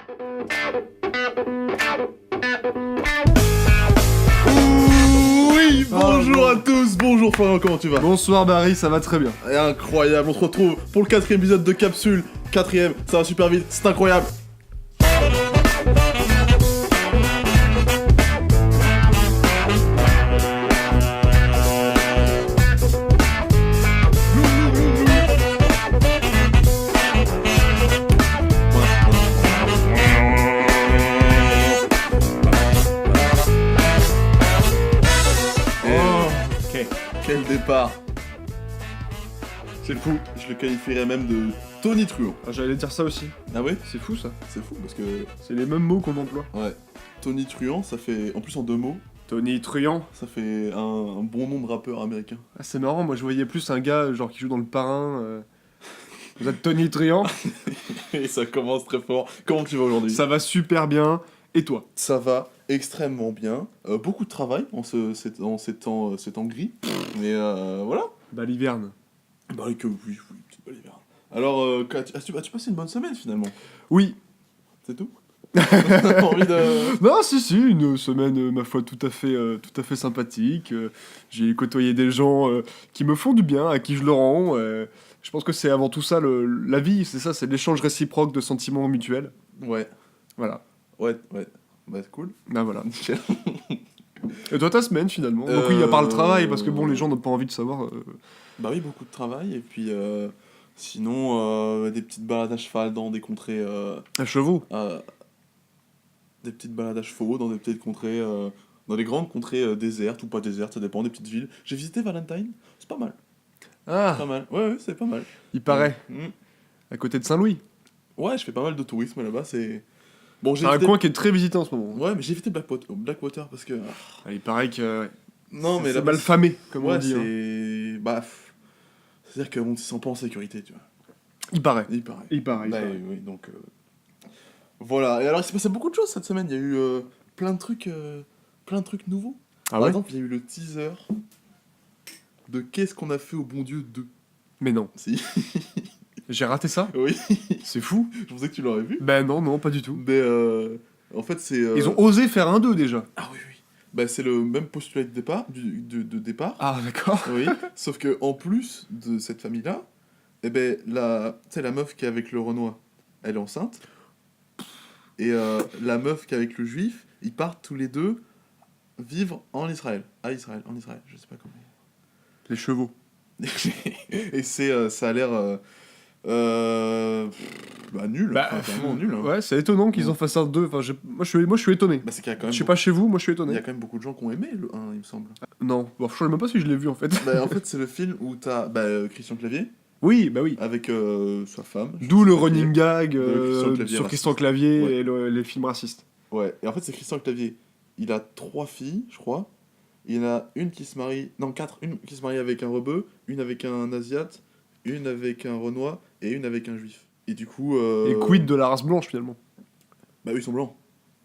Oui, bonjour à tous, bonjour Florian, comment tu vas? Bonsoir Barry, ça va très bien. Incroyable, on se retrouve pour le 4ème épisode de Capsule. 4ème, ça va super vite, c'est incroyable. Quel départ. C'est fou. Je le qualifierais même de Tony Truant. Ah, j'allais dire ça aussi. Ah oui? C'est fou ça. C'est fou parce que... C'est les mêmes mots qu'on emploie. Ouais. Tony Truant, ça fait... En plus en 2 mots, Tony Truant. ça fait un bon nom de rappeur américain. Ah, c'est marrant, moi je voyais plus un gars genre qui joue dans Le Parrain. Vous êtes Tony Truant. Et ça commence très fort. Comment tu vas aujourd'hui? Ça va super bien. Et toi? Ça va extrêmement bien. Beaucoup de travail en ces temps gris. Mais voilà. Bah l'hiverne. Bah oui, petite baliverne. Alors, as-tu passé une bonne semaine finalement? Oui. C'est tout? T'as envie de... Non, si, une semaine, ma foi, tout à fait sympathique. J'ai côtoyé des gens qui me font du bien, à qui je le rends. Je pense que c'est avant tout ça, la vie, c'est ça, c'est l'échange réciproque de sentiments mutuels. Ouais. Voilà. Ouais. Bah c'est cool. Bah voilà. Et toi, ta semaine finalement? Donc oui, à part le travail, parce que bon, les gens n'ont pas envie de savoir. Bah oui, beaucoup de travail. Et puis, sinon, des petites balades à cheval dans des contrées... À chevaux. Des petites balades à chevaux dans des petites contrées... dans des grandes contrées désertes ou pas désertes, ça dépend des petites villes. J'ai visité Valentine, c'est pas mal. Ah, Pas mal. Ouais, c'est pas mal. il paraît. Mm. À côté de Saint-Louis. Ouais, je fais pas mal de tourisme là-bas, c'est... Bon, j'ai C'est un évité... coin qui est très visité en ce moment. Ouais, mais j'ai évité Blackwater parce que... Ah, il paraît que Non, mais c'est là-bas... mal famé, comme ouais, on dit. c'est... Hein. Bah... C'est-à-dire qu'on ne se sent pas en sécurité, tu vois. Il paraît. Il paraît. Il paraît. Bah, oui, donc... Voilà. Et alors, il s'est passé beaucoup de choses cette semaine. Il y a eu plein de trucs nouveaux. Ah Par ouais? exemple, il y a eu le teaser de Qu'est-ce qu'on a fait au bon Dieu 2. Mais non. Si. J'ai raté ça? Oui. C'est fou. Je pensais que tu l'aurais vu. Ben non, pas du tout. Mais en fait, c'est... Ils ont osé faire un 2 déjà. Ah oui. Bah, c'est le même postulat de départ, de départ. Ah d'accord. Oui. Sauf que en plus de cette famille-là, eh ben, tu sais, la meuf qui est avec le Renoir, elle est enceinte. Et la meuf qui est avec le Juif, ils partent tous les deux vivre en Israël. En Israël, je sais pas comment. Les chevaux. Et ça a l'air nul, vraiment nul. Hein. Ouais, c'est étonnant qu'ils en fassent un 2. Enfin, moi je suis étonné. Bah, c'est qu'il y a quand même Je sais pas chez vous, moi je suis il y étonné. a quand même beaucoup de gens qui ont aimé le 1, il me semble. Non, bon, je sais même pas si je l'ai vu en fait. Bah, en fait, c'est le film où t'as Christian Clavier Oui, bah oui. avec sa femme. D'où le running gag Christian Clavier sur Christian raciste. Clavier Ouais. et les films racistes. Ouais, et en fait, c'est Christian Clavier. Il a 3 filles, je crois. Il y en a une qui se marie... Non, 4. Une qui se marie avec un rebeu, une avec un asiate, une avec un renois et une avec un juif. Et du coup... Et quid de la race blanche finalement? Bah oui, ils sont blancs.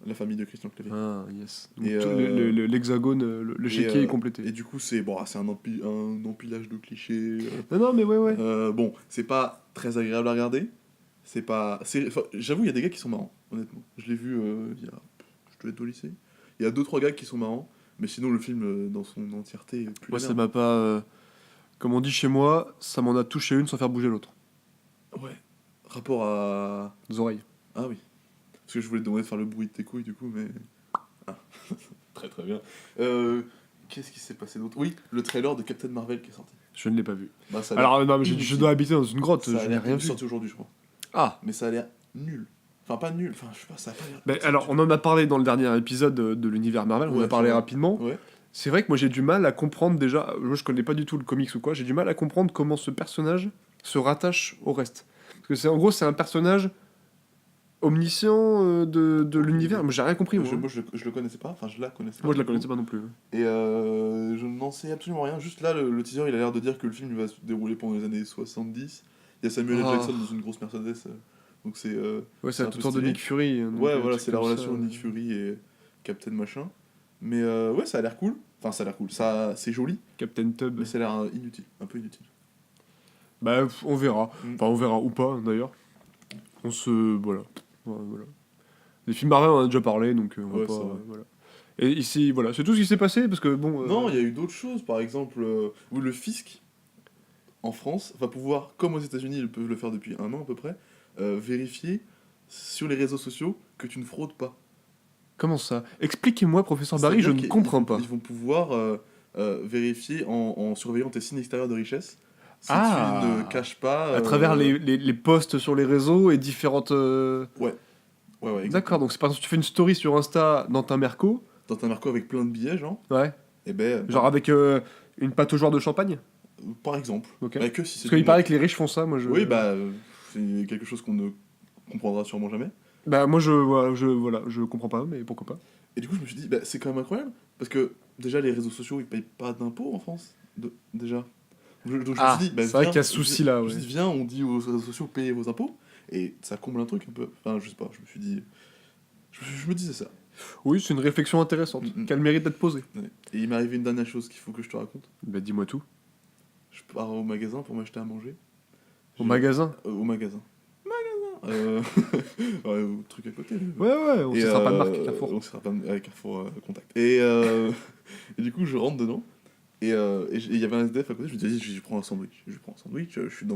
La famille de Christian Clavier. Ah, yes. Donc, Et, l'hexagone, le chéquier est complété. Et du coup, c'est un empilage de clichés. Non, mais ouais. Bon, c'est pas très agréable à regarder. J'avoue, il y a des gars qui sont marrants, honnêtement. Je l'ai vu il y a... Je devais être au lycée. Il y a 2-3 gars qui sont marrants. Mais sinon, le film, dans son entièreté, plus Moi, la ça merde. m'a pas... Comme on dit chez moi, ça m'en a touché une sans faire bouger l'autre. Ouais. Rapport à... Les oreilles. Ah oui. Parce que je voulais te demander de faire le bruit de tes couilles, du coup, mais... Ah. Très bien. Qu'est-ce qui s'est passé d'autre? Oui, le trailer de Captain Marvel qui est sorti. Je ne l'ai pas vu. Bah, ça a l'air Alors, non, mais je inutile. dois habiter dans une grotte, Ça a je n'ai l'air rien vu. sorti aujourd'hui, je crois. Ah. Mais ça a l'air nul. Enfin, pas nul. Enfin, je sais pas, ça a pas l'air... Mais alors, on en a parlé dans le dernier épisode de l'univers Marvel, on en Ouais, a parlé c'est vrai. rapidement. Ouais. C'est vrai que moi j'ai du mal à comprendre déjà, moi je connais pas du tout le comics ou quoi, j'ai du mal à comprendre comment ce personnage se rattache au reste. Parce que en gros c'est un personnage omniscient de l'univers, mais j'ai rien compris. Moi, Je le connaissais pas. Enfin, je la connaissais pas. Moi je la du connaissais coup. pas non plus. Et je n'en sais absolument rien. Juste là, le teaser, il a l'air de dire que le film il va se dérouler pendant les années 70. Il y a Samuel L. Ah. Jackson dans une grosse Mercedes. Donc c'est... Ouais, c'est un la peu tuteur de stylé. Nick Fury. Donc, Ouais, un voilà, truc c'est la comme relation ça. Nick Fury et Captain machin. Mais ouais, ça a l'air cool. Enfin, ça a l'air cool. C'est joli, Captain Tub. mais ça a l'air inutile. Un peu inutile. Bah on verra. Mm. Enfin on verra ou pas d'ailleurs. On se... Voilà. Les films Marvel, on en a déjà parlé, donc on va Ouais, pas... c'est vrai. voilà. Et ici, voilà, c'est tout ce qui s'est passé, parce que bon... Non, il y a eu d'autres choses, par exemple, où le fisc, en France, va pouvoir, comme aux États-Unis, ils peuvent le faire depuis 1 an à peu près, vérifier sur les réseaux sociaux que tu ne fraudes pas. Comment ça? Expliquez-moi, professeur Barry, je C'est-à-dire ne qu'ils comprends vont- pas. Ils vont pouvoir vérifier en surveillant tes signes extérieurs de richesse si Ah. tu ne caches pas. À travers les posts sur les réseaux et différentes... Ouais, ouais, exactement. D'accord, donc c'est par exemple, tu fais une story sur Insta dans ta Merco, Dans un Marco avec plein de billets, genre, ouais, et ben. genre avec une pâte aux joueurs de champagne. Par exemple. Ok. Bah, que si c'est Parce qu'il du paraît net. que les riches font ça, moi je... Oui, bah, c'est quelque chose qu'on ne comprendra sûrement jamais. Bah moi voilà, je comprends pas, mais pourquoi pas. Et du coup, je me suis dit, bah, c'est quand même incroyable. Parce que déjà, les réseaux sociaux, ils payent pas d'impôts en France. Déjà. Donc je me suis dit, bah, c'est vrai viens, qu'il y a ce souci-là, je me ouais. suis dit, viens, on dit aux réseaux sociaux, payez vos impôts. Et ça comble un truc un peu. Enfin, je sais pas, je me suis dit. Je me disais ça. Oui, c'est une réflexion intéressante, Mm, mm. qui a le mérite d'être posée. Ouais. Et il m'est arrivé une dernière chose qu'il faut que je te raconte. Bah dis-moi tout. Je pars au magasin pour m'acheter à manger. Au magasin. Au magasin. Ouais, au truc à côté. Là. Ouais, on Et, ne sera pas de marque, Carrefour. On ne sera pas de Carrefour Contact. Et du coup, je rentre dedans. Et il y avait un SDF à côté. Je lui dis, je prends un sandwich. Je prends un sandwich. Je suis dans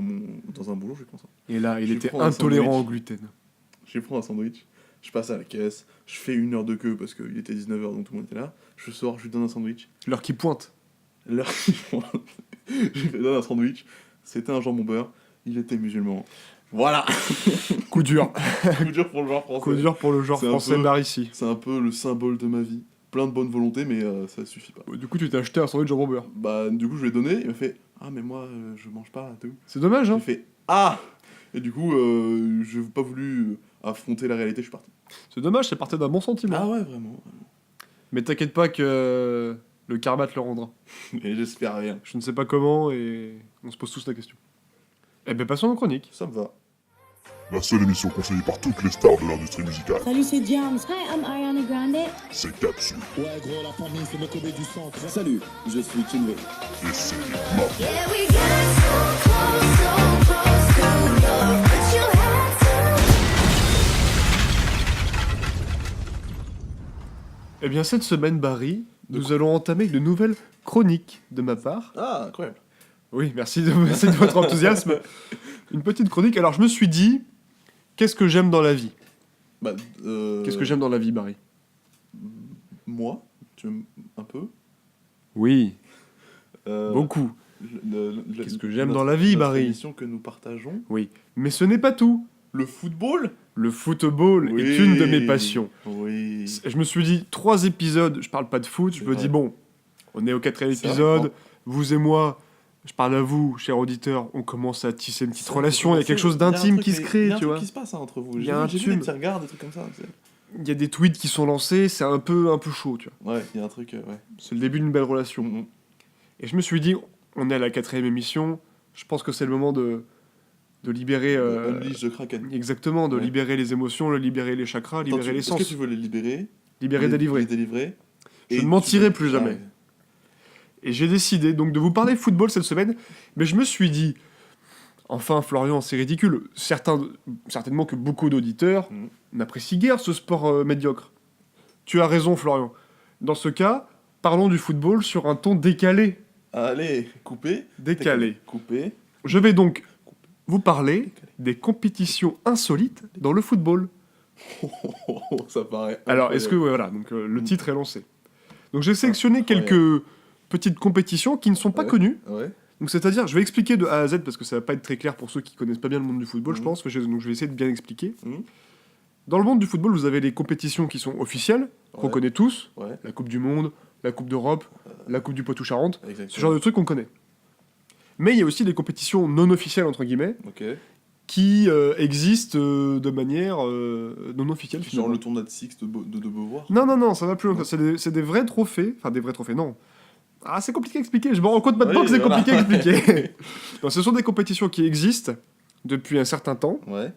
un boulot, je prends ça. Et là, il Je était prends un intolérant sandwich. au gluten. Je prends un sandwich. Je passe à la caisse. Je fais 1 heure de queue parce qu'il était 19h, donc tout le monde était là. Je sors, je lui donne un sandwich. L'heure qui pointe. Là, je lui donne un sandwich. C'était un jambon beurre. Il était musulman. Voilà. Coup dur. Coup dur pour le genre français. Coup dur pour le genre C'est un français peu- barre ici. C'est un peu le symbole de ma vie. Plein de bonne volonté, mais ça suffit pas. Du coup, tu t'es acheté un sandwich jambon beurre. Bah, du coup, je lui ai donné. Il m'a fait, ah, mais moi, je mange pas, tout. C'est dommage, J'ai hein. fait, ah. Et du coup, je n'ai pas voulu affronter la réalité, je suis parti. C'est dommage, c'est parti d'un bon sentiment. Ah ouais, vraiment. Mais t'inquiète pas que le karma te le rendra. Et j'espère rien. Je ne sais pas comment et on se pose tous la question. Eh ben passons aux chroniques. Ça me va. La seule émission conseillée par toutes les stars de l'industrie musicale, Salut, c'est James. Hi, I'm Ariana Grande. c'est Capsule. Ouais gros, la famille c'est le Kobe du centre. Salut, je suis Kinvey. Et c'est ma Yeah, we got so close to love, but you had to. Eh bien cette semaine, Barry, nous allons entamer une nouvelle chronique de ma part. Ah, incroyable. Oui, merci de votre enthousiasme. Une petite chronique. Alors je me suis dit, qu'est-ce que j'aime dans la vie? Bah, Qu'est-ce que j'aime dans la vie, Barry? Moi, tu aimes un peu. Oui, Euh, beaucoup. Qu'est-ce que j'aime dans la vie, notre Barry? émission que nous partageons. Oui. Mais ce n'est pas tout. Le football. Le football Oui. est une de mes passions. Oui. Je me suis dit, 3 épisodes, je parle pas de foot, je C'est me vrai. dis, bon, on est au 4e C'est épisode, vrai. vous et moi, je parle à vous, cher auditeur, on commence à tisser une petite Ça, relation, il y a quelque chose il y a un d'intime truc qui se crée, il y a un tu truc vois. qui se passe hein, entre vous. Il y a un J'ai vu tube. des petits regards, des trucs comme ça. Il y a des tweets qui sont lancés, c'est un peu chaud, tu vois. Ouais, il y a un truc, ouais. C'est le début d'une belle relation. Mhm. Et je me suis dit, on est à la 4e émission, je pense que c'est le moment de libérer... Unleash the Kraken. exactement, de Ouais. libérer les émotions, de libérer les chakras, Attends, libérer les Est-ce sens. que tu veux les libérer Libérer, délivrer. Les délivrer. Je Et ne mentirai plus Ah, jamais. ouais. Et j'ai décidé donc de vous parler football cette semaine, mais je me suis dit, enfin Florian, c'est ridicule. Certainement que beaucoup d'auditeurs Mhm. n'apprécient guère ce sport médiocre. Tu as raison Florian. Dans ce cas, parlons du football sur un ton décalé. Allez, coupé. Décalé. Coupé. Je vais donc vous parler des compétitions insolites dans le football. Ça paraît. Alors, est-ce que incroyable. ouais, voilà, donc le titre est lancé. Donc j'ai sélectionné Incroyable. quelques petites compétitions qui ne sont pas Ouais. connues. Ouais. Donc c'est-à-dire, je vais expliquer de A à Z parce que ça va pas être très clair pour ceux qui connaissent pas bien le monde du football, je Mhm. pense. Donc je vais essayer de bien expliquer. Mhm. Dans le monde du football, vous avez les compétitions qui sont officielles, qu'on Ouais. connaît tous, Ouais. la Coupe du Monde, la Coupe d'Europe, la Coupe du Poitou-Charentes, Exactement. ce genre de trucs qu'on connaît. Mais il y a aussi des compétitions non officielles entre guillemets Ok. qui existent de manière non officielle. Genre finalement. le tournoi de Six de Beauvoir. Non, ça va plus loin. Non. C'est des vrais trophées. Enfin, des vrais trophées, non. Ah, c'est compliqué à expliquer. Je me rends compte maintenant Oui, que c'est voilà. compliqué à expliquer. Non, ce sont des compétitions qui existent depuis un certain temps, Ouais.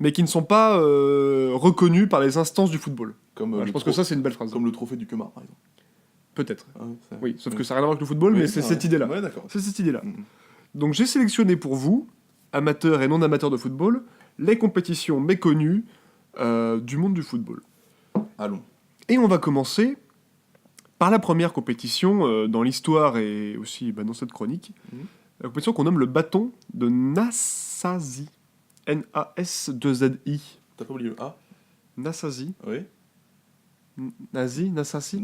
mais qui ne sont pas reconnues par les instances du football. Comme, Voilà, le je pense que ça, c'est une belle phrase. comme le trophée du Kemar, par exemple. Peut-être. Ah, ça- Oui, sauf ouais. que ça n'a rien à voir avec le football, Oui, mais c'est vrai. cette idée-là. Ouais, d'accord. C'est cette idée-là. Mhm. Donc j'ai sélectionné pour vous, amateurs et non amateurs de football, les compétitions méconnues du monde du football. Allons. Et on va commencer par la première compétition dans l'histoire et aussi dans cette chronique. La compétition qu'on nomme le bâton de Nassasi. N-A-S-2-Z-I. T'as pas oublié le A? Nassasi. Oui. Nassasi. Nassasi.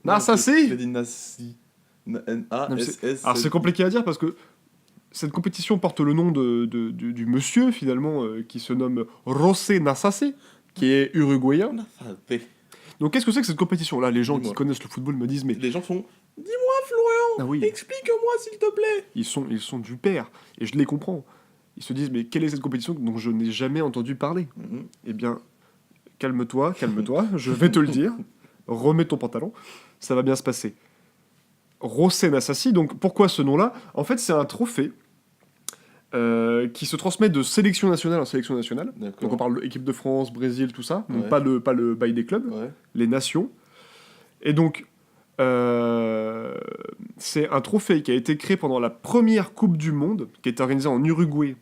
Nassasi. J'ai dit Nassi. Non, mais N-A-S-S. alors c'est compliqué à dire parce que cette compétition porte le nom du monsieur finalement qui se nomme José Nassasi, qui est uruguayen. Nassasi. Donc qu'est-ce que c'est que cette compétition là? Les gens qui Dis-moi. connaissent le football me disent mais Les gens font dis-moi Florian, ah oui, explique-moi s'il te plaît. ils sont du père et je les comprends. Ils se disent mais quelle est cette compétition dont je n'ai jamais entendu parler? Eh bien calme-toi, je vais te le dire. Remets ton pantalon, ça va bien se passer. José Nassasi, donc pourquoi ce nom-là? En fait, c'est un trophée qui se transmet de sélection nationale en sélection nationale. D'accord. Donc on parle de équipe de France, Brésil, tout ça. Donc Ouais. pas le bail des clubs, Ouais. les nations. Et donc, c'est un trophée qui a été créé pendant la première Coupe du Monde, qui a été organisée en Uruguay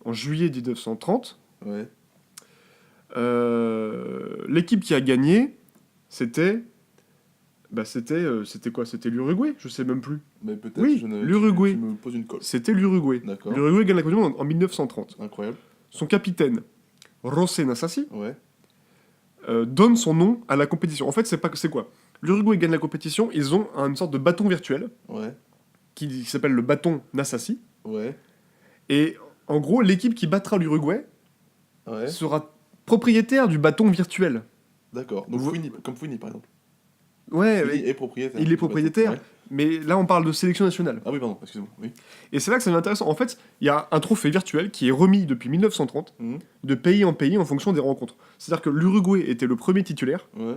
en juillet 1930. Ouais. L'équipe qui a gagné, c'était quoi? C'était l'Uruguay? Je sais même plus. Mais peut-être Oui, l'Uruguay. Tu me poses une colle. C'était l'Uruguay. D'accord. L'Uruguay gagne la Coupe du Monde en 1930. Incroyable. Son capitaine, José Nassasi, Ouais. donne son nom à la compétition. En fait, c'est quoi? L'Uruguay gagne la compétition, ils ont une sorte de bâton virtuel Ouais. qui s'appelle le bâton Nassasi. Ouais. Et en gros, l'équipe qui battra l'Uruguay Ouais. sera propriétaire du bâton virtuel. D'accord. Donc Vous- Fouini, comme Fouini par exemple. Ouais, Fouini mais- est propriétaire. il est du bâton. propriétaire. Ouais. mais là on parle de sélection nationale. Ah oui, pardon, excuse-moi. Oui. Et c'est là que ça devient intéressant. En fait, il y a un trophée virtuel qui est remis depuis 1930 de pays en pays en fonction des rencontres. C'est-à-dire que l'Uruguay était le premier titulaire Ouais.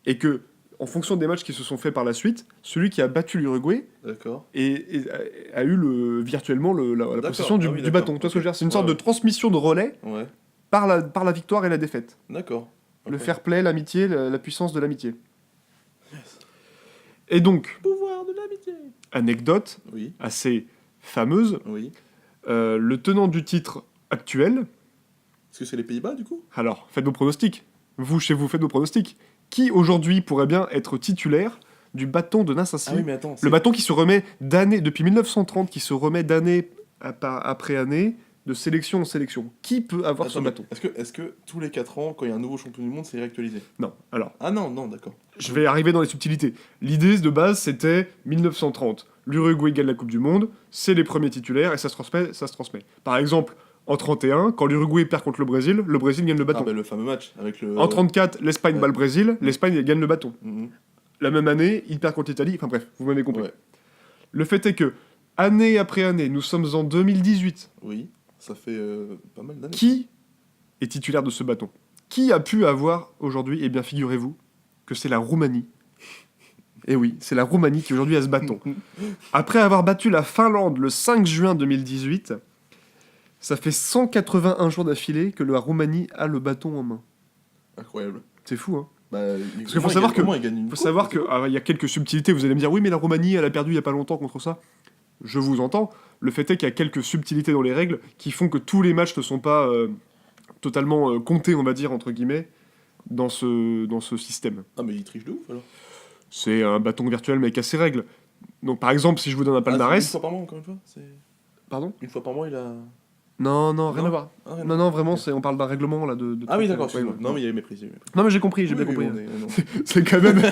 et que, en fonction des matchs qui se sont faits par la suite, celui qui a battu l'Uruguay D'accord. a eu virtuellement la D'accord. possession du Ah oui, d'accord. bâton. Tu vois ce que je veux dire? C'est une sorte Ouais, de transmission de relais Ouais. par la victoire et la défaite. D'accord. Le Ok. fair play, l'amitié, la puissance de l'amitié. Et donc, Pouvoir de l'amitié. anecdote Oui. assez fameuse, Oui. le tenant du titre actuel, Est-ce que c'est les Pays-Bas du coup? alors faites vos pronostics, vous chez vous faites vos pronostics, qui aujourd'hui pourrait bien être titulaire du bâton de Nassasi, Ah oui, mais attends. le bâton qui se remet d'année, depuis 1930, qui se remet d'année après année, de sélection en sélection. Qui peut avoir ce bâton? Est-ce que tous les 4 ans, quand il y a un nouveau champion du monde, c'est réactualisé? Non, alors, Ah non, non, d'accord. je vais arriver dans les subtilités. L'idée de base, c'était 1930. L'Uruguay gagne la Coupe du Monde, c'est les premiers titulaires et ça se transmet. Par exemple, en 31, quand l'Uruguay perd contre le Brésil gagne le bâton. Ah bah le fameux match avec le... En 34, l'Espagne Ouais. bat le Brésil, l'Espagne gagne le bâton. Mhm. La même année, il perd contre l'Italie, enfin bref, vous m'avez compris. Ouais. Le fait est que, année après année, nous sommes en 2018, Oui, ça fait pas mal d'années. qui est titulaire de ce bâton? Qui a pu avoir aujourd'hui? Eh bien, figurez-vous que c'est la Roumanie. Et oui, c'est la Roumanie qui aujourd'hui a ce bâton. Après avoir battu la Finlande le 5 juin 2018, ça fait 181 jours d'affilée que la Roumanie a le bâton en main. Incroyable. C'est fou, hein? Parce qu'il faut savoir que- Il Il faut savoir qu'il y a quelques subtilités. Vous allez me dire, oui, mais la Roumanie, elle a perdu il n'y a pas longtemps contre ça. Je vous entends. Le fait est qu'il y a quelques subtilités dans les règles qui font que tous les matchs ne sont pas totalement comptés, on va dire, entre guillemets, dans ce système. Ah mais il triche de ouf alors. C'est un bâton virtuel, mais avec ses règles. Donc, par exemple, si je vous donne un Ah, c'est une palmarès... fois par mois encore une fois. Pardon? Une fois par mois il a. Non, rien Non. à voir. Ah, Non, vraiment, on parle d'un règlement, là, de Ah oui trucs, d'accord. ouais, excuse-moi. ouais. Non mais il y avait mépris. Non, mais j'ai compris, j'ai Oui, bien oui, compris. on est- C'est quand même...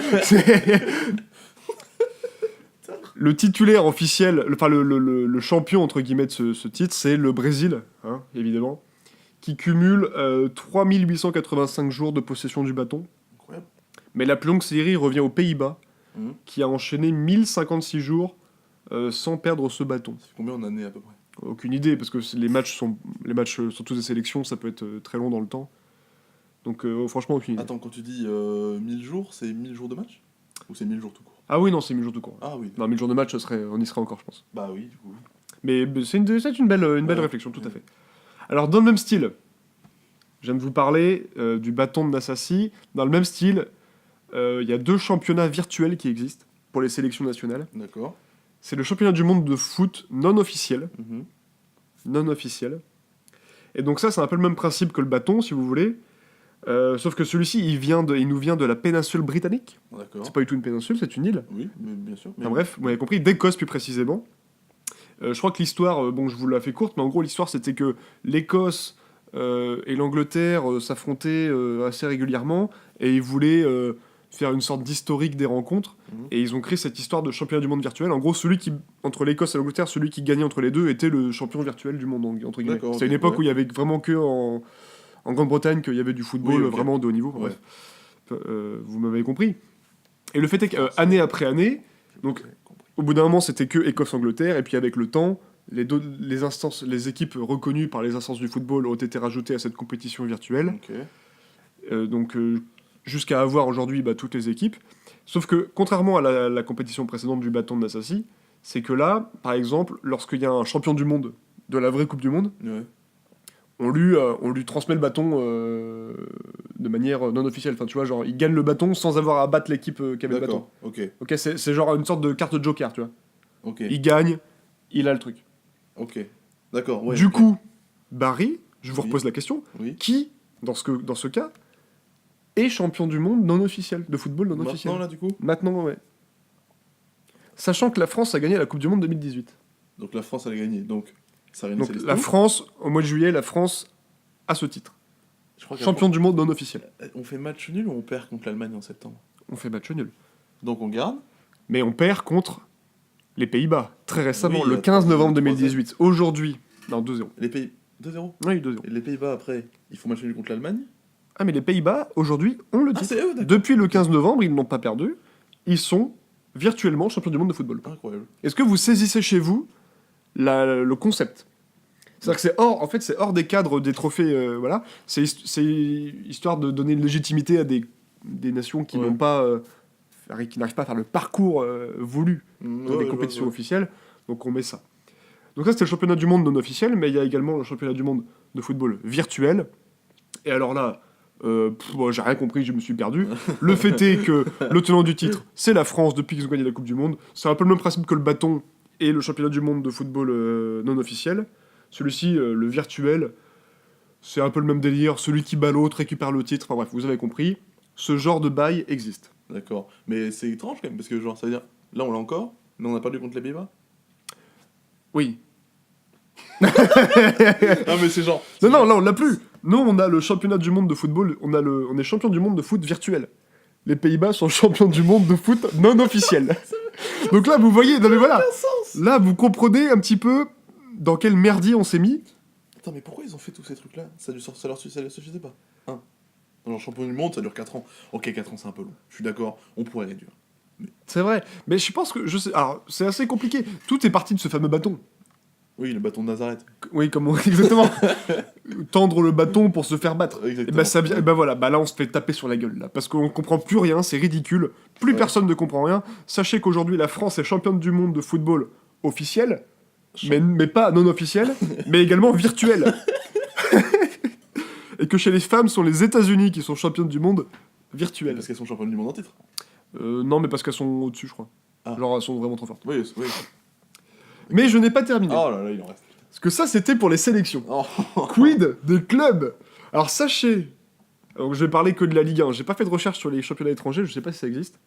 Le titulaire officiel, le champion entre guillemets de ce titre, c'est le Brésil, hein, évidemment, qui cumule 3885 jours de possession du bâton. Incroyable. Mais la plus longue série revient aux Pays-Bas, Mhm. qui a enchaîné 1056 jours sans perdre ce bâton. Ça fait combien en années à peu près? Aucune idée, parce que les matchs sont tous des sélections, ça peut être très long dans le temps. Donc franchement, aucune idée. Attends, quand tu dis 1000 jours, c'est 1000 jours de match? Ou c'est 1000 jours tout court? Ah oui, non, c'est 1000 jours de cours. Ah oui. Non, 1000 jours de match, on y serait encore, je pense. Bah oui, du coup. Mais c'est une belle Ouais. réflexion, tout à fait. Alors, dans le même style, je viens de vous parler du bâton de Nassasi. Dans le même style, il y a 2 championnats virtuels qui existent pour les sélections nationales. D'accord. C'est le championnat du monde de foot non officiel. Mhm. Non officiel. Et donc ça, c'est un peu le même principe que le bâton, si vous voulez. Sauf que celui-ci, il nous vient de la péninsule britannique. D'accord. C'est pas du tout une péninsule, c'est une île. Oui, mais bien sûr. Enfin bref, vous m'avez compris, d'Écosse plus précisément. Je crois que l'histoire, bon, je vous la fais courte, mais en gros, l'histoire, c'était que l'Écosse et l'Angleterre s'affrontaient assez régulièrement, et ils voulaient faire une sorte d'historique des rencontres, et ils ont créé cette histoire de championnat du monde virtuel. En gros, entre l'Écosse et l'Angleterre, celui qui gagnait entre les deux était le champion virtuel du monde, entre guillemets. D'accord, C'était ok, une époque ouais. où il y avait vraiment que en Grande-Bretagne qu'il y avait du football Oui, ok. vraiment de haut niveau. Ouais. Bref. Vous m'avez compris. Et le fait est qu'année après année, donc J'ai compris. au bout d'un moment, c'était que Écosse-Angleterre, et puis avec le temps, les équipes reconnues par les instances du football ont été rajoutées à cette compétition virtuelle, Ok. jusqu'à avoir aujourd'hui toutes les équipes. Sauf que, contrairement à la compétition précédente du bâton de Nassassi, c'est que là, par exemple, lorsqu'il y a un champion du monde, de la vraie Coupe du Monde, Ouais. on lui transmet le bâton de manière non officielle. Enfin, tu vois, genre, il gagne le bâton sans avoir à battre l'équipe qui avait le bâton. D'accord. Ok. Ok, c'est genre une sorte de carte joker, tu vois. Ok. Il gagne, il a le truc. Ok. D'accord. Ouais. Du ok. coup, Barry, je vous Oui. repose la question, Oui. qui, dans ce cas, est champion du monde non officiel, de football non officiel? Maintenant là du coup. Maintenant, ouais. Sachant que la France a gagné la Coupe du Monde 2018. Donc la France elle a gagné. Donc ça réunit Donc les la France, au mois de juillet, la France a ce titre. Je crois Champion du monde non officiel. On fait match nul ou on perd contre l'Allemagne en septembre? On fait match nul. Donc on garde. Mais on perd contre les Pays-Bas, très récemment, Oui, le à 15 3-0. novembre 2018. Aujourd'hui, non, 2-0. Les pays 2-0. Oui, 2-0. Et les Pays-Bas après, ils font match nul contre l'Allemagne. Ah, mais les Pays-Bas, aujourd'hui, ont le Ah titre. c'est eux d'accord. Depuis le 15 novembre, ils n'ont pas perdu. Ils sont virtuellement champions du monde de football. Incroyable. Est-ce que vous saisissez chez vous le concept? C'est-à-dire que c'est hors des cadres des trophées, voilà. C'est histoire de donner une légitimité à des nations qui Ouais. n'ont pas, qui n'arrivent pas à faire le parcours voulu dans des compétitions ouais. officielles. Donc on met ça. Donc ça c'était le championnat du monde non officiel, mais il y a également le championnat du monde de football virtuel. Et alors là, bon, j'ai rien compris, je me suis perdu. Le fait est que le tenant du titre, c'est la France depuis qu'ils ont gagné la Coupe du Monde. C'est un peu le même principe que le bâton et le championnat du monde de football non officiel. Celui-ci, le virtuel, c'est un peu le même délire. Celui qui bat l'autre récupère le titre. Enfin bref, vous avez compris. Ce genre de bail existe. D'accord. Mais c'est étrange quand même parce que genre ça veut dire là on l'a encore, mais on a perdu contre les Pays-Bas. Oui. Ah mais c'est genre. Non, là on l'a plus. Nous, on a le championnat du monde de football. On est champion du monde de foot virtuel. Les Pays-Bas sont champions du monde de foot non officiel. Donc là, vous voyez, non mais voilà. Là, vous comprenez un petit peu dans quel merdier on s'est mis. Attends mais pourquoi ils ont fait tous ces trucs là? Ça leur suffisait pas. Hein. Genre champion du monde ça dure 4 ans. Ok 4 ans c'est un peu long. Je suis d'accord, on pourrait réduire. C'est vrai. Mais je pense que, alors, c'est assez compliqué. Tout est parti de ce fameux bâton. Oui le bâton de Nazareth. Oui, exactement. Tendre le bâton pour se faire battre. Et Exactement. bah, ça vient, et bah voilà, bah là on se fait taper sur la gueule là, parce qu'on comprend plus rien, c'est ridicule, plus Ouais. personne ne comprend rien. Sachez qu'aujourd'hui la France est championne du monde de football officiel, mais pas non officiel, mais également virtuel. Et que chez les femmes, sont les États-Unis qui sont championnes du monde virtuel. Parce qu'elles sont championnes du monde en titre. Non, mais parce qu'elles sont au-dessus, je crois. Ah. Genre elles sont vraiment trop fortes. Oui, oui. Mais je n'ai pas terminé. Oh là là, il en reste. Parce que ça, c'était pour les sélections. Oh. Quid des clubs? Alors sachez, alors je vais parler que de la Ligue 1, j'ai pas fait de recherche sur les championnats étrangers, je sais pas si ça existe.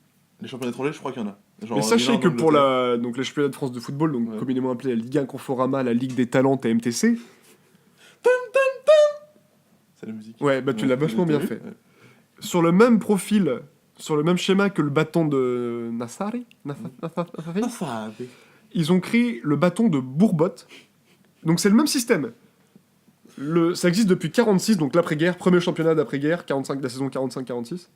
Les championnats étrangers, je crois qu'il y en a. Genre, Mais sachez Milan, que pour Angleterre. donc les championnats de France de football, donc Ouais. communément appelés la Ligue 1 Conforama, la Ligue des Talents, TMTC, C'est la musique. ouais, bah tu l'as vachement t'as bien vu fait. Ouais. Sur le même profil, sur le même schéma que le bâton de Nassari, Ah, ça, oui. ils ont créé le bâton de Bourbotte. Donc c'est le même système. Ça existe depuis 46, donc l'après-guerre, premier championnat d'après-guerre, 45, la saison 45-46.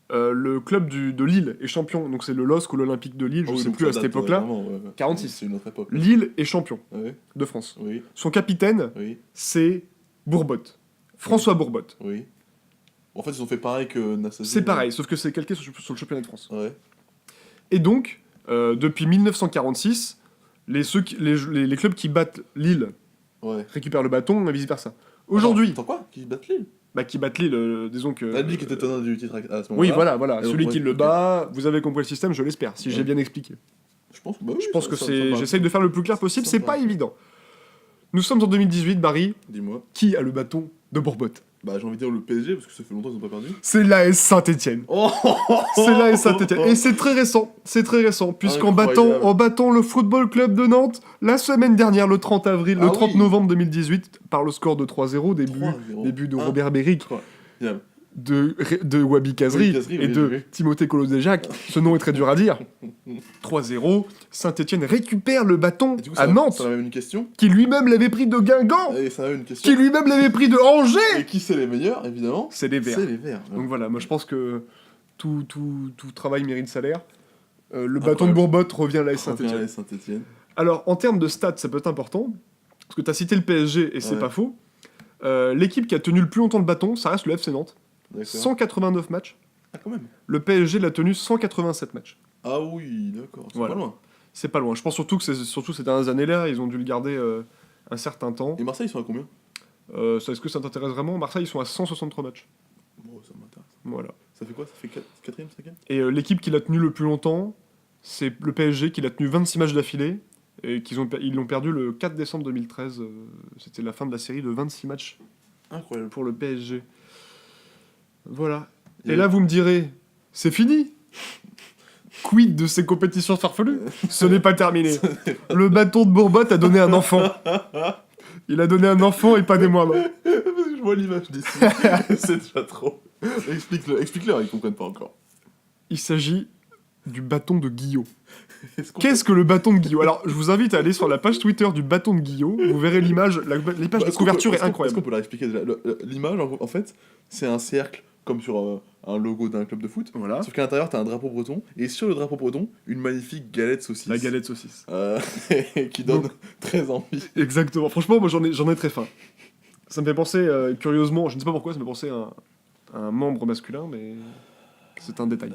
Le club de Lille est champion, donc c'est le LOSC ou l'Olympique de Lille, je Ah oui, sais donc plus ça à cette date, époque-là. vraiment, ouais, ouais. 46. C'est une autre époque. Lille est champion Ouais, de France. oui, Son capitaine, oui, c'est Bourbotte. François Bourbotte. oui. En fait, ils ont fait pareil que Nassau. C'est pareil, sauf que c'est calqué sur le championnat de France. Ouais. Et donc, depuis 1946, les clubs qui battent Lille Ouais. récupèrent le bâton et vice-versa. Aujourd'hui, Attends quoi? Qui battent Lille? qui battent Lille, disons que... La Ligue était tenant du titre à ce moment-là. Oui, voilà. Et donc, Celui ouais, qui le ok. bat, vous avez compris le système, je l'espère, si j'ai Ouais. bien expliqué. Je pense, bah oui, Je pense ça- que ça- c'est... ça va. J'essaye de faire le plus clair possible, c'est Sympa. pas évident. Nous sommes en 2018, Barry. Dis-moi. Qui a le bâton de Bourbotte? Bah, j'ai envie de dire le PSG, parce que ça fait longtemps qu'ils n'ont pas perdu. C'est l'AS Saint-Etienne. Oh C'est l'AS Saint-Etienne. Et c'est très récent, puisqu'en Incroyable. battant le Football Club de Nantes la semaine dernière, le 30 avril, le 30 oui. novembre 2018, par le score de 3-0, 3-0. début de Ah. Robert Béric, Incroyable. de Wabi Kazri Wabi Kazri, et oui, de oui. Timothée Colosdejac. Ce nom est très dur à dire. 3-0, Saint-Etienne récupère le bâton Et du coup, à Nantes, ça m'amène une question. qui lui-même l'avait pris de Guingamp, Et ça m'amène une question. qui lui-même l'avait pris de Angers. Et qui c'est les meilleurs, évidemment? C'est les Verts. C'est les Verts. Donc voilà, moi je pense que tout travail mérite salaire. Le bâton Incroyable. de Bourbotte revient à l'AS Revient à Saint-Etienne. la Saint-Etienne. Alors en termes de stats, ça peut être important, parce que tu as cité le PSG et c'est Ouais. pas faux. L'équipe qui a tenu le plus longtemps le bâton, ça reste le FC Nantes. D'accord. 189 matchs. Ah, quand même. Le PSG l'a tenu 187 matchs. Ah oui, d'accord. C'est Voilà. pas loin. C'est pas loin. Je pense surtout que surtout ces dernières années-là, ils ont dû le garder un certain temps. Et Marseille, ils sont à combien? Est-ce que ça t'intéresse vraiment? Marseille, ils sont à 163 matchs. Bon, ça m'intéresse. Voilà. Ça fait quoi? Ça fait 4ème, 5ème? Et l'équipe qui l'a tenu le plus longtemps, c'est le PSG qui l'a tenu 26 matchs d'affilée. Et ils l'ont perdu le 4 décembre 2013. C'était la fin de la série de 26 matchs Incroyable. pour le PSG. Voilà. Et Et- là, vous me direz, c'est fini. Quid de ces compétitions farfelues? Ce n'est pas terminé. Le bâton de Bourbotte a donné un enfant. Il a donné un enfant et pas des moindres. Parce que je vois l'image d'ici. C'est déjà trop. Explique-leur, ils comprennent pas encore. Il s'agit du bâton de Guillot. Est-ce qu'on Qu'est-ce que le bâton de Guillot? Alors, je vous invite à aller sur la page Twitter du bâton de Guillot. Vous verrez l'image. L'image de Est-ce qu'on couverture peut- est incroyable. Est-ce qu'on peut leur expliquer déjà l'image, en fait, c'est un cercle comme sur un logo d'un club de foot. Voilà. Sauf qu'à l'intérieur, t'as un drapeau breton. Et sur le drapeau breton, une magnifique galette saucisse. La galette saucisse. Qui donne Donc- très envie. Exactement. Franchement, moi, j'en ai très faim. Ça me fait penser, curieusement, je ne sais pas pourquoi, ça me fait penser à un membre masculin, mais c'est un détail.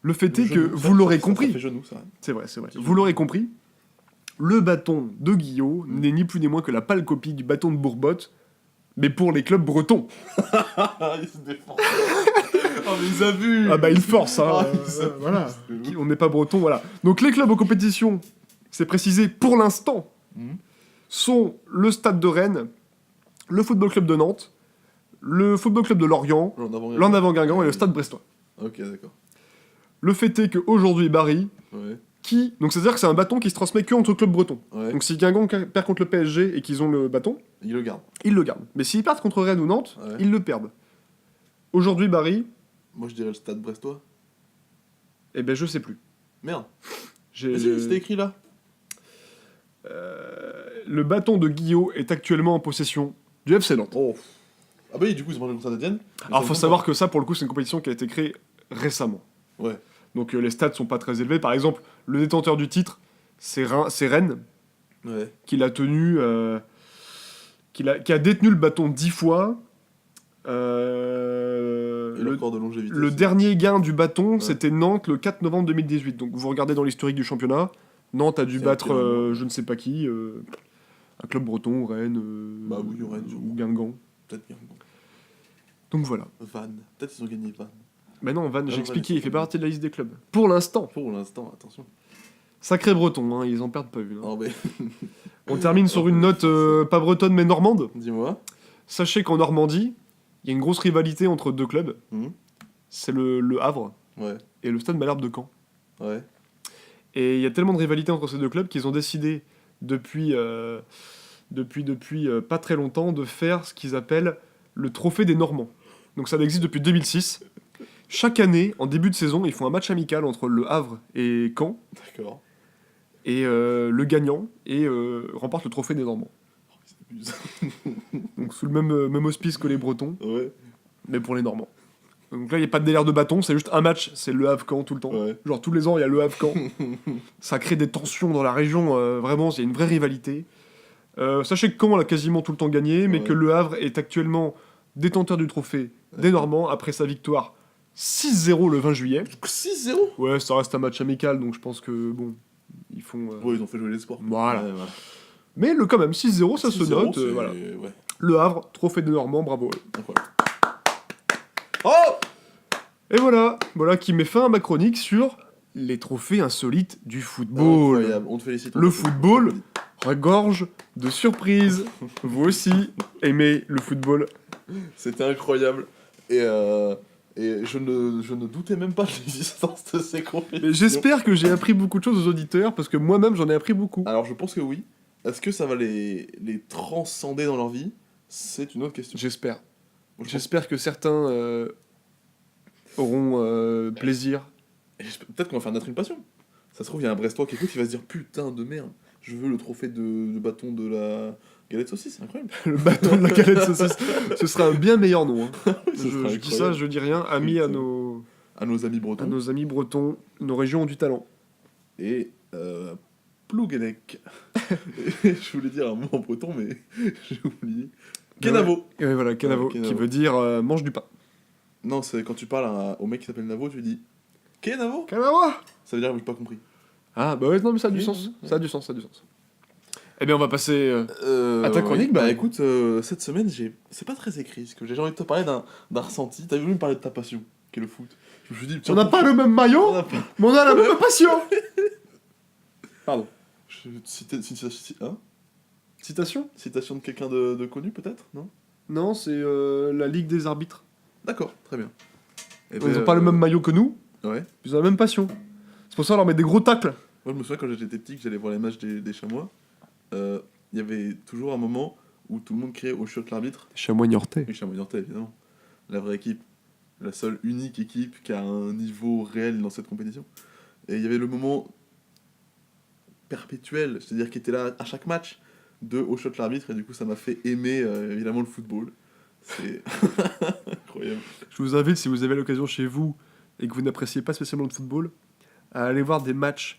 Le fait est que, Genou, vous l'aurez ça compris, fait genou, ça. c'est vrai, vous l'aurez compris, le bâton de Guillot n'est ni plus ni moins que la pâle copie du bâton de Bourbotte, mais pour les clubs bretons. Il se défend. Oh, mais il a vu. Ah bah il force, hein. Ah, il s'abuse. Voilà. On n'est pas breton, voilà. Donc les clubs en compétition, c'est précisé pour l'instant, Mhm. sont le Stade de Rennes, le Football Club de Nantes, le Football Club de Lorient, l'En Avant Guingamp et le Stade Brestois. Ok, d'accord. Le fait est qu'aujourd'hui, Barry, Ouais. donc c'est-à-dire que c'est un bâton qui se transmet que entre clubs bretons. Ouais. Donc si Guingamp perd contre le PSG et qu'ils ont le bâton, Il le garde. ils le gardent. Mais s'ils perdent contre Rennes ou Nantes, Ouais. ils le perdent. Aujourd'hui, Barry, Moi, je dirais le stade brestois. eh ben je sais plus. Merde. J'ai- Mais si, c'était écrit là. Le bâton de Guillot est actuellement en possession du FC Nantes. Oh. Ah bah oui, du coup, ils ont mangé contre Saint-Etienne. Alors faut savoir que ça, pour le coup, c'est une compétition qui a été créée récemment. Ouais. Donc les stats sont pas très élevés. Par exemple, le détenteur du titre, c'est Rennes, Ouais. qui l'a tenu, qui a détenu le bâton 10 fois. Et le record de longévité. Le aussi. dernier gain du bâton, Ouais. c'était Nantes le 4 novembre 2018. Donc vous regardez dans l'historique du championnat, Nantes a dû C'est battre quel moment je ne sais pas qui, un club breton, Rennes, Bah oui, Rennes, ou sûrement. Guingamp. Peut-être Guingamp. Donc voilà. Vannes. Peut-être ils ont gagné Vannes. Mais non, Van, j'ai Vannes, expliqué, c'est il fait pas partie de la liste des clubs. Pour l'instant. Pour l'instant, attention. Sacré breton, hein, ils en perdent pas une. hein. Oh, mais. On termine sur une note pas bretonne mais normande. Dis-moi. Sachez qu'en Normandie, il y a une grosse rivalité entre deux clubs. Mhm. C'est le Havre Ouais. et le Stade Malherbe de Caen. Ouais. Et il y a tellement de rivalité entre ces deux clubs qu'ils ont décidé depuis pas très longtemps de faire ce qu'ils appellent le trophée des Normands. Donc ça existe depuis 2006. Chaque année, en début de saison, ils font un match amical entre le Havre et Caen. D'accord. Et le gagnant remporte le trophée des Normands. Ils s'abusent. Donc sous le même auspice que les Bretons, Ouais. mais pour les Normands. Donc là, il n'y a pas de délire de bâton, c'est juste un match, c'est le Havre-Caen tout le temps. Ouais. Genre tous les ans, il y a le Havre-Caen. Ça crée des tensions dans la région, vraiment, il y a une vraie rivalité. Sachez que Caen a quasiment tout le temps gagné, mais Ouais. que le Havre est actuellement détenteur du trophée des Normands après sa victoire 6-0 le 20 juillet. 6-0. Ouais, ça reste un match amical, donc je pense que, bon, ils font... Ouais, ils ont fait jouer les sports. Voilà. Ouais, voilà. Mais quand même, 6-0, ça se 6-0, note. c'est- Voilà. Ouais. Le Havre, trophée des Normands, bravo. Incroyable. Oh. Et voilà qui met fin à ma chronique sur les trophées insolites du football. Incroyable. On te félicite. Le football regorge de surprises. Vous aussi aimez le football C'était incroyable. Et je ne doutais même pas de l'existence de ces compétitions. Mais j'espère que j'ai appris beaucoup de choses aux auditeurs, parce que moi-même j'en ai appris beaucoup. Alors je pense que oui. Est-ce que ça va les transcender dans leur vie? C'est une autre question. J'espère. Moi, je pense- J'espère que certains auront plaisir. et peut-être qu'on va faire naître une passion. Ça se trouve, il y a un Brestois qui écoute, il va se dire putain de merde, je veux le trophée de bâton de la galette saucisse, c'est incroyable. Le bâton de la galette saucisse. Ce sera un bien meilleur nom. Hein. Ce sera Je dis ça, incroyable. je dis rien. Amis à À nos amis bretons. nos amis bretons, nos régions ont du talent. Et Plouguenec. Je voulais dire un mot en breton, mais j'ai oublié. Kenavo. Et ouais, voilà, Kenavo, Ouais, Kenavo. qui veut dire mange du pain. Non, c'est quand tu parles au mec qui s'appelle Navo, tu lui dis Kenavo. Kenavo. Ça veut dire que j'ai pas compris. Ah bah ouais, non mais ça a du Oui, sens. ouais. Ça a du sens, ça a du sens. Eh bien on va passer... À ta chronique, bah bah. écoute, cette semaine, c'est pas très écrit, parce que j'ai envie de te parler d'un ressenti. T'as voulu me parler de ta passion, qui est le foot. Je me suis dit, On n'a pas le même maillot, On n'a pas. mais on a la même passion. Pardon. Hein Citation? Citation de quelqu'un de connu, peut-être? Non? Non, c'est la Ligue des arbitres. D'accord, très bien. Eh Ils ben, ont pas le même maillot que nous, Ouais. ils ont la même passion. C'est pour ça qu'on leur met des gros tacles. Moi, je me souviens quand j'étais petit, que j'allais voir les matchs des chamois. Il y avait toujours un moment où tout le monde criait au chiotte l'arbitre. Chamois niortais. Oui, Chamois Niortais, évidemment. La vraie équipe. La seule unique équipe qui a un niveau réel dans cette compétition. Et il y avait le moment perpétuel, c'est-à-dire qui était là à chaque match, de au shot l'arbitre, et du coup ça m'a fait aimer évidemment le football. C'est incroyable. Je vous invite, si vous avez l'occasion chez vous et que vous n'appréciez pas spécialement le football, à aller voir des matchs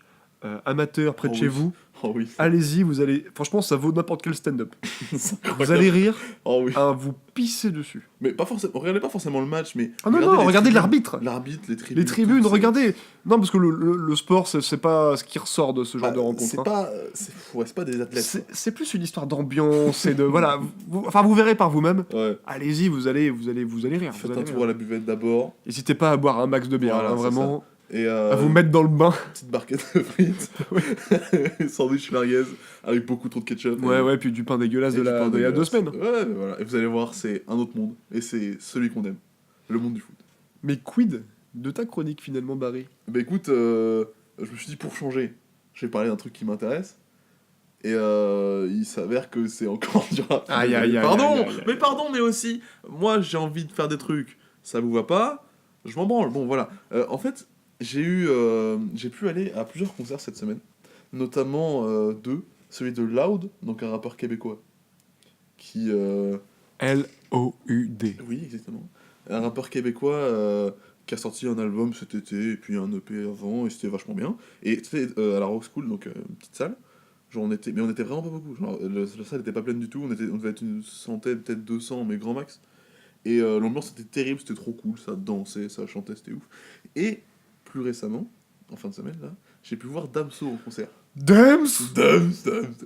amateurs près de Oh chez oui. vous. Oh oui. Allez-y, vous allez... Franchement, ça vaut n'importe quel stand-up. C'est Vous incroyable. allez rire Oh oui. à vous pisser dessus. Mais pas forcément. Regardez pas forcément le match, mais. Ah non, les non, regardez tribunes. l'arbitre. L'arbitre, les tribunes. Les tribunes, tout, c'est- regardez. Non, parce que le sport, c'est pas ce qui ressort de ce genre Bah, de rencontre. C'est hein. pas. Ouais, c'est pas des athlètes. C'est plus une histoire d'ambiance et de... Voilà, vous verrez par vous-même. Ouais. Allez-y, vous allez rire. Faites vous un allez tour rire. à la buvette d'abord. N'hésitez pas à boire un max de bière, Voilà, hein, c'est vraiment. Et À vous mettre dans le bain. petite barquette de frites. Sandwich merguez avec beaucoup trop de ketchup. Ouais, ouais, puis du pain dégueulasse Et de du pain il y a 2 dégueulasse. semaines. Ouais, mais voilà. Et vous allez voir, c'est un autre monde. Et c'est celui qu'on aime. Le monde du foot. Mais quid de ta chronique finalement, Barry? Bah écoute, je me suis dit pour changer, je vais parler d'un truc qui m'intéresse. Et il s'avère que c'est encore du rap. Aïe, aïe, aïe, Pardon, aïe, aïe, aïe. mais pardon, mais aussi, moi j'ai envie de faire des trucs, ça vous va pas, je m'en branle. Bon voilà. En fait, j'ai pu aller à plusieurs concerts cette semaine, notamment deux, celui de Loud, donc un rappeur québécois, qui L-O-U-D. oui, exactement. Un rappeur québécois qui a sorti un album cet été et puis un EP avant, et c'était vachement bien. Et c'était à la Rock School, donc une petite salle. Genre mais on était vraiment pas beaucoup. Genre, la salle était pas pleine du tout, on devait être une centaine, peut-être 200, mais grand max. Et l'ambiance était terrible, c'était trop cool, ça dansait, ça chantait, c'était ouf. Et plus récemment, en fin de semaine, là, j'ai pu voir Damso en concert. Dams!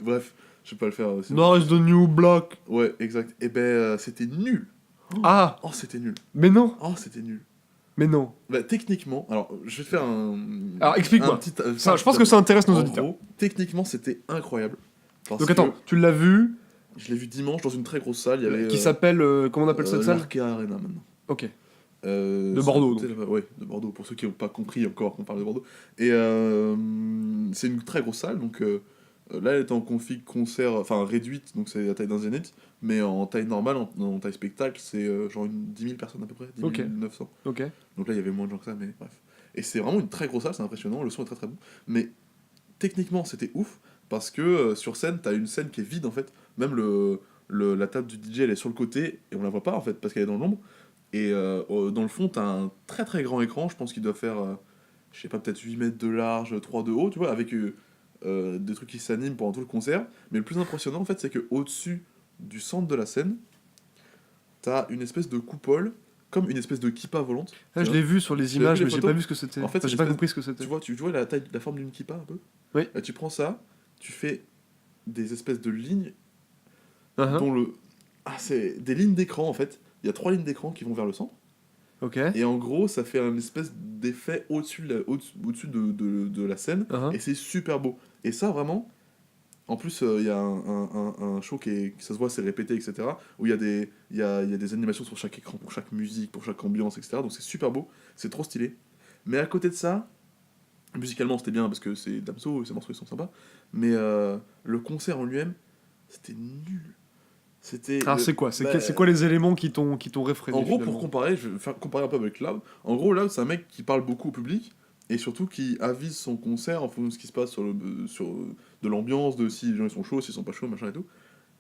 Bref, je vais pas le faire aussi. No, it's the new block. Ouais, exact. Et ben, c'était nul. Ah! Oh, c'était nul. Mais non! Oh, c'était nul. Mais non. Bah, techniquement, alors je vais faire un. Alors, explique-moi. un petit- Ça, je pense que ça intéresse nos En auditeurs. gros, techniquement, c'était incroyable. Parce Donc attends, que tu l'as vu, je l'ai vu dimanche dans une très grosse salle. Il y avait. qui s'appelle... comment on appelle cette salle? L'Arkea Arena maintenant. Ok. De Bordeaux, Ouais, de Bordeaux, pour ceux qui n'ont pas compris encore qu'on parle de Bordeaux. Et c'est une très grosse salle, donc là elle était en config concert, enfin réduite, donc c'est la taille d'un Zénith, mais en taille normale, en taille spectacle, c'est genre 10 000 personnes à peu près, 10 Ok. 900. Ok. Donc là il y avait moins de gens que ça, mais bref. Et c'est vraiment une très grosse salle, c'est impressionnant, le son est très très bon. Mais techniquement c'était ouf, parce que sur scène, t'as une scène qui est vide en fait, même la table du DJ elle est sur le côté, et on la voit pas en fait, parce qu'elle est dans l'ombre. Et dans le fond, t'as un très très grand écran, je pense qu'il doit faire, je sais pas, peut-être 8 mètres de large, 3 de haut, tu vois, avec des trucs qui s'animent pendant tout le concert. Mais le plus impressionnant, en fait, c'est qu'au-dessus du centre de la scène, t'as une espèce de coupole, comme une espèce de kippa volante. Là, je l'ai vu sur les Tu as images, vu les mais j'ai photos pas vu ce que c'était. En fait, Enfin, c'est j'ai pas une compris ce que c'était. Tu vois la forme d'une kippa un peu. Oui. Là, tu prends ça, tu fais des espèces de lignes Uh-huh. dont le... Ah, c'est des lignes d'écran, en fait. Il y a 3 lignes d'écran qui vont vers le centre. Ok. Et en gros, ça fait un espèce d'effet au-dessus de la scène. Uh-huh. Et c'est super beau. Et ça, vraiment, En plus, il y a un show qui ça se voit, c'est répété, etc. Où il y a des animations sur chaque écran, pour chaque musique, pour chaque ambiance, etc. Donc c'est super beau, c'est trop stylé. Mais à côté de ça, musicalement c'était bien parce que c'est Damso, ses morceaux ils sont sympas. Mais le concert en lui-même, c'était nul. C'était. Alors c'est quoi bah, c'est quoi les éléments qui t'ont réfréné En gros, finalement pour comparer, je vais faire comparer un peu avec Loud. En gros, Loud, c'est un mec qui parle beaucoup au public et surtout qui avise son concert en fonction de ce qui se passe de l'ambiance, de si les gens ils sont chauds, s'ils sont pas chauds, machin et tout.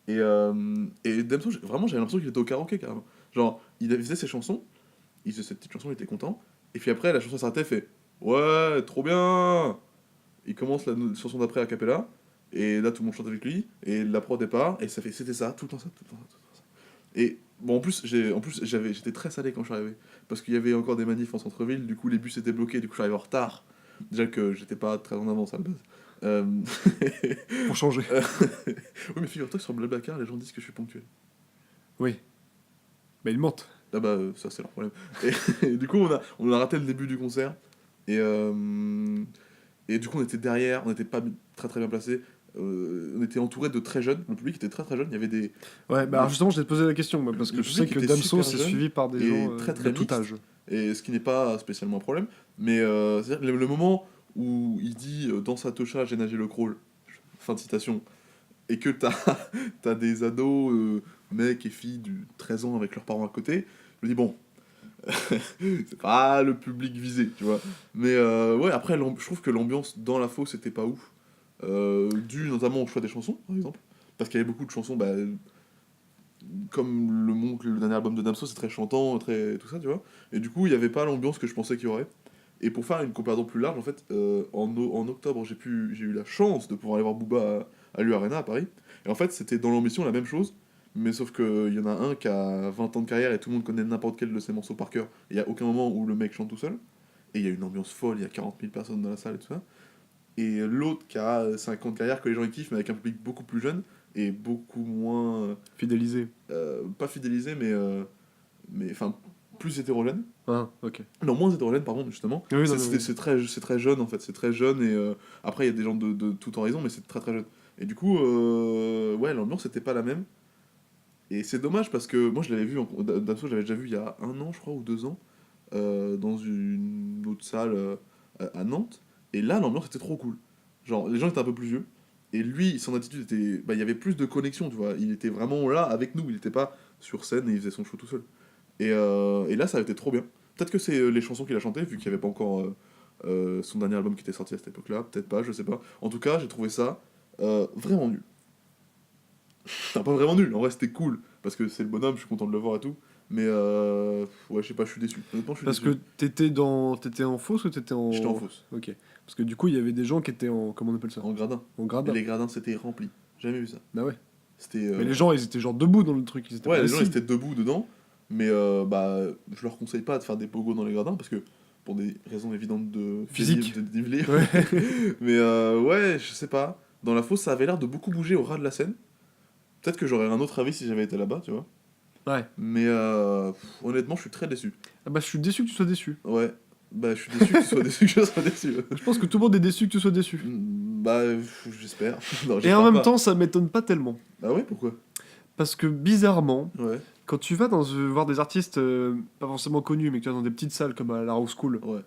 Et Damso, vraiment, j'avais l'impression qu'il était au karaoké carrément. Genre, il faisait ses chansons, il faisait cette petite chanson, il était content. Et puis après, la chanson s'arrêtait, il fait ouais, trop bien. Il commence la chanson d'après a cappella. Et là, tout le monde chante avec lui. Et la prod départ. Et c'était ça, tout le temps ça, tout le temps ça, tout le temps ça. Et bon, en plus, j'étais très salé quand je suis arrivé. Parce qu'il y avait encore des manifs en centre-ville. Du coup, les bus étaient bloqués. Du coup, je suis arrivé en retard. Déjà que j'étais pas très en avance à la base. Euh, pour changer. oui, mais figure-toi que sur Blablacar, les gens disent que je suis ponctuel. Oui. Mais ils mentent. Ah bah, ça, c'est leur problème. Et du coup, on a raté le début du concert. Et, et du coup, on était derrière. On n'était pas très très bien placés. On était entouré de très jeunes, le public était très très jeune, il y avait des... Ouais, bah alors justement, je vais te poser la question, moi, parce que Le je sais public que était Damso super c'est jeune suivi par des et gens très, très de tout mixte. âge. Et ce qui n'est pas spécialement un problème, mais c'est-à-dire le moment où il dit dans sa tocha j'ai nagé le crawl, fin de citation, et que t'as des ados, mecs et filles de 13 ans avec leurs parents à côté, je me dis bon, c'est pas le public visé, tu vois. Mais ouais, après, je trouve que l'ambiance dans la fosse était pas ouf. Dû notamment au choix des chansons, par exemple. Parce qu'il y avait beaucoup de chansons, bah, comme le montre le dernier album de Damso, c'est très chantant, très tout ça, tu vois. Et du coup, il n'y avait pas l'ambiance que je pensais qu'il y aurait. Et pour faire une comparaison plus large, en fait, en octobre, j'ai eu la chance de pouvoir aller voir Booba à l'U-Arena à Paris. Et en fait, c'était dans l'ambition la même chose, mais sauf qu'il y en a un qui a 20 ans de carrière et tout le monde connaît n'importe quel de ses morceaux par cœur. Il n'y a aucun moment où le mec chante tout seul. Et il y a une ambiance folle, il y a 40 000 personnes dans la salle et tout ça. Et l'autre qui a 5 ans de carrière que les gens ils kiffent, mais avec un public beaucoup plus jeune et beaucoup moins. Fidélisé. Pas fidélisé, mais enfin, plus hétérogène. Ah, ok. Non, moins hétérogène, pardon, justement. Oui, non, C'est mais- c'est très jeune en fait, c'est très jeune et après il y a des gens de tout horizon, mais c'est très très jeune. Et du coup, ouais, l'ambiance c'était pas la même. Et c'est dommage parce que moi je l'avais vu, Damso, je l'avais déjà vu il y a 1 an, je crois, ou 2 ans, dans une autre salle à Nantes. Et là, l'ambiance était trop cool. Genre, les gens étaient un peu plus vieux. Et lui, son attitude était. Bah, il y avait plus de connexion, tu vois. Il était vraiment là avec nous. Il n'était pas sur scène et il faisait son show tout seul. Et là, ça a été trop bien. Peut-être que c'est les chansons qu'il a chantées, vu qu'il n'y avait pas encore son dernier album qui était sorti à cette époque-là. Peut-être pas, je sais pas. En tout cas, j'ai trouvé ça vraiment nul. Enfin, pas vraiment nul. En vrai, c'était cool. Parce que c'est le bonhomme, je suis content de le voir et tout. Mais ouais, je sais pas, je suis déçu. Honnêtement, je suis Parce déçu. que t'étais en fausse ou t'étais en... J'étais en fausse, Ok. Parce que du coup, il y avait des gens qui étaient en... Comment on appelle ça? en gradin. En Et gradin. les gradins, c'était rempli. Jamais vu ça. Ah ouais. C'était. Mais les gens, ils étaient genre debout dans le truc. Ils étaient Ouais, pas les gens ils assis. étaient debout dedans, mais bah, je leur conseille pas de faire des pogos dans les gradins parce que pour des raisons évidentes de Physique. de dénivelé. Ouais. Mais ouais, je sais pas. Dans la fosse, ça avait l'air de beaucoup bouger au ras de la Seine. Peut-être que j'aurais un autre avis si j'avais été là-bas, tu vois. Ouais. Mais honnêtement, je suis très déçu. Ah bah, je suis déçu que tu sois déçu. Ouais, bah, je suis déçu que tu sois déçu, que je sois déçu. Je pense que tout le monde est déçu que tu sois déçu. Bah, j'espère. Non, Et j'espère en même pas. temps, ça m'étonne pas tellement. Ah ouais, pourquoi? Parce que bizarrement, Ouais, quand tu vas voir des artistes pas forcément connus, mais que tu vas dans des petites salles comme à la Rock School, ouais.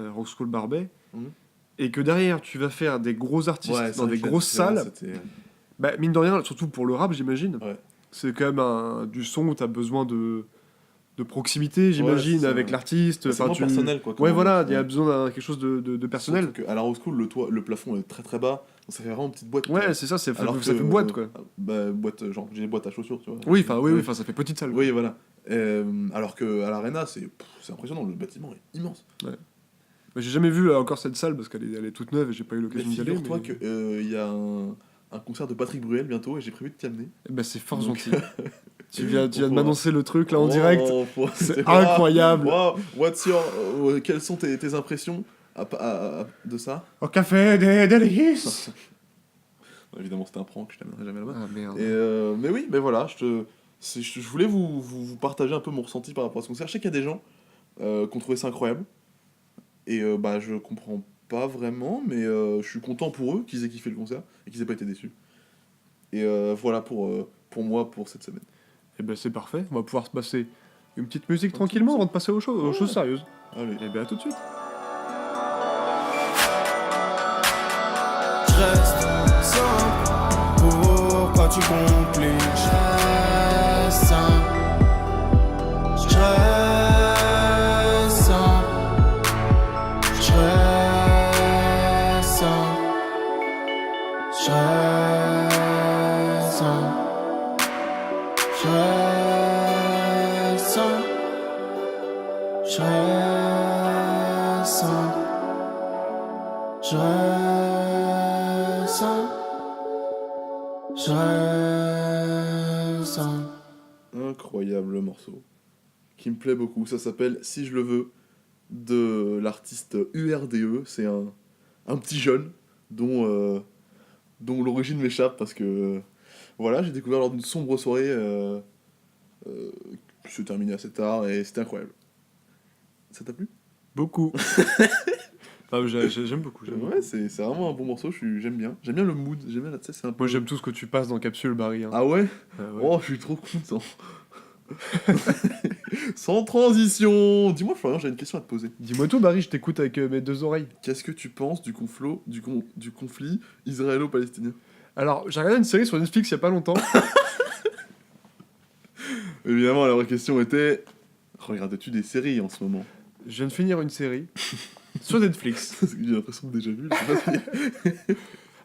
Rock School Barbet, Mhm. et que derrière tu vas faire des gros artistes Ouais, c'est dans vrai des que la grosses différence, salles, c'était- bah, mine de rien, surtout pour le rap, j'imagine, Ouais. c'est quand même du son où tu as besoin de proximité, j'imagine, c'est avec ça. l'artiste. C'est Enfin, moins personnel, quoi. comme Ouais, voilà, ambiance, il y a ouais. besoin de quelque chose de personnel. Surtout qu'à la Rose School, le plafond est très très bas, donc ça fait vraiment une petite boîte. tu Ouais, vois. c'est ça, ça Alors fait que, boîte, quoi. Bah, boîte, genre, j'ai des boîtes à chaussures, tu vois. Oui, enfin, oui, Ouais. enfin, ça fait petite salle. Oui, voilà. Alors que à l'Arena, c'est impressionnant, le bâtiment est immense. Mais j'ai jamais vu encore cette salle parce elle est toute neuve et j'ai pas eu Mais l'occasion d'y aller. figure-toi Mais... qu'il y a un concert de Patrick Bruel bientôt et j'ai prévu de t'y amener. Eh ben, c'est fort Donc- gentil. Tu viens de Faut- m'annoncer le truc là en Oh, direct. c'est C'est pas- incroyable. Wow, quelles sont tes impressions de ça? Au café des délices. Évidemment, c'était un prank, je t'amènerai jamais là-bas. Ah merde. Mais oui, mais voilà, je voulais vous partager un peu mon ressenti par rapport à ce concert. Je sais qu'il y a des gens qui ont trouvé ça incroyable. Et bah, je comprends pas vraiment, mais je suis content pour eux qu'ils aient kiffé le concert et qu'ils aient pas été déçus. Et voilà pour moi pour cette semaine. Et ben c'est parfait, on va pouvoir se passer une petite musique tranquillement avant de passer aux choses sérieuses. Allez. Et ben à tout de suite. Je reste simple, pourquoi tu compliques? Je reste simple, je reste simple, je reste simple, je reste simple, je reste simple, je reste simple, je reste simple, je reste simple. Incroyable morceau. Qui me plaît beaucoup. Ça s'appelle Si je le veux de l'artiste URDE. C'est un petit jeune dont l'origine m'échappe parce que voilà, j'ai découvert lors d'une sombre soirée qui se terminait assez tard et c'était incroyable. Ça t'a plu? Beaucoup. Ah, j'aime beaucoup. Ouais, c'est vraiment un bon morceau, j'aime bien. J'aime bien le mood, j'aime bien, tu sais, c'est un peu... Moi j'aime tout ce que tu passes dans Capsule, Barry. Hein. Ah ouais? Ouais. Oh, je suis trop content. Sans transition. Dis-moi, Florian, j'ai une question à te poser. Dis-moi tout, Barry, je t'écoute avec mes deux oreilles. Qu'est-ce que tu penses du conflit israélo-palestinien? Alors, j'ai regardé une série sur Netflix il y a pas longtemps. Évidemment, la vraie question était... Regardes-tu des séries en ce moment? Je viens de finir une série sur Netflix. Parce que j'ai l'impression de déjà vu, je sais pas si...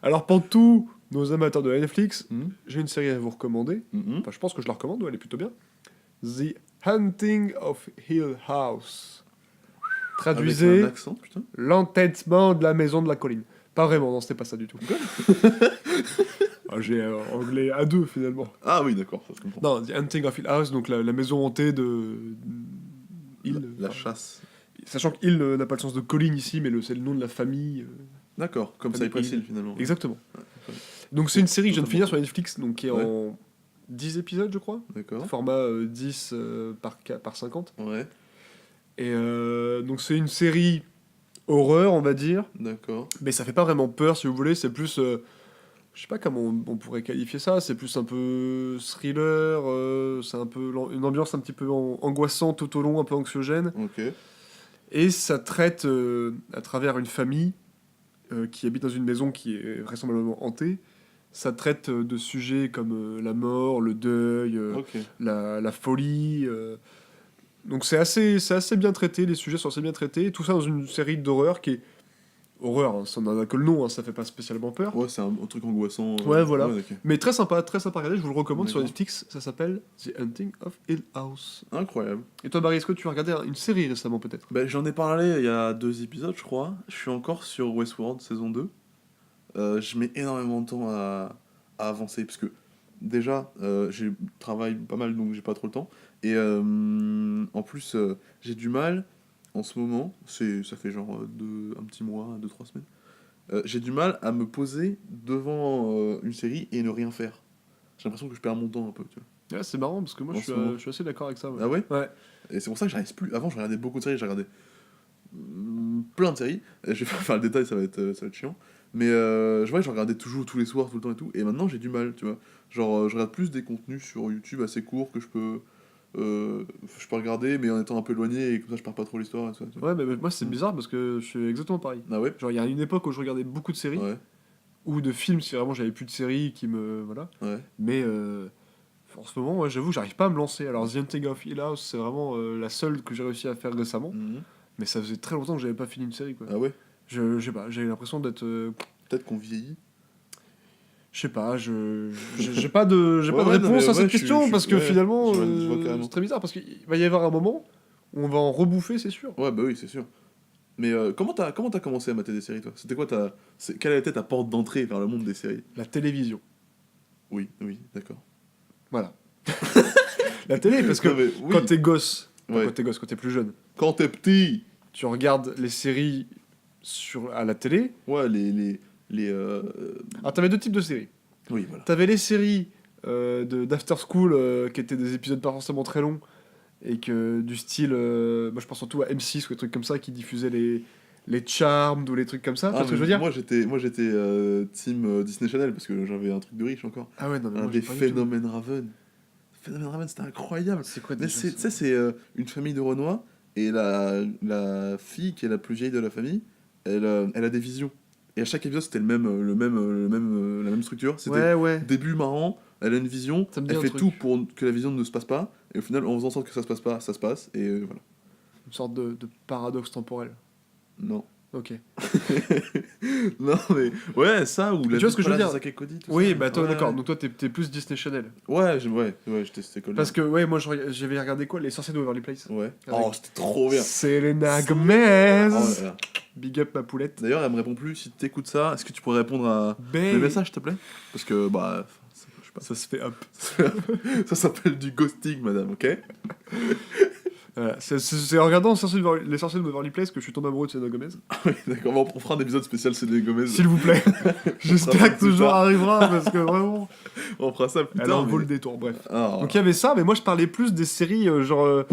Alors, pour tous nos amateurs de Netflix, Mhm. j'ai une série à vous recommander. Mhm. Enfin, je pense que je la recommande, ouais, elle est plutôt bien. The Hunting of Hill House. Avec Traduisez un accent, putain. l'entêtement de la maison de la colline. Pas vraiment, non, c'était pas ça du tout. Ah, j'ai anglais A2 finalement. Ah oui, d'accord, ça se comprend. Non, The Hunting of Hill House, donc la maison hantée de. Hill. La enfin, chasse. Sachant que Hill n'a pas le sens de colline ici, mais c'est le nom de la famille. D'accord, comme Famille Cypress Hill. Hill finalement. Exactement. Ouais. Donc c'est une série que je viens de Totalement. finir sur Netflix, donc qui est Ouais. en 10 épisodes, je crois. D'accord. Format 10 par 50. Ouais, Et donc c'est une série horreur, on va dire. d'accord. Mais ça fait pas vraiment peur, si vous voulez. C'est plus... je sais pas comment on pourrait qualifier ça. C'est plus un peu thriller. C'est un peu une ambiance un petit peu angoissante tout au long, un peu anxiogène. Ok. Et ça traite à travers une famille qui habite dans une maison qui est vraisemblablement hantée. Ça traite de sujets comme la mort, le deuil, Ok. la folie. Donc c'est assez bien traité, les sujets sont assez bien traités. Et tout ça dans une série d'horreur qui est... Horreur, hein, ça n'en a que le nom, hein, ça fait pas spécialement peur. Ouais, c'est un truc angoissant. Ouais, voilà. ok. Mais très sympa à regarder, je vous le recommande sur D'accord. Netflix. Ça s'appelle The Hunting of Hill House. Incroyable. Et toi, Barry, est-ce que tu as regardé une série récemment peut-être? Ben, j'en ai parlé il y a 2 épisodes, je crois. Je suis encore sur Westworld saison 2. Je mets énormément de temps à avancer, parce que déjà, je travaille pas mal, donc j'ai pas trop le temps. Et en plus, j'ai du mal, en ce moment, ça fait genre un petit mois, 2-3 semaines, j'ai du mal à me poser devant une série et ne rien faire. J'ai l'impression que je perds mon temps un peu, tu vois. Ouais, c'est marrant parce que moi En je ce moment. suis assez d'accord avec ça. Ouais. Ah ouais? Ouais. Et c'est pour ça que j'arrive plus. Avant, je regardais beaucoup de séries, j'ai regardé plein de séries. Et je vais pas faire le détail, ça va être chiant. Mais je vois, je regardais toujours tous les soirs, tout le temps et tout. Et maintenant, j'ai du mal, tu vois. Genre, je regarde plus des contenus sur YouTube assez courts que je peux regarder, mais en étant un peu éloigné, et comme ça, je perds pas trop l'histoire et tout ça. Tu vois. Ouais, mais moi c'est bizarre parce que je suis exactement pareil. Ah ouais? Genre, il y a une époque où je regardais beaucoup de séries, Ouais, ou de films si vraiment j'avais plus de séries qui me. Voilà. ouais. Mais en ce moment, ouais, j'avoue, j'arrive pas à me lancer. Alors, The Hunting of Hill House, c'est vraiment la seule que j'ai réussi à faire récemment. Mhm. Mais ça faisait très longtemps que j'avais pas fini une série, quoi. Ah ouais? Je sais pas, j'ai l'impression d'être. Peut-être qu'on vieillit. Je sais pas, j'ai pas de, j'ai Ouais, pas de ouais, non, réponse mais à cette ouais, question parce que ouais, finalement, je vois carrément. c'est très bizarre parce qu'il va y avoir un moment où on va en rebouffer, c'est sûr. Ouais, bah oui, c'est sûr. Mais comment t'as commencé à mater des séries, toi? C'était quoi quelle était ta porte d'entrée vers le monde des séries? La télévision. Oui, d'accord. Voilà. La télé, parce que Non, mais oui. quand t'es gosse, Ouais. quand t'es plus jeune, Quand t'es petit, tu regardes les séries à la télé. ouais, Alors t'avais deux types de séries. oui, voilà. T'avais les séries d'After School qui étaient des épisodes pas forcément très longs et que du style, moi je pense surtout à M6 ou des trucs comme ça qui diffusaient les Charmed ou les trucs comme ça, tu vois ce que je veux dire? Moi j'étais team Disney Channel parce que j'avais un truc de riche encore. Ah ouais, non, mais Un moi, des j'ai pas du tout. Phénomènes Raven. Phénomène Raven, c'était incroyable. C'est quoi Mais déjà tu sais, c'est une famille de Renois et la fille qui est la plus vieille de la famille, elle a des visions. Et à chaque épisode, c'était la même structure. C'était Ouais. début marrant, elle a une vision, Ça me dit elle un fait truc. tout pour que la vision ne se passe pas. Et au final, en faisant en sorte que ça se passe pas, ça se passe. Et voilà. Une sorte de paradoxe temporel. Non. Ok. Non, mais ouais, ça ou la Tu vois ce que je veux dire? Sasaki Cody, tout Oui, ça. bah toi, Ouais. d'accord. Donc toi, t'es plus Disney Channel. Ouais, j'étais cette école. Parce que, ouais, moi, j'avais regardé quoi? Les sorciers de Waverly Place. Ouais. Avec- Oh, c'était trop bien. Selena Gomez. Oh là là. Big up ma poulette. D'ailleurs, elle me répond plus. Si t'écoutes ça, est-ce que tu pourrais répondre à Babe. le message, s'il te plaît? Parce que, bah, je sais pas. Ça se fait up. Ça s'appelle du ghosting, madame, ok? Voilà. C'est en regardant les sorciers de Waverly Place que je suis tombé amoureux de Selena Gomez. Oui, d'accord, bon, on fera un épisode spécial CD Gomez. S'il vous plaît. J'espère que ce jour arrivera parce que vraiment, On fera ça plus elle tard. en vaut mais- le détour. Bref. Ah, Donc il y avait ça, mais moi je parlais plus des séries genre.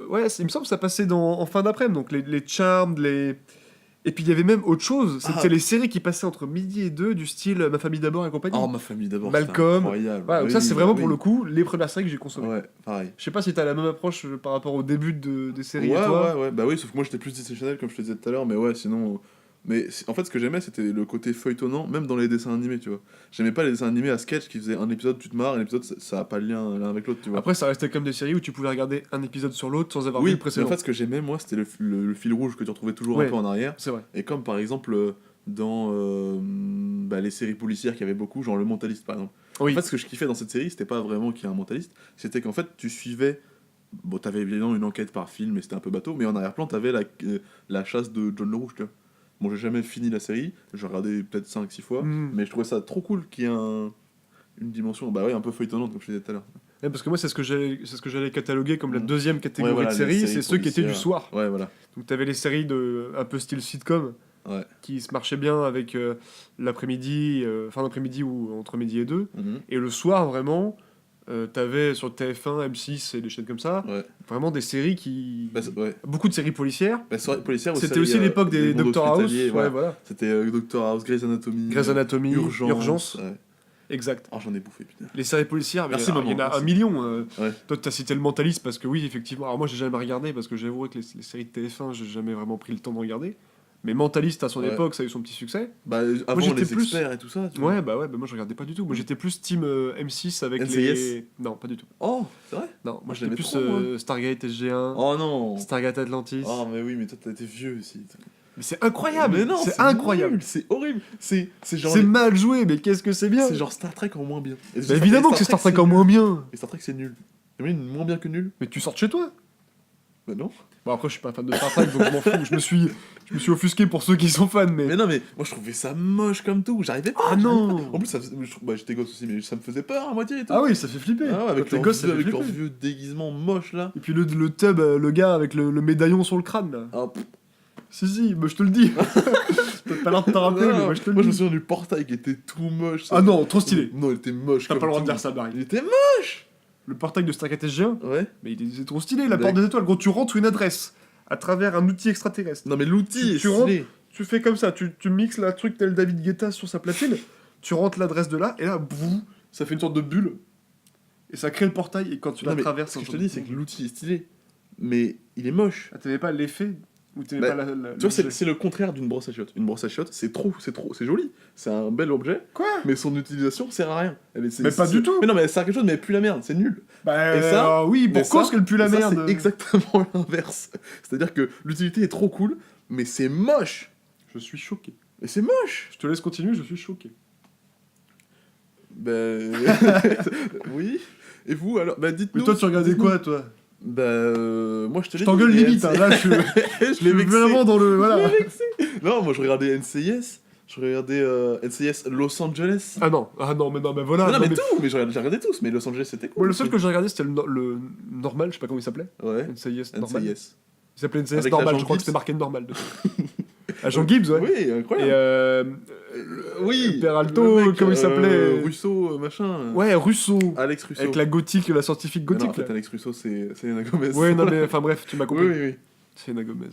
Ouais, il me semble que ça passait en fin d'après-midi. Donc les Charmed, les. Et puis il y avait même autre chose. C'était Ah. les séries qui passaient entre midi et 2 du style Ma famille d'abord et compagnie. Oh, ma famille d'abord. Malcolm. c'était incroyable. Voilà, donc ça Oui, c'est vraiment oui. pour le coup les premières séries que j'ai consommées. Ouais, pareil. Je sais pas si t'as la même approche par rapport au début des séries Ouais, et toi. ouais. Bah oui, sauf que moi j'étais plus Disney Channel comme je te disais tout à l'heure, mais ouais, sinon. Mais en fait, ce que j'aimais, c'était le côté feuilletonnant, même dans les dessins animés, tu vois. J'aimais pas les dessins animés à sketch qui faisaient un épisode, tu te marres, un épisode, ça a pas de lien l'un avec l'autre, tu vois. Après ça restait comme des séries où tu pouvais regarder un épisode sur l'autre sans avoir vu oui, le mais précédent. en fait, ce que j'aimais, moi, c'était le fil rouge que tu retrouvais toujours Ouais. un peu en arrière. C'est vrai. Et comme par exemple dans les séries policières qu'il y avait beaucoup, genre Le Mentaliste par exemple. Oui. En fait, ce que je kiffais dans cette série, c'était pas vraiment qu'il y ait un mentaliste, c'était qu'en fait, tu suivais. Bon, t'avais évidemment une enquête par film, mais c'était un peu bateau, mais en arrière-plan, t'avais la chasse de John le Rouge, tu vois. Bon, j'ai jamais fini la série, j'ai regardé peut-être 5-6 fois, Mm. mais je trouvais ça trop cool qu'il y ait une dimension, bah ouais, un peu feuilletonnante, comme je disais tout à l'heure. Ouais, parce que moi c'est ce que j'allais cataloguer comme la Mm. deuxième catégorie Ouais, voilà, de séries, les c'est ceux qui étaient du policières. soir. Ouais, voilà. Donc t'avais les séries un peu style sitcom Ouais. qui se marchaient bien avec l'après-midi, fin d'après-midi ou entre midi et 2. Mhm. Et le soir vraiment, t'avais sur TF1, M6 et des chaînes comme ça, Ouais. vraiment des séries qui... Bah, ouais. Beaucoup de séries policières. Bah, soirée policière, C'était aussi l'époque des Dr House. Ouais, Ouais, voilà. C'était Dr House, Grey's Anatomy. Grey's Anatomy, Urgence. Urgence. Ouais. Exact. Oh, j'en ai bouffé, putain. Les séries policières, mais Merci, alors, il y en maman, a merci. un million. Ouais. Toi, tu as cité Le Mentaliste parce que oui, effectivement. Alors moi, j'ai jamais regardé parce que j'avoue que les séries de TF1, j'ai jamais vraiment pris le temps de regarder. Mais Mentaliste, à son Ouais. époque, ça a eu son petit succès. Bah, avant j'étais les plus- experts et tout ça. tu vois. Ouais, bah moi, je regardais pas du tout. Moi, j'étais plus team M6 avec NCIS. les. Non, pas du tout. Oh, c'est vrai? Non, moi, je j'étais l'aimais plus trop, moi. Stargate SG1, Oh non. Stargate Atlantis. Oh, mais oui, mais toi, t'as été vieux aussi. Mais c'est incroyable. Mais non, c'est incroyable. nul, c'est horrible. C'est genre. C'est mal joué, mais qu'est-ce que c'est bien. C'est genre Star Trek en moins bien. Et Bah, évidemment que c'est Star Trek en moins bien. Et Star Trek, c'est nul. Et oui, moins bien que nul? Mais tu sors de chez toi. Bah non. Bon, après, je suis pas fan de Star Trek, donc je m'en fous. Je me suis offusqué pour ceux qui sont fans, mais. Mais non, mais moi je trouvais ça moche comme tout. J'arrivais pas. Ah j'arrivais non. pas. En plus, bah, j'étais gosse aussi, mais ça me faisait peur à moitié et tout. Ah oui, ça fait flipper. Ah ouais, avec Quand t'es leur gosse, ça vieux, fait avec leur flipper. vieux déguisement moche là. Et puis le tub, le gars avec le médaillon sur le crâne, là. Ah, pff, Si, bah, je te le dis. T'as pas l'air de te rappeler, non, mais moi je te le moi je me dis. souviens du portail qui était tout moche. ça. Ah non, trop stylé. Non, il était moche. T'as comme pas le droit de tout. dire ça, Barry. Il était moche. Le portail de Stargate SG1, Ouais. mais il était trop stylé, la Mais- porte des étoiles. Gros, tu rentres une adresse à travers un outil extraterrestre. Non, mais l'outil est Tu rentres- stylé. Tu fais comme ça, tu mixes la truc tel David Guetta sur sa platine, tu rentres l'adresse de là, et là, boum, ça fait une sorte de bulle. Et ça crée le portail, et quand tu Non, la mais traverses... ce que un je te genre dis, de- c'est que l'outil est stylé. Mais il est moche. Ah, t'aimais pas l'effet ou t'aimais Bah, pas Tu vois, l'objet c'est le contraire d'une brosse à chiottes. Une brosse à chiottes, c'est joli. C'est un bel objet. Quoi? Mais son utilisation sert à rien. Mais pas du tout. Mais non, mais elle sert à quelque chose, mais elle pue la merde. C'est nul. Bah, Et ça, oui, Mais pour cause ça- qu'elle pue la ça, merde. C'est exactement l'inverse. C'est-à-dire que l'utilité est trop cool, mais c'est moche. Je suis choqué. Mais c'est moche. Je te laisse continuer, je suis choqué. Ben. oui. Et vous alors? Bah dites-nous. Mais toi, tu regardais dites-nous. quoi, toi? Bah moi je te l'ai Je t'engueule dit, les limite, hein, là, je je l'ai suis vexé. vraiment dans le... Voilà. Non, moi je regardais NCIS. Je regardais NCIS Los Angeles. Ah non, mais voilà. non, non, mais mais- tout, mais j'ai regardé tous, mais Los Angeles c'était cool. Moi, le seul aussi. que j'ai regardé, c'était le normal, je sais pas comment il s'appelait. Ouais, NCIS normal. NCIS. Il s'appelait NCIS Avec normal, l'agent je crois que Gibbs. c'était marqué normal dessus. Agent Gibbs, ouais. Oui, Et incroyable. Oui, Peralto, le mec, comment il s'appelait Russo, machin. Ouais, Russo. Alex Russo. Avec la gothique, la scientifique Mais non, gothique. en fait, là. Alex Russo, c'est Selena Gomez. Ouais, non, mais enfin bref, tu m'as compris. Oui, oui, oui. Selena Gomez.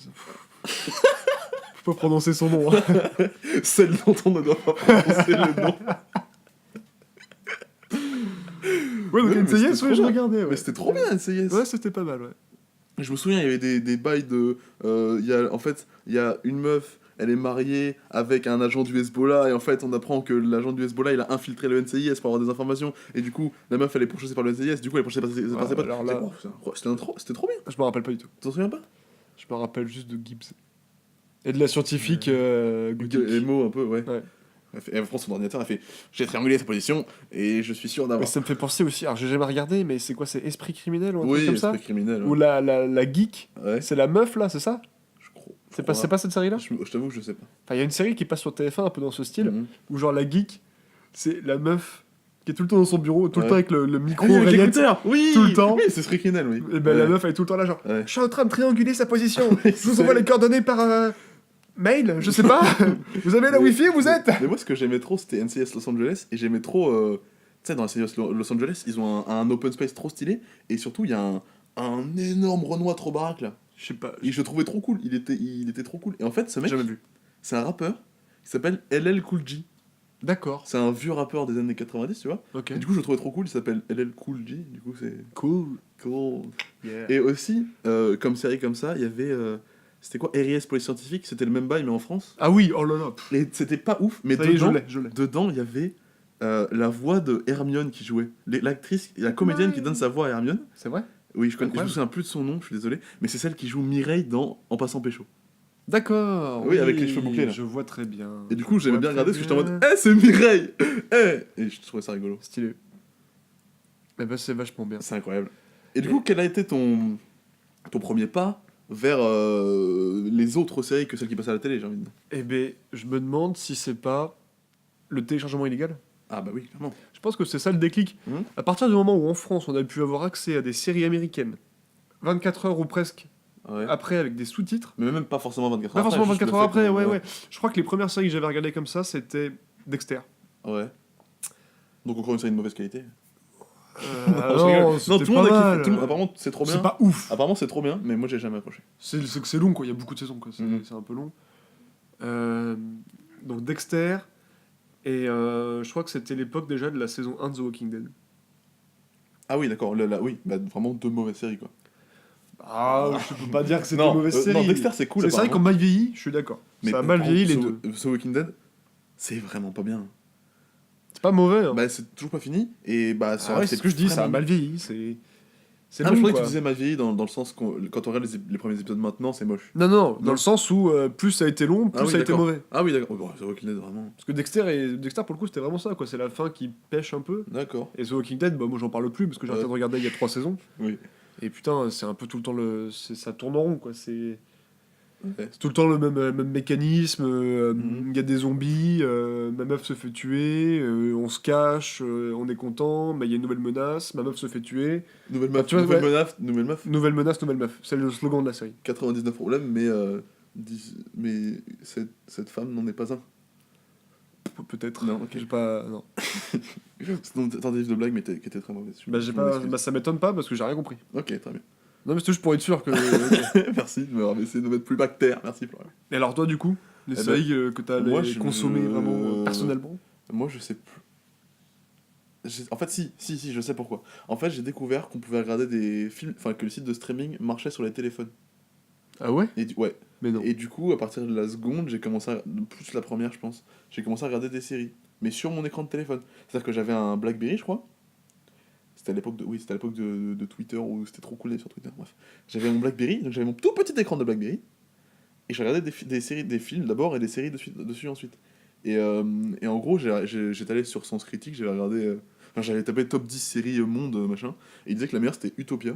Faut pas prononcer son nom. Hein. Celle dont on ne doit pas prononcer le nom. Ouais, donc Ouais, mais NCIS, c'était ouais, trop je bien. regardais. Mais Ouais, c'était trop bien, NCIS. ouais c'était pas mal, ouais. Je me souviens, il y avait des bails de. En fait, il y a une meuf, elle est mariée avec un agent du Hezbollah, et en fait, on apprend que l'agent du Hezbollah, il a infiltré le NCIS pour avoir des informations, et du coup, la meuf, elle est pourchassée par le NCIS, du coup, elle est pourchassée par ses potes. alors là- C'était trop bien. Je me rappelle pas du tout. Tu t'en souviens pas? Je me rappelle juste de Gibbs. Et de la scientifique gothique. Les mots un peu, ouais. Ouais. Elle prend son ordinateur, elle fait j'ai triangulé sa position et je suis sûr Mais d'avoir. ça me fait penser aussi, alors j'ai jamais regardé, mais c'est quoi, c'est Esprit criminel ou un truc Oui, comme ça esprit criminel. Ou Ouais. la geek, Ouais, c'est la meuf là, c'est ça je crois. C'est pas cette série-là Je t'avoue que je sais pas. Enfin, il y a une série qui passe sur TF1 un peu dans ce style, Mhm. où genre la geek, c'est la meuf qui est tout le temps dans son bureau, tout le Ouais. temps avec le micro Oui, avec oreillette. l'écouteur. Oui, tout le temps. Oui, c'est esprit criminel, oui. Et ben Ouais. la meuf elle est tout le temps là genre, Ouais. je suis en train de trianguler sa position, Oui, je vous c'est- envoie les coordonnées par mail, je sais pas, vous avez la Mais- wifi, vous êtes Mais moi, ce que j'aimais trop, c'était NCIS Los Angeles, et j'aimais trop. Tu sais, dans NCIS Los Angeles, ils ont un open space trop stylé, et surtout, il y a un énorme Renoir trop baraque là. Je sais pas, Et je le trouvais trop cool, il était trop cool. Et en fait, ce j'ai mec, jamais vu. c'est un rappeur qui s'appelle LL Cool J. D'accord, C'est un vieux rappeur des années 90, tu vois. ok. Et du coup, je le trouvais trop cool, il s'appelle LL Cool J, du coup, c'est Cool. cool. Yeah. Et aussi, comme série comme ça, il y avait. C'était quoi RIS Police Scientifique, c'était le même bail, mais en France. Ah oui, oh là là. Et c'était pas ouf, mais Ça y est, dedans, je l'ai. dedans, il y avait la voix de Hermione qui jouait. L'actrice, la comédienne qui donne sa voix à Hermione. C'est vrai Oui, je me Incroyable. souviens plus de son nom, je suis désolé, mais c'est celle qui joue Mireille dans En passant pécho. D'accord. Oui, avec les cheveux bouclés, là. Je vois très bien. Et du coup, j'aimais bien regarder parce que j'étais en mode Eh, c'est Mireille Et je trouvais ça rigolo. stylé. Eh ben, c'est vachement bien. C'est incroyable. Et du coup, quel a été ton premier pas vers les autres séries que celles qui passaient à la télé, j'ai envie de dire? Eh ben, je me demande si c'est pas le téléchargement illégal. Ah bah oui, clairement. Je pense que c'est ça le déclic. Mhm. À partir du moment où en France, on a pu avoir accès à des séries américaines, 24 heures ou presque Ouais. après avec des sous-titres. Mais même pas forcément 24 Pas heures forcément après, 24 juste heures le après, fait ouais, que- ouais. Je crois que les premières séries que j'avais regardées comme ça, c'était Dexter. Ouais. Donc encore une série de mauvaise qualité. Non, Je rigole. c'était Non, tout le pas monde a mal. kiffé. Tout le monde- Apparemment, c'est trop bien. C'est pas ouf. Apparemment, c'est trop bien, mais moi, j'ai jamais accroché. C'est que c'est long, quoi. Il y a beaucoup de saisons, quoi. C'est Mhm. c'est un peu long. Donc Dexter. Et je crois que c'était l'époque déjà de la saison 1 de The Walking Dead. Ah oui, d'accord. Oui, bah, vraiment deux mauvaises séries, quoi. Ah, je peux pas dire que c'était Non, une mauvaise série. non, Dexter, c'est cool. C'est vrai qu'on apparemment. mal vieilli, je suis d'accord. Mais Ça a mal par vieilli les contre, deux. The Walking Dead, c'est vraiment pas bien. C'est pas mauvais. Hein. Bah, c'est toujours pas fini. Et bah, Ah ouais, c'est ce que je dis, ça a vraiment- mal vieilli. C'est Ah, long, je croyais quoi. que tu disais mal vieilli dans le sens que quand on regarde les premiers épisodes maintenant, c'est moche. Non, non, dans Non. le sens où plus ça a été long, plus Ah oui, ça a été d'accord. mauvais. Ah oui, d'accord. Oh, bon, The Walking Dead, vraiment. Parce que Dexter, pour le coup, c'était vraiment ça, quoi. C'est la fin qui pêche un peu. D'accord. Et The Walking Dead, bah, moi j'en parle plus parce que j'ai arrêté de regarder il y a 3 saisons. Oui. Et putain, c'est un peu tout le temps ça tourne en rond, quoi. C'est Ouais. tout le temps le même mécanisme. Il Mhm. y a des zombies, ma meuf se fait tuer, on se cache, on est content, mais il y a une nouvelle menace, ma meuf se fait tuer. Nouvelle Ah, meuf, tu vois, nouvelle ouais. menace, nouvelle meuf. Nouvelle menace, nouvelle meuf. C'est le slogan de la série. 99 problèmes, mais cette femme n'en est pas un. Peut-être. Non, ok. J'ai pas. Non. C'est une tentative de blague, mais qui était très mauvaise. Bah, j'ai pas... bah, ça m'étonne pas parce que j'ai rien compris. Ok, très bien. Non, mais c'était juste pour être sûr que. Merci de m'avoir essayé de mettre plus bactère. Merci, Florian. Et alors, toi, du coup, les ben, séries que t'as moi, je- consommées vraiment personnellement. Moi, je sais plus. En fait, si, je sais pourquoi. En fait, j'ai découvert qu'on pouvait regarder des films, enfin, que le site de streaming marchait sur les téléphones. Ah ouais Ouais. Mais non. Et du coup, à partir de la seconde, j'ai commencé plus la première, je pense, j'ai commencé à regarder des séries. Mais sur mon écran de téléphone. C'est-à-dire que j'avais un Blackberry, je crois. C'était à l'époque de Twitter où c'était trop cool d'être sur Twitter. Bref. J'avais mon Blackberry, donc j'avais mon tout petit écran de Blackberry. Et je regardais des séries, des films d'abord et des séries dessus ensuite. Et en gros, j'étais allé sur Sens Critique, j'avais regardé. Enfin, j'avais tapé top 10 séries monde, machin. Et il disait que la meilleure c'était Utopia.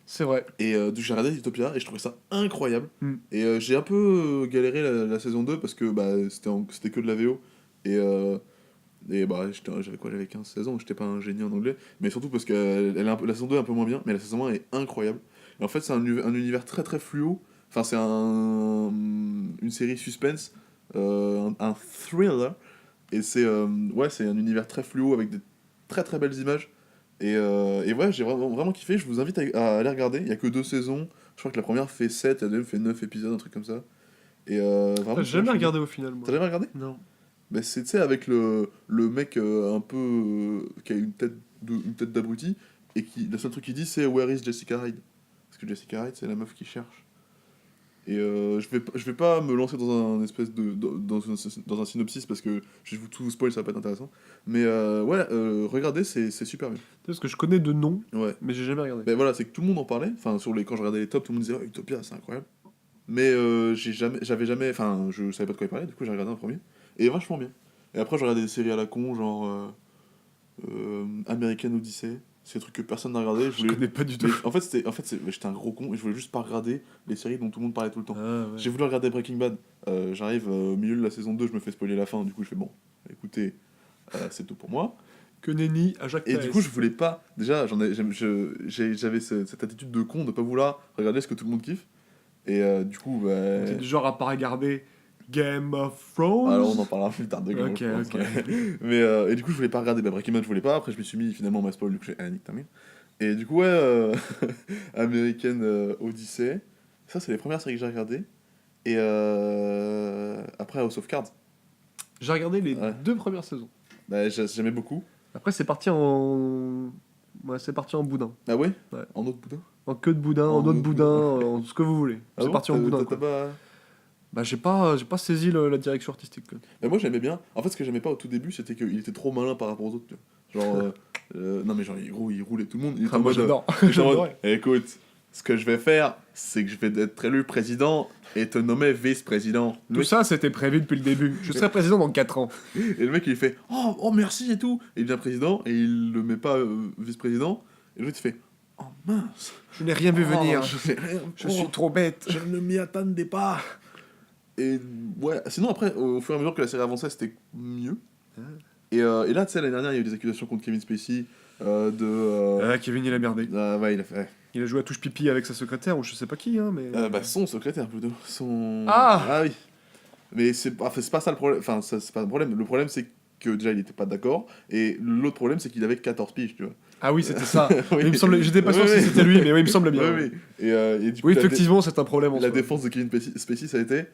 C'est vrai. Et donc j'ai regardé Utopia et je trouvais ça incroyable. Mm. Et j'ai un peu galéré la saison 2 parce que bah, c'était que de la VO. Et bah, j'avais quoi, j'avais 15-16 ans, j'étais pas un génie en anglais. Mais surtout parce que la saison 2 est un peu moins bien, mais la saison 1 est incroyable. Et en fait, c'est un univers très très fluo. Enfin, c'est une série suspense, un thriller. Et c'est un univers très fluo avec des très très belles images. Et ouais, j'ai vraiment kiffé. Je vous invite à aller regarder. Il y a que 2 saisons. Je crois que la première fait 7, la deuxième fait 9 épisodes, un truc comme ça. Et vraiment, J'ai jamais regardé au final, moi. T'as jamais regardé? Non. Bah, c'est, tu sais, avec le mec un peu. Qui a une tête d'abruti, et qui. Le seul truc qu'il dit, c'est Where is Jessica Hyde? Parce que Jessica Hyde, c'est la meuf qui cherche. Et je vais pas me lancer dans un espèce de. Dans un synopsis, parce que je vais tout spoil, ça va pas être intéressant. Mais ouais, regardez, c'est super bien. Parce que je connais de nom, Ouais. mais j'ai jamais regardé. Ben voilà, c'est que tout le monde en parlait. Enfin, quand je regardais les tops, tout le monde disait oh, Utopia, c'est incroyable. Mais j'avais jamais. Enfin, je savais pas de quoi il parlait, du coup j'ai regardé un premier. Et vachement bien. Et après, je regardais des séries à la con, genre American Odyssey. C'est des trucs que personne n'a regardé. Je connais pas du tout. Mais en fait, j'étais un gros con et je voulais juste pas regarder les séries dont tout le monde parlait tout le temps. Ah, ouais. J'ai voulu regarder Breaking Bad. J'arrive au milieu de la saison 2, je me fais spoiler la fin. Du coup, je fais bon, écoutez, c'est tout pour moi. Que nenni à Jacques Et Paes. du coup, je voulais pas. Déjà, j'avais cette attitude de con de pas vouloir regarder ce que tout le monde kiffe. Et du coup, bah. T'es du genre à pas regarder Game of Thrones. Alors, on en parlera plus tard de Game of Ok, Thrones, ok. ouais. Mais et du coup, je voulais pas regarder Breaking Bad, je voulais pas. Après, je me suis mis finalement ma spoil, du coup, j'ai Nick termine. Et du coup, ouais, American Odyssey. Ça, c'est les premières séries que j'ai regardées. Et après, House of Cards. J'ai regardé les Ouais. 2 premières saisons. Bah, j'aimais beaucoup. Après, c'est parti en. Ouais, c'est parti en boudin. Ah ouais? Ouais. En autre boudin? En queue de boudin, en autre boudin, en ce que vous voulez. Ah C'est bon parti en boudin. T'as Quoi. pas. Bah, j'ai pas saisi la direction artistique. Quoi. Bah, moi j'aimais bien. En fait, ce que j'aimais pas au tout début, c'était qu'il était trop malin par rapport aux autres. Tu vois. Genre, non mais genre, il roulait tout le monde. Il était Ah, en moi, mode, j'adore. il était en mode, J'adorais. écoute, ce que je vais faire, c'est que je vais être élu président et te nommer vice-président. Le Tout mec- ça, c'était prévu depuis le début. Je serai président dans 4 ans. Et le mec, il fait oh merci et tout. Et il devient président et il le met pas vice-président. Et l'autre, il fait oh mince. Je n'ai rien vu venir. Oh, je sais rien. Je Oh, suis trop bête. Je ne m'y attendais pas. Et ouais, sinon après, au fur et à mesure que la série avançait, c'était mieux. Et là, tu sais, l'année dernière, il y a eu des accusations contre Kevin Spacey Ah, Kevin, il a merdé. ouais, il a fait. Il a joué à touche pipi avec sa secrétaire, ou je sais pas qui, hein, mais. Bah, son secrétaire plutôt. Son. Ah oui. Mais c'est pas ça le problème. Enfin, ça, c'est pas le problème. Le problème, c'est que déjà, il était pas d'accord. Et l'autre problème, c'est qu'il avait 14 piges, tu vois. Ah oui, c'était ça. Oui. Il me semblait, j'étais pas sûr Oui, si oui. c'était lui, mais oui, il me semble bien. Oui, oui. Et du coup, Oui, effectivement, c'est un problème en la soi. défense de Kevin Spacey, ça a été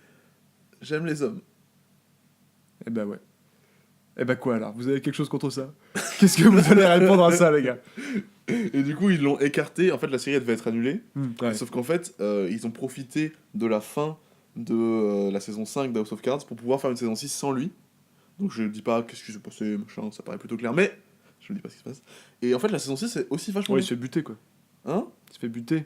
j'aime les hommes. Eh ben ouais. Eh ben quoi alors? Vous avez quelque chose contre ça? Qu'est-ce que vous allez répondre à ça, les gars? Et du coup, ils l'ont écarté. En fait, la série, elle devait être annulée. Ouais. Sauf qu'en fait, ils ont profité de la fin de la saison 5 d'House of Cards pour pouvoir faire une saison 6 sans lui. Donc je dis pas qu'est-ce qui s'est passé, machin, ça paraît plutôt clair, mais je ne dis pas ce qui se passe. Et en fait, la saison 6 c'est aussi vachement Ouais, il bien. se fait buter, quoi. Hein? Il se fait buter.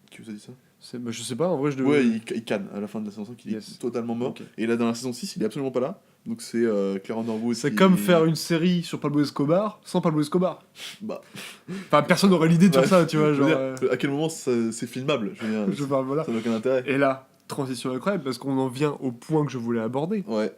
Qui vous a dit ça? Bah, je sais pas, en vrai, je Ouais, il canne à la fin de la saison 5, il Yes. est totalement mort. Ok. Et là, dans la saison 6, il est absolument pas là. Donc c'est Claire Underwood. C'est qui- comme faire une série sur Pablo Escobar sans Pablo Escobar. Bah, Enfin, personne n'aurait l'idée de faire Ouais. ça, tu vois, je veux genre. dire, à quel moment c'est filmable? Je veux dire, Je parle, voilà. ça n'a aucun intérêt. Et là, transition incroyable, parce qu'on en vient au point que je voulais aborder. Ouais,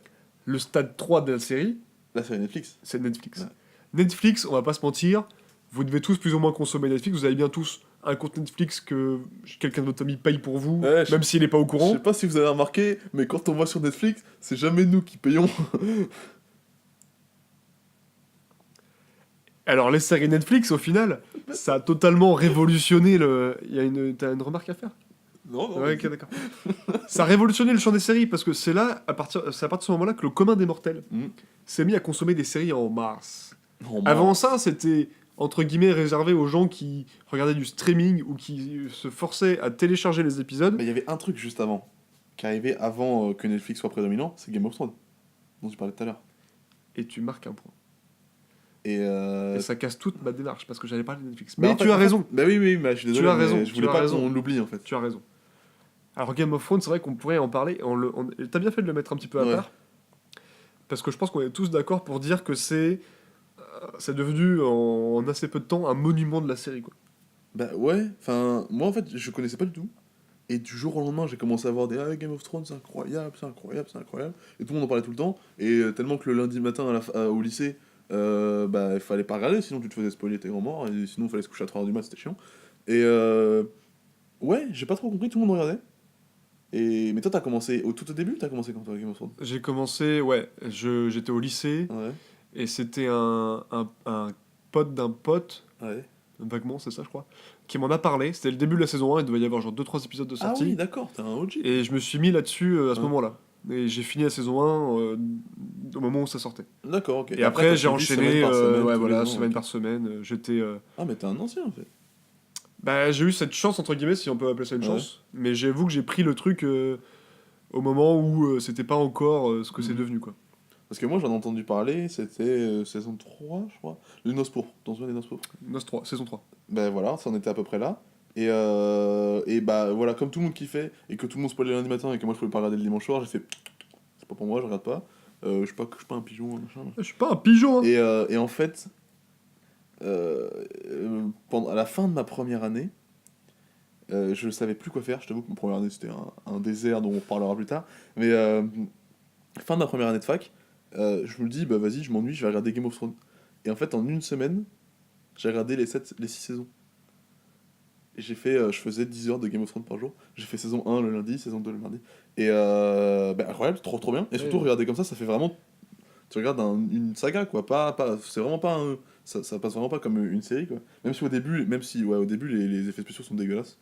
Le stade 3 de la série, là c'est Netflix. c'est Netflix. Ouais. Netflix, on va pas se mentir, vous devez tous plus ou moins consommer Netflix, vous avez bien tous un compte Netflix que quelqu'un de votre famille paye pour vous, Ouais, même s'il est pas au Je courant. sais pas si vous avez remarqué, mais quand on voit sur Netflix, c'est jamais nous qui payons. Alors les séries Netflix, au final, ça a totalement révolutionné le... T'as une remarque à faire? Non, Ouais, ok, d'accord. Ça a révolutionné le champ des séries, parce que c'est à partir de ce moment-là que le commun des mortels Mm. s'est mis à consommer des séries en masse. Non, Avant ça, c'était entre guillemets réservé aux gens qui regardaient du streaming ou qui se forçaient à télécharger les épisodes. Mais il y avait un truc juste avant, qui arrivait avant que Netflix soit prédominant, c'est Game of Thrones, dont tu parlais tout à l'heure. Et tu marques un point. Et, Et ça casse toute ma démarche parce que j'allais parler de Netflix. bah, Mais en fait- tu as en fait- raison. Bah oui, oui, mais je suis désolé. as mais raison, Je voulais tu as pas raison. qu'on l'oublie en fait. Tu as raison. Alors Game of Thrones, c'est vrai qu'on pourrait en parler. T'as bien fait de le mettre un petit peu à Ouais. part. Parce que je pense qu'on est tous d'accord pour dire que c'est devenu en assez peu de temps un monument de la série, quoi. Bah ouais, enfin, moi en fait, je connaissais pas du tout. Et du jour au lendemain, j'ai commencé à voir des Game of Thrones, c'est incroyable, c'est incroyable, c'est incroyable. Et tout le monde en parlait tout le temps. Et tellement que le lundi matin au lycée, bah il fallait pas regarder, sinon tu te faisais spoiler, t'es grand mort. Et sinon, il fallait se coucher à 3h du mat, c'était chiant. Et ouais, j'ai pas trop compris, tout le monde regardait. Mais toi, t'as commencé tout au début, t'as commencé quand toi, Game of Thrones? J'ai commencé, ouais, j'étais au lycée Ouais, et c'était un pote d'un pote, ouais. vaguement, c'est ça, je crois, qui m'en a parlé. C'était le début de la saison 1, il devait y avoir genre 2-3 épisodes de Ah sortie. oui, d'accord, t'es un OG. Et je me suis mis là-dessus à ce Ouais. moment-là. Et j'ai fini la saison 1 au moment où ça sortait. D'accord, ok. Et après, t'as j'ai suivi enchaîné, semaine par semaine, tous les voilà, ans, semaine ok. par semaine. J'étais. Ah, mais t'es un ancien en fait. Bah, j'ai eu cette chance, entre guillemets, si on peut appeler ça une Ouais. chance. Mais j'avoue que j'ai pris le truc au moment où c'était pas encore ce que c'est Mhm. devenu, quoi. Parce que moi j'en ai entendu parler, c'était saison 3, je crois. Les Noces pourpres, t'en souviens des Noces pourpres? Nos 3, saison 3. Ben voilà, ça en était à peu près là. Et bah voilà, comme tout le monde kiffait, et que tout le monde spoilait lundi matin, et que moi je pouvais pas regarder le dimanche soir, j'ai fait c'est pas pour moi, je regarde pas. Je suis pas un pigeon, machin. Je suis pas un pigeon, hein. Et en fait, à la fin de ma première année, je ne savais plus quoi faire. Je t'avoue que ma première année c'était un désert dont on parlera plus tard. Mais fin de ma première année de fac, je me dis, bah vas-y, je m'ennuie, je vais regarder Game of Thrones. Et en fait, en une semaine, j'ai regardé les 6 saisons. Et je faisais 10 heures de Game of Thrones par jour. J'ai fait saison 1 le lundi, saison 2 le mardi. Et bah, incroyable, trop bien. Et surtout, Ouais. regarder comme ça fait vraiment. Tu regardes une saga, quoi. C'est vraiment pas un. Ça passe vraiment pas comme une série, quoi. Même si au début, au début les effets spéciaux sont dégueulasses.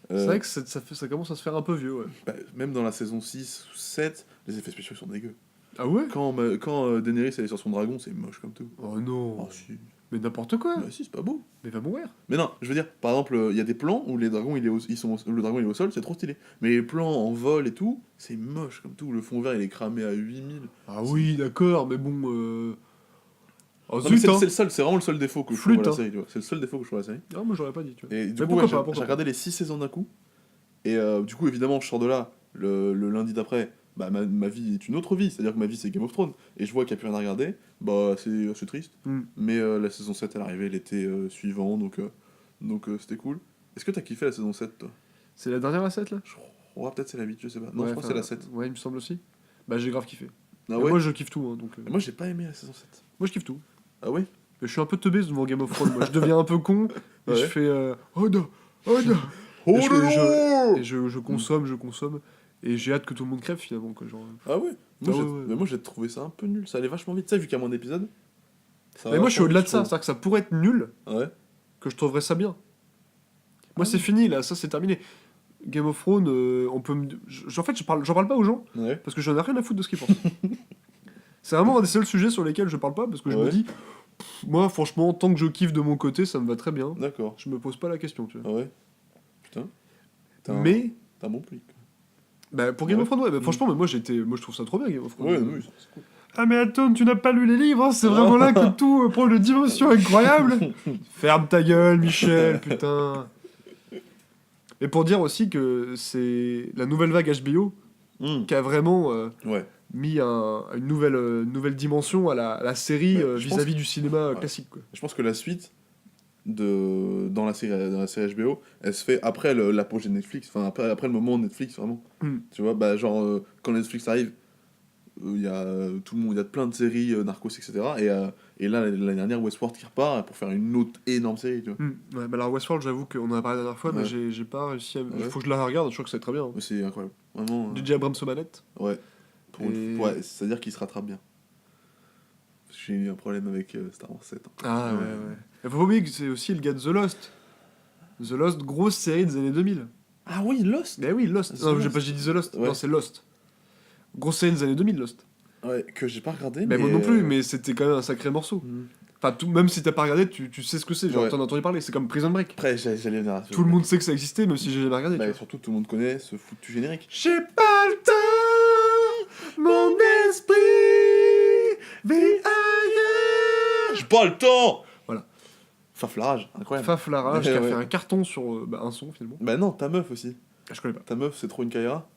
C'est vrai que ça commence à se faire un peu vieux, ouais. Bah, même dans la saison 6 ou 7, les effets spéciaux sont dégueux. Ah ouais? Quand Daenerys elle est sur son dragon, c'est moche comme tout. Oh non. Oh si. Mais n'importe quoi. Bah si, c'est pas beau. Mais va mourir. Mais non, je veux dire, par exemple, il y a des plans où les dragons, le dragon il est au sol, c'est trop stylé. Mais les plans en vol et tout, c'est moche comme tout. Le fond vert il est cramé à 8000. Ah oui, d'accord, mais bon. Oh Non, mais zut, hein. c'est vraiment le seul défaut que je Flûte, trouve à la hein. série, tu vois. C'est le seul défaut que je trouve à la série. Ah, moi j'aurais pas dit, tu vois. Et du Mais coup, pourquoi ouais, pas, pourquoi j'ai pas. regardé les 6 saisons d'un coup. Et du coup, évidemment, je sors de là, le lundi d'après, bah ma vie est une autre vie. C'est-à-dire que ma vie, c'est Game of Thrones. Et je vois qu'il n'y a plus rien à regarder. Bah, c'est triste. Hmm. Mais la saison 7, elle arrivait l'été suivant, donc c'était cool. Est-ce que t'as kiffé la saison 7, toi? C'est la dernière à 7 là? Je crois peut-être c'est la 8, je sais pas. Non, Ouais, je crois que c'est la 7. Ouais, il me semble aussi. Bah, j'ai grave kiffé. Ah Et ouais? moi je kiffe tout, hein, donc. Moi, j'ai pas aimé la saison 7. Moi je kiffe tout. Ah ouais? Mais je suis un peu teubé devant Game of Thrones. Moi, je deviens un peu con. Et Ouais. je fais. Oh non! Oh non! Oh Et je- non Et je consomme. Et j'ai hâte que tout le monde crève finalement. Quoi, genre. Ah ouais? Ah ouais. Mais moi, j'ai trouvé ça un peu nul. Ça allait vachement vite, tu sais, vu qu'il y a moins d'épisodes. Ça va Mais moi je suis vachement au-delà vite, de ça. trouve. C'est-à-dire que ça pourrait être nul, Ouais. que je trouverais ça bien. Moi Ah c'est fini là, ça c'est terminé. Game of Thrones, on peut me. En fait, j'en parle pas aux gens Ouais. parce que j'en ai rien à foutre de ce qu'ils pensent. C'est vraiment un des seuls sujets sur lesquels je parle pas parce que je me Ouais. dis, moi franchement, tant que je kiffe de mon côté, ça me va très bien. D'accord. Je me pose pas la question, tu vois. Ah ouais? Putain. T'as un- Mais T'as un bon public. bah, pour Game Ouais. of Thrones, ouais, bah, Mm. franchement, mais moi je trouve ça trop bien Game of Thrones. Ouais, oui, c'est cool. Ah mais attends, tu n'as pas lu les livres, hein, c'est vraiment là que tout prend une dimension incroyable. Ferme ta gueule, Michel, putain. Et pour dire aussi que c'est la nouvelle vague HBO qui a vraiment Ouais. mis une nouvelle dimension à la série Mais je vis-à-vis pense- du cinéma Ouais. classique. Quoi. Je pense que la suite dans la série HBO, elle se fait après l'apogée de Netflix, enfin après le moment Netflix vraiment. Mm. Tu vois, bah genre quand Netflix arrive, il y a tout le monde, il y a plein de séries Narcos etc. Et là l'année dernière Westworld qui repart pour faire une autre énorme série, tu vois. Ouais, bah alors Westworld, j'avoue qu'on en a parlé la dernière fois, mais Ouais. j'ai pas réussi à. Ouais. Faut que je la regarde, je crois que c'est très bien. hein. Mais c'est incroyable, vraiment. DJ Abrams aux manettes. Ouais. Et- Ouais, c'est-à-dire qu'il se rattrape bien. J'ai eu un problème avec Star Wars 7. hein. Ah Ouais. ouais. Et faut pas oublier que c'est aussi le gars de The Lost. The Lost, grosse série des années 2000. Ah oui, Lost. Mais oui, Lost. The Non, Lost. j'ai dit The Lost. Ouais. Non, c'est Lost. Grosse série des années 2000, Lost. Ouais, que j'ai pas regardé. Mais moi non plus, mais c'était quand même un sacré morceau. Mm. Enfin, même si t'as pas regardé, tu sais ce que c'est. Genre, Ouais. t'en as entendu parler. C'est comme Prison Break. Après, j'allais venir à ça. Tout le monde sait que ça existait, même si j'ai jamais regardé. Bah, tu et vois. surtout, tout le monde connaît ce foutu générique. J'ai pas le temps, mon esprit vit ailleurs. J'ai pas le temps. Voilà. Faflarage, incroyable. Faf Larage qui a Ouais. fait un carton sur un son finalement. Bah non, ta meuf aussi. Ah, je connais pas. Ta meuf, c'est trop une Kaira.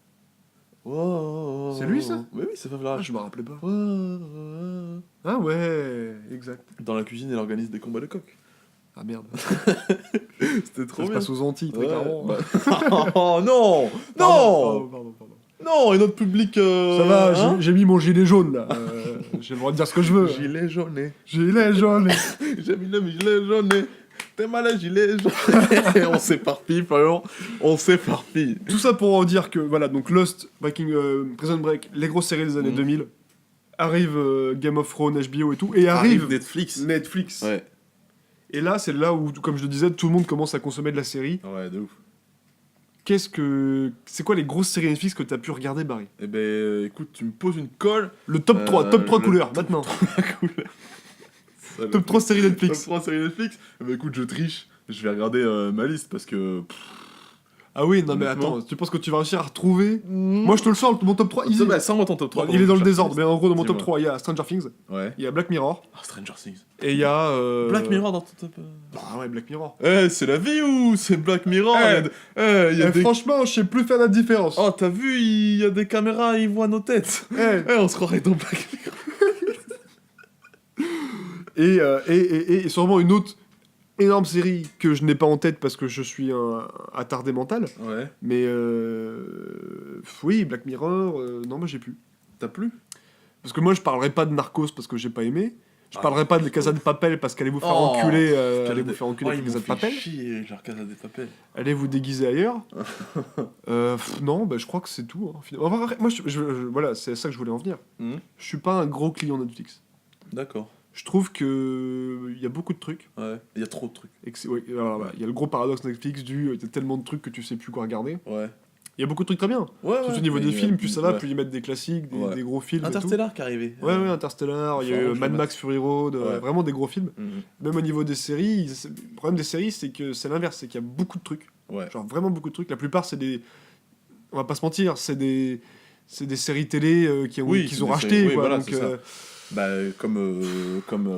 Oh, C'est lui, ça? Mais oui, c'est Ah, Faflarage. je me rappelais pas. Oh. Ah ouais, exact. Dans la cuisine, elle organise des combats de coq. Ah merde. C'était Ça trop se bien. passe aux Antilles, très Ouais, clairement. bah- oh non. Pardon, Non. pardon. Non, et notre public. Ça va, hein j'ai mis mon gilet jaune là. J'ai le droit de dire ce que je veux. Gilet jaune. Gilet jaune. J'ai mis le gilet jaune. T'es malade, gilet jaune. On s'éparpille, vraiment. On s'éparpille. Tout ça pour en dire que voilà, donc Lost, Prison Break, les grosses séries des années Mhm. 2000, arrive Game of Thrones, HBO et tout, et arrive Netflix. Netflix. Ouais. Et là, c'est là où, comme je le disais, tout le monde commence à consommer de la série. Ouais, de ouf. C'est quoi les grosses séries Netflix que t'as pu regarder, Barry? Eh ben, écoute, tu me poses une colle. Le top 3, top 3 le couleurs, top maintenant. Top Top 3 séries Netflix. Top 3 séries Netflix. Eh ben, écoute, je triche. Je vais regarder ma liste parce que. Ah oui, non mais Honnêtement. attends, tu penses que tu vas réussir à retrouver? Moi je te le sors, mon top 3, easy. Bah, sans ton top 3. Il est dans le désordre, mais en gros dans mon top Dis-moi. 3, il y a Stranger Things, Ouais. il y a Black Mirror, Ah, Stranger Things. et il y a... Black Mirror dans ton top. Ah ouais, Black Mirror. C'est la vie ou c'est Black Mirror? Eh, Il y a des... Franchement, je sais plus faire la différence. Oh, t'as vu, il y a des caméras, ils voient nos têtes. On se croirait dans Black Mirror. Et sûrement une autre énorme série que je n'ai pas en tête parce que je suis un attardé mental, Ouais. mais oui, Black Mirror, non moi j'ai plus. T'as plus? Parce que moi je parlerai pas de Narcos parce que j'ai pas aimé, je Ah, parlerai pas de Casa de Papel parce qu'allez vous faire Oh, enculer, Casa de- avec Casa de Papel, chier, genre Casa de Papel. allez vous déguiser ailleurs. Non, bah, je crois que c'est tout. Hein, finalement. Enfin, moi, voilà, c'est à ça que je voulais en venir. Mhm. Je suis pas un gros client Netflix. D'accord. Je trouve que il y a beaucoup de trucs. Ouais. Il y a trop de trucs. Et que ouais, alors, voilà, il y a le gros paradoxe Netflix du il y a tellement de trucs que tu sais plus quoi regarder. Ouais. Il y a beaucoup de trucs très bien. Ouais, Surtout au niveau mais des il y a- films, plus ça va, ouais. plus ils mettent des classiques, des gros films. et tout. Interstellar qui est arrivé. Ouais, Interstellar, il y a eu Enfin, Mad je Max Fury Road, Ouais. vraiment des gros films. Mhm. Même au niveau des séries, le problème des séries, c'est que c'est l'inverse, c'est qu'il y a beaucoup de trucs. Ouais. Genre vraiment beaucoup de trucs. La plupart, c'est des. On va pas se mentir, c'est des séries télé qu'ils ont, Oui, qu'ils c'est ont des rachetées. séries, oui, quoi, voilà, donc, c'est ça. Bah, comme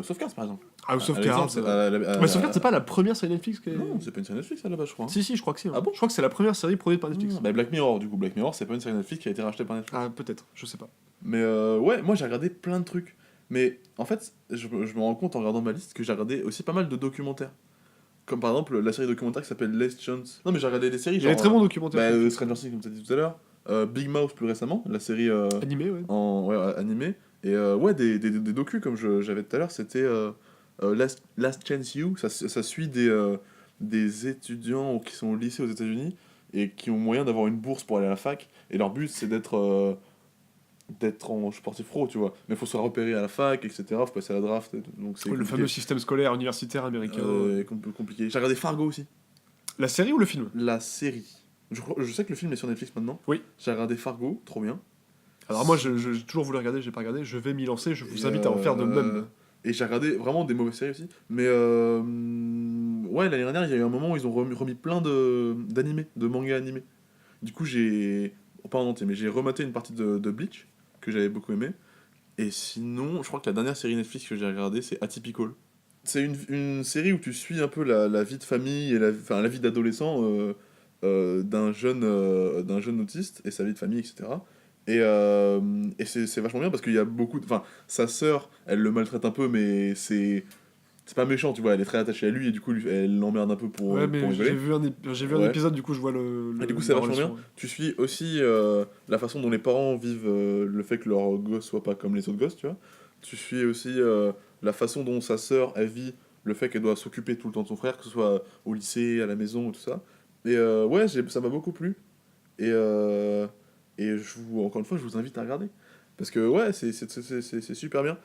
Sauvegarde par exemple. House of À Cards. l'exemple, à- Mais Sauvegarde, c'est pas la première série Netflix que... Non, c'est pas une série Netflix ça là-bas, je crois. hein. Si, je crois que si. hein. Ah bon Je crois que c'est la première série produite par Netflix. Bah, Black Mirror, du coup, Black Mirror, c'est pas une série Netflix qui a été rachetée par Netflix. Ah, peut-être, je sais pas. Mais ouais, moi j'ai regardé plein de trucs. Mais en fait, je me rends compte en regardant ma liste que j'ai regardé aussi pas mal de documentaires. Comme par exemple la série documentaire qui s'appelle Last Chance. Non, mais j'ai regardé des séries Il y a genre. des très bons documentaires. Stranger Things, comme tu as dit tout à l'heure. Big Mouth plus récemment, la série Animés, ouais. animée. Et ouais, des docus comme j'avais tout à l'heure, c'était Last Chance You. Ça suit des étudiants qui sont au lycée aux États-Unis et qui ont moyen d'avoir une bourse pour aller à la fac. Et leur but, c'est d'être en sportif pro, tu vois. Mais il faut se repérer à la fac, etc. Faut passer à la draft. Donc c'est Le compliqué. fameux système scolaire universitaire américain. Compliqué. J'ai regardé Fargo aussi. La série ou le film? La série. Je sais que le film est sur Netflix maintenant. Oui. J'ai regardé Fargo, trop bien. Alors moi, j'ai toujours voulu regarder, j'ai pas regardé. Je vais m'y lancer, je vous Et, invite à en faire de même. Et j'ai regardé vraiment des mauvaises séries aussi. Mais ouais, l'année dernière, il y a eu un moment où ils ont remis plein d'animés, de mangas animés. Du coup, pas en entier, mais j'ai rematé une partie de Bleach, que j'avais beaucoup aimé. Et sinon, je crois que la dernière série Netflix que j'ai regardée, c'est Atypical. C'est une série où tu suis un peu la vie de famille et la vie d'adolescent d'un jeune autiste et sa vie de famille, etc. Et c'est vachement bien parce qu'il y a beaucoup enfin sa sœur elle le maltraite un peu mais c'est pas méchant, tu vois, elle est très attachée à lui et du coup elle l'emmerde un peu pour Ouais, mais rigoler. j'ai vu un Ouais. épisode, du coup je vois Et du coup c'est la vachement relation, bien. Tu suis aussi la façon dont les parents vivent le fait que leur gosse soit pas comme les autres gosses, tu vois. Tu suis aussi la façon dont sa sœur elle vit le fait qu'elle doit s'occuper tout le temps de son frère, que ce soit au lycée, à la maison, tout ça. Et ouais, ça m'a beaucoup plu. Et encore une fois, je vous invite à regarder. Parce que ouais, c'est super bien.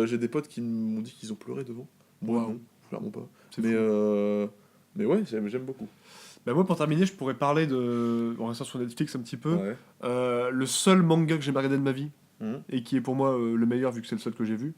J'ai des potes qui m'ont dit qu'ils ont pleuré devant. Moi, Wow. non, clairement pas. C'est Mais, fou. mais ouais, j'aime beaucoup. Bah moi, pour terminer, je pourrais parler en restant sur Netflix un petit peu. Ouais. Le seul manga que j'ai regardé de ma vie, Mhm. et qui est pour moi le meilleur vu que c'est le seul que j'ai vu,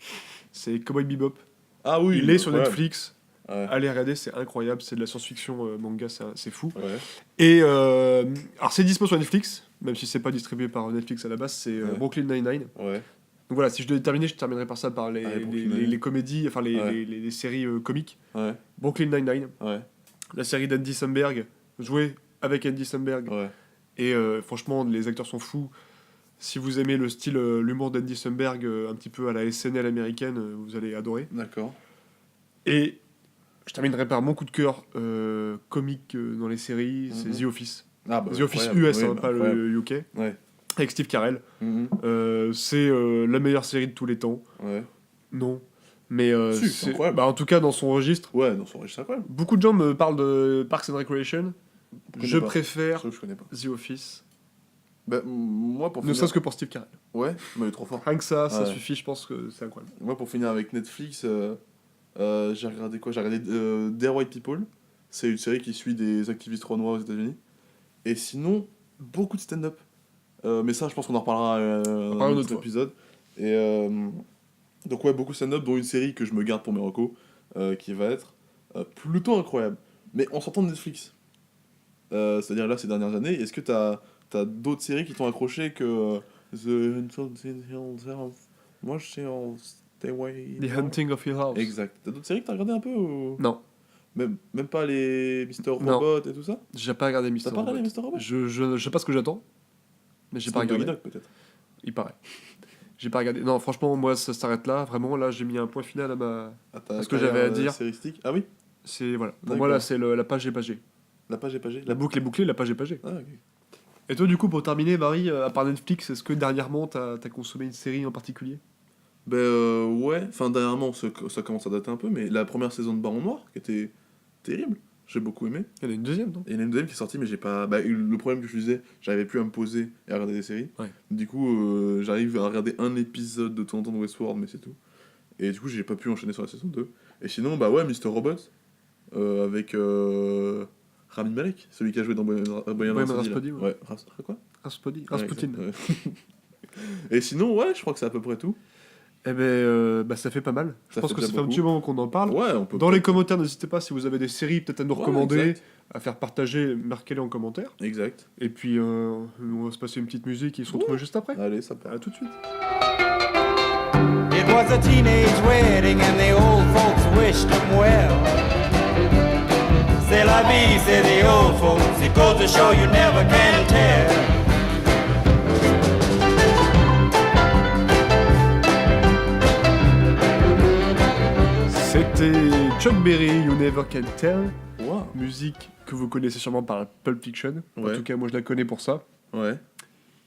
c'est Cowboy Bebop. Ah oui, Il est sur ouais. Netflix. Ouais. Allez regarder, c'est incroyable, c'est de la science-fiction manga, c'est fou. Ouais. Et alors c'est dispo sur Netflix, même si c'est pas distribué par Netflix à la base, c'est Ouais. Brooklyn Nine-Nine. Ouais. Donc voilà, si je devais terminer, je terminerai par ça, par les, Allez, Brooklyn les, Nine-Nine. les comédies, enfin Ouais. les séries comiques. Ouais. Brooklyn Nine-Nine, Ouais. la série d'Andy Samberg, jouée avec Andy Samberg. Ouais. Et franchement, les acteurs sont fous. Si vous aimez le style, l'humour d'Andy Samberg, un petit peu à la SNL américaine, vous allez adorer. D'accord. Et je terminerai par mon coup de cœur comique dans les séries, c'est Mhm. The Office. Ah, bah, The Office incroyable. US, Oui, hein, bah, pas incroyable. le UK. Ouais. Avec Steve Carell. Mhm. C'est la meilleure série de tous les temps. Ouais. Non. Mais Si, c'est incroyable. bah, en tout cas, dans son registre, Ouais, non, c'est incroyable. beaucoup de gens me parlent de Parks and Recreation. connais Je pas. préfère Je connais pas. The Office. Bah, moi, pour Ne finir... serait-ce que pour Steve Carell. Ouais, mais il est trop fort. Rien que ça Ouais. suffit, je pense que c'est incroyable. Moi, pour finir avec Netflix, J'ai regardé quoi? J'ai regardé Dear White People. C'est une série qui suit des activistes renois aux États-Unis. Et sinon, beaucoup de stand-up. Mais ça, je pense qu'on en reparlera dans parlera un une autre autre fois. épisode. Et donc, ouais, beaucoup de stand-up, dont une série que je me garde pour mes recos, qui va être plutôt incroyable. Mais en sortant de Netflix. C'est-à-dire là, ces dernières années, est-ce que t'as d'autres séries qui t'ont accroché que The Hunting Hill? Moi, je sais Stay Away. The Hunting of Hill House. Exact. T'as d'autres séries que t'as regardé un peu ou... Non, Même pas les Mr. Non. Robot et tout ça? j'ai pas regardé Mr. T'as pas regardé Robot. Mr. Robot? Je sais pas ce que j'attends, mais j'ai pas regardé. Dog peut-être. Il paraît. J'ai pas regardé. Non, franchement, moi, ça s'arrête là. Vraiment, là, j'ai mis un point final à ma. Ah, Ce que j'avais à dire. Séristique. Ah oui? C'est voilà. Pour D'accord. moi, là, c'est la page est pagée. La page est pagée. La boucle est bouclée, la page est pagée. Ah, ok. Et toi, du coup, pour terminer, Marie, à part Netflix, est-ce que dernièrement, t'as consommé une série en particulier? Ouais. Enfin, dernièrement, ça commence à dater un peu, mais la première saison de Baron Noir, qui était terrible. J'ai beaucoup aimé. Il y en a une deuxième, non? Et il y en a une deuxième qui est sortie, mais j'ai pas. Bah, le problème que je disais, j'arrivais plus à me poser et à regarder des séries. Ouais. Du coup, j'arrive à regarder un épisode de temps en temps de Westworld, mais c'est tout. Et du coup, j'ai pas pu enchaîner sur la saison 2. Et sinon, bah ouais, Mr. Robot, avec Rami Malek, celui qui a joué dans Bohemian Rhapsody, ouais. Ouais, quoi? Rasputin. Ouais. Et sinon, ouais, je crois que c'est à peu près tout. Eh ben, ça fait pas mal. Je Ça pense fait que déjà ça fait un beaucoup. petit moment qu'on en parle. Ouais, on peut. Dans les commentaires, n'hésitez pas si vous avez des séries peut-être à nous Ouais, recommander, exact. à faire partager, marquez-les en commentaire. Exact. Et puis, on va se passer une petite musique et se retrouve juste après. Allez, ça part. À tout de suite. It was a teenage wedding and the old folks wished him well. C'est la vie, say the old folks. It goes to show you never can tell. C'était Chuck Berry, You Never Can Tell. Wow. Musique que vous connaissez sûrement par Pulp Fiction. En Ouais. tout cas, moi je la connais pour ça. Ouais.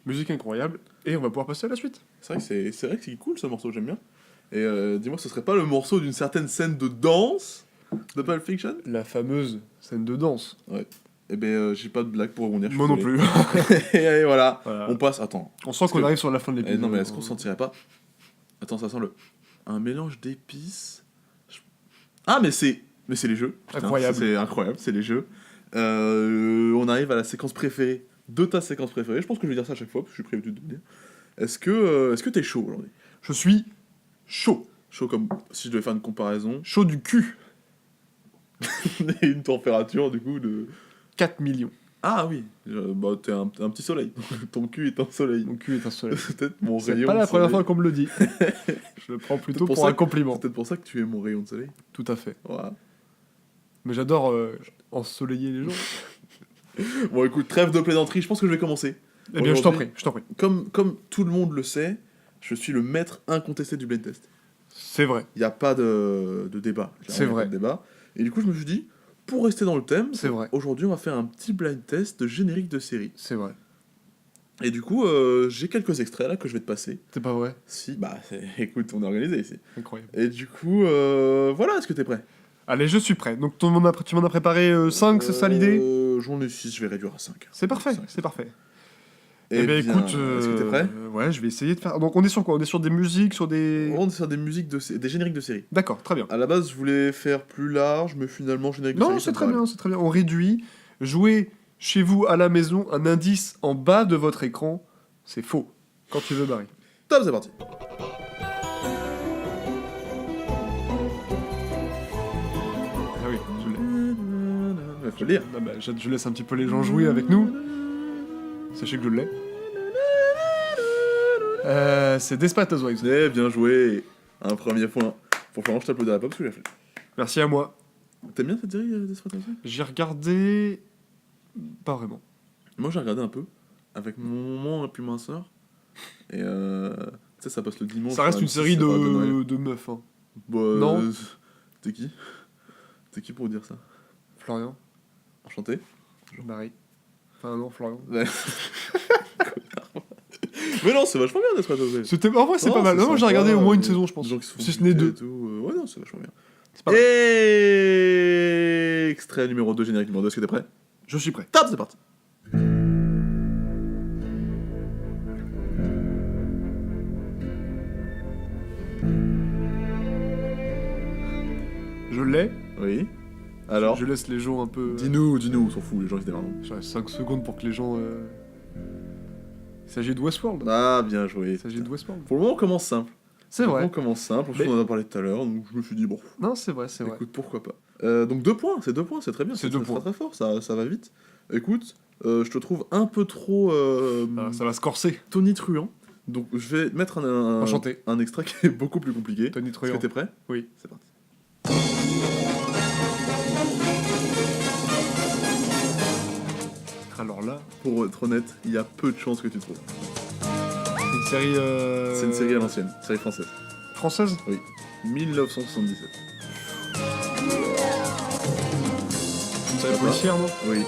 Musique incroyable. Et on va pouvoir passer à la suite. C'est vrai que c'est cool ce morceau, j'aime bien. Et dis-moi, ce serait pas le morceau d'une certaine scène de danse de Pulp Fiction? La fameuse scène de danse. Eh ben, j'ai pas de blague pour rebondir. je suis Moi non désolé. plus. Et allez, voilà. Voilà. On passe. Attends. On sent qu'on que- arrive sur la fin de l'épisode. Non, mais est-ce qu'on sentirait pas. Attends, ça sent un mélange d'épices. Ah, mais c'est les jeux. Putain, Incroyable. C'est incroyable, c'est les jeux. On arrive à la séquence préférée de ta séquence préférée. Je pense que je vais dire ça à chaque fois, parce que je suis prévu de le dire. Est-ce que t'es chaud aujourd'hui? Je suis chaud. Chaud comme si je devais faire une comparaison. Chaud du cul. Et une température du coup de. 4 millions. Ah oui, bah t'es un petit soleil. Ton cul est un soleil. Mon cul est un soleil. C'est peut-être mon C'est rayon. pas la de première soleil. fois qu'on me le dit. Je le prends plutôt pour pour ça un que- compliment. C'est peut-être pour ça que tu es mon rayon de soleil. Tout à fait. Voilà. Mais j'adore ensoleiller les gens. Bon écoute, trêve de plaisanterie, je pense que je vais commencer. Eh bien, je t'en Aujourd'hui, prie, je t'en prie. Comme tout le monde le sait, je suis le maître incontesté du blind test. C'est vrai. Il n'y a pas de débat. Clairement, C'est il y a vrai. pas de débat. Et du coup, je me suis dit, pour rester dans le thème, C'est vrai. aujourd'hui, on va faire un petit blind test de générique de série. C'est vrai. Et du coup, j'ai quelques extraits là que je vais te passer. C'est pas vrai. Si, bah, écoute, on est organisé ici. Incroyable. Et du coup, voilà, est-ce que t'es prêt? Allez, je suis prêt. Donc, tu m'en as préparé 5, c'est ça l'idée? J'en ai 6, je vais réduire à 5. C'est parfait, Cinq. c'est parfait. Eh bien, écoute, est-ce que t'es prêt? Ouais, je vais essayer de faire. Donc, on est sur quoi? On est sur des musiques, sur des. On est sur des musiques, des génériques de série. D'accord, très bien. À la base, je voulais faire plus large, mais finalement, générique de série. Non, ça c'est me très paraît bien, c'est très bien. On réduit. Jouez chez vous à la maison un indice en bas de votre écran. C'est faux. Quand tu veux, Barry. Top, c'est parti. Ah oui, je l'ai. Il faut le lire. Ah bah, je laisse un petit peu les gens jouer avec nous. Sachez que je l'ai. C'est Desperate Housewives. Eh, bien joué. Un premier point. Pour Florent, je t'applaudirai pas parce que j'ai fait. Merci à moi. T'aimes bien cette série, Desperate Housewives? J'ai regardé. Pas vraiment. Moi, j'ai regardé un peu. Avec mon maman et puis ma soeur. Et tu sais, ça passe le dimanche. Ça reste à une M6, série c'est pas Noël. de meufs. Hein. Bah, Non. T'es qui? T'es qui pour dire ça? Florian, Enchanté. Barry. Enfin, non, Florian. Ouais. Mais non, c'est vachement bien Desperate Housewives. C'était. En vrai, c'est Non, pas mal. c'est Non, j'ai sympa, regardé au moins une les- saison, je pense. les gens qui se font Si ce n'est buter 2. et tout, ouais, non, c'est vachement bien. C'est pas mal. Et extrait numéro 2, générique numéro 2, est-ce que t'es prêt? Je suis prêt. Top, c'est parti. l'ai. Oui. Alors, Je laisse les gens un peu... dis-nous, on s'en fout, les gens ils se démarrent. J'aurais 5 secondes pour que les gens... Il s'agit de Westworld. Ah, bien joué. Il s'agit de Westworld. Pour le moment, on commence simple. C'est Pour le vrai. moment, on commence simple. Mais- On en a parlé tout à l'heure, donc je me suis dit, bon, Non, c'est vrai, c'est vrai. écoute, pourquoi pas. Donc 2 points, c'est très bien. C'est 2 très, points. très fort, ça va vite. Écoute, je te trouve un peu trop Ah, ça va se corser. tonitruant. Donc je vais mettre Enchanté. un extrait qui est beaucoup plus compliqué. Tony Est-ce Truant. que t'es prêt? Oui. C'est parti. Alors là, Pour être honnête, il y a peu de chances que tu trouves. c'est une série... C'est une série à l'ancienne, série française. Française 1977. Une série policière, non Oui.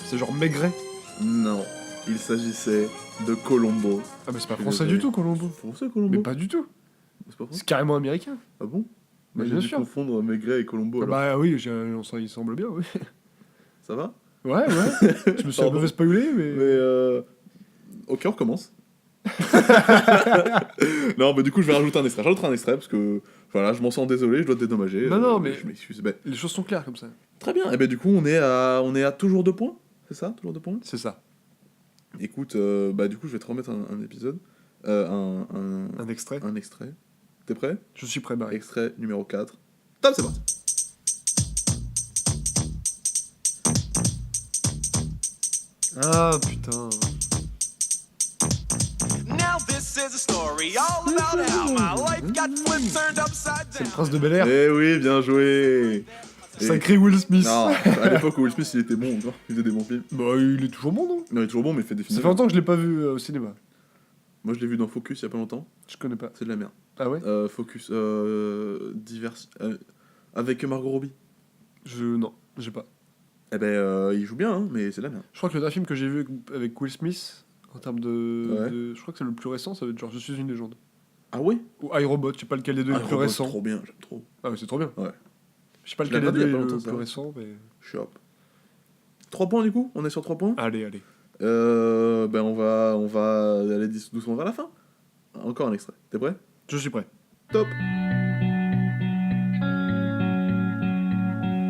C'est genre Maigret. Non. Il s'agissait de Colombo. Ah mais c'est pas Je suis français désolé. du tout, Colombo. Français, Colombo? Mais pas du tout. C'est pas français? C'est carrément américain. Ah bon? Mais Moi, j'ai bien dû sûr. confondre Maigret et Colombo, alors. Bah oui, il semble bien, oui. Ça va? Ouais, ouais. Je me suis un Pardon. peu fait spoiler, mais... Mais ok, on recommence. Non, mais du coup, je vais rajouter un extrait. J'ajoute un extrait parce que voilà, je m'en sens désolé, je dois te dédommager. Non, mais- je m'excuse. Ben, Les choses sont claires comme ça. très bien. Et ben du coup, on est à toujours 2 points. C'est ça, toujours 2 points. C'est ça. Écoute, bah du coup, je vais te remettre un épisode, Un extrait. un extrait. T'es prêt? Je suis prêt, Barry. Extrait numéro 4. Top, c'est parti. Ah, putain. Now this is a story all about how my life got flipped, turned upside C'est le down. prince de Bel-Air. Eh oui, bien joué. Et- Sacré Will Smith. Non, à l'époque où Will Smith il était bon encore, il faisait des bons films. Bah, il est toujours bon, non Non, il est toujours bon, mais il fait des films. Ça fait longtemps que je l'ai pas vu au cinéma. Moi, je l'ai vu dans Focus il y a pas longtemps. Je connais pas. C'est de la merde. Ah ouais Focus, avec Margot Robbie. Non, j'ai pas. Eh ben, il joue bien, hein, mais c'est de la merde. Je crois que le dernier film que j'ai vu avec Will Smith, en termes Ouais. je crois que c'est le plus récent, ça va être genre Je suis une légende. Ah ouais? Ou iRobot, je sais pas lequel des deux est le plus Robot, récent. trop bien, j'aime trop. Ah ouais, c'est trop bien. Ouais. Je sais pas Je l'ai lequel des regardé il y deux a est pas le longtemps, plus ça. récent, mais... Je suis hop. 3 points du coup? On est sur 3 points? Allez, allez. Ben, on va aller doucement vers la fin. Encore un extrait. T'es prêt? Je suis prêt. Top!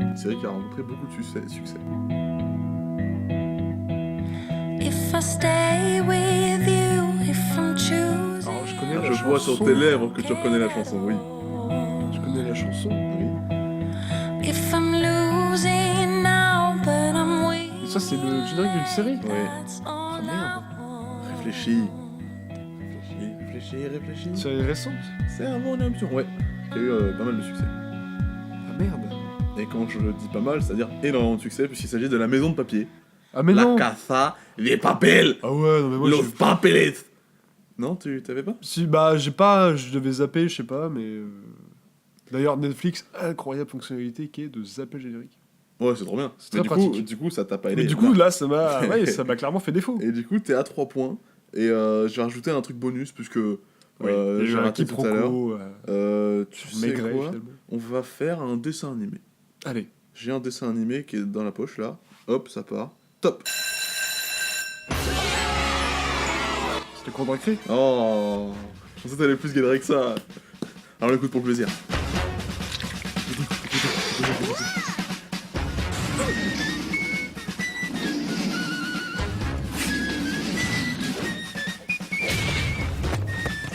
Une série qui a rencontré beaucoup de succès. If I stay with you, if I'm choosing. Alors, je connais la Je chanson. vois sur tes lèvres que tu reconnais la chanson, oui. Je connais la chanson. Oui. If I'm losing now, but I'm weak. Et ça, c'est le générique d'une série. Ouais. That's Ah all I merde. want. Réfléchis. Réfléchis. Série récente. C'est un bon option, ouais. Qui a eu pas mal de succès. Ah merde. Et quand je dis pas mal, c'est-à-dire énormément de succès, puisqu'il s'agit de La Maison de Papier. Ah mais La non. Casa de Papel. Ah ouais, non mais moi Los j'ai... Papeles. Non, tu t'avais pas? Si, bah j'ai pas... Je devais zapper, je sais pas, mais... D'ailleurs, Netflix, incroyable fonctionnalité qui est de zapper le générique. Ouais, c'est trop bien. C'est Mais très du coup, pratique. du coup, ça t'a pas aidé. Mais du coup, là, ça m'a... Ouais, ça m'a clairement fait défaut. Et du coup, t'es à 3 points. Et je vais rajouter un truc bonus, puisque Il y a eu j'ai un raté tout à l'heure. quiproquo, Tu sur sais Maigret, quoi? finalement. On va faire un dessin animé. Allez. J'ai un dessin animé qui est dans la poche, là. Hop, ça part. Top. C'était cours de récré. Oh, je pensais que t'allais plus galérer que ça. Alors écoute pour le plaisir.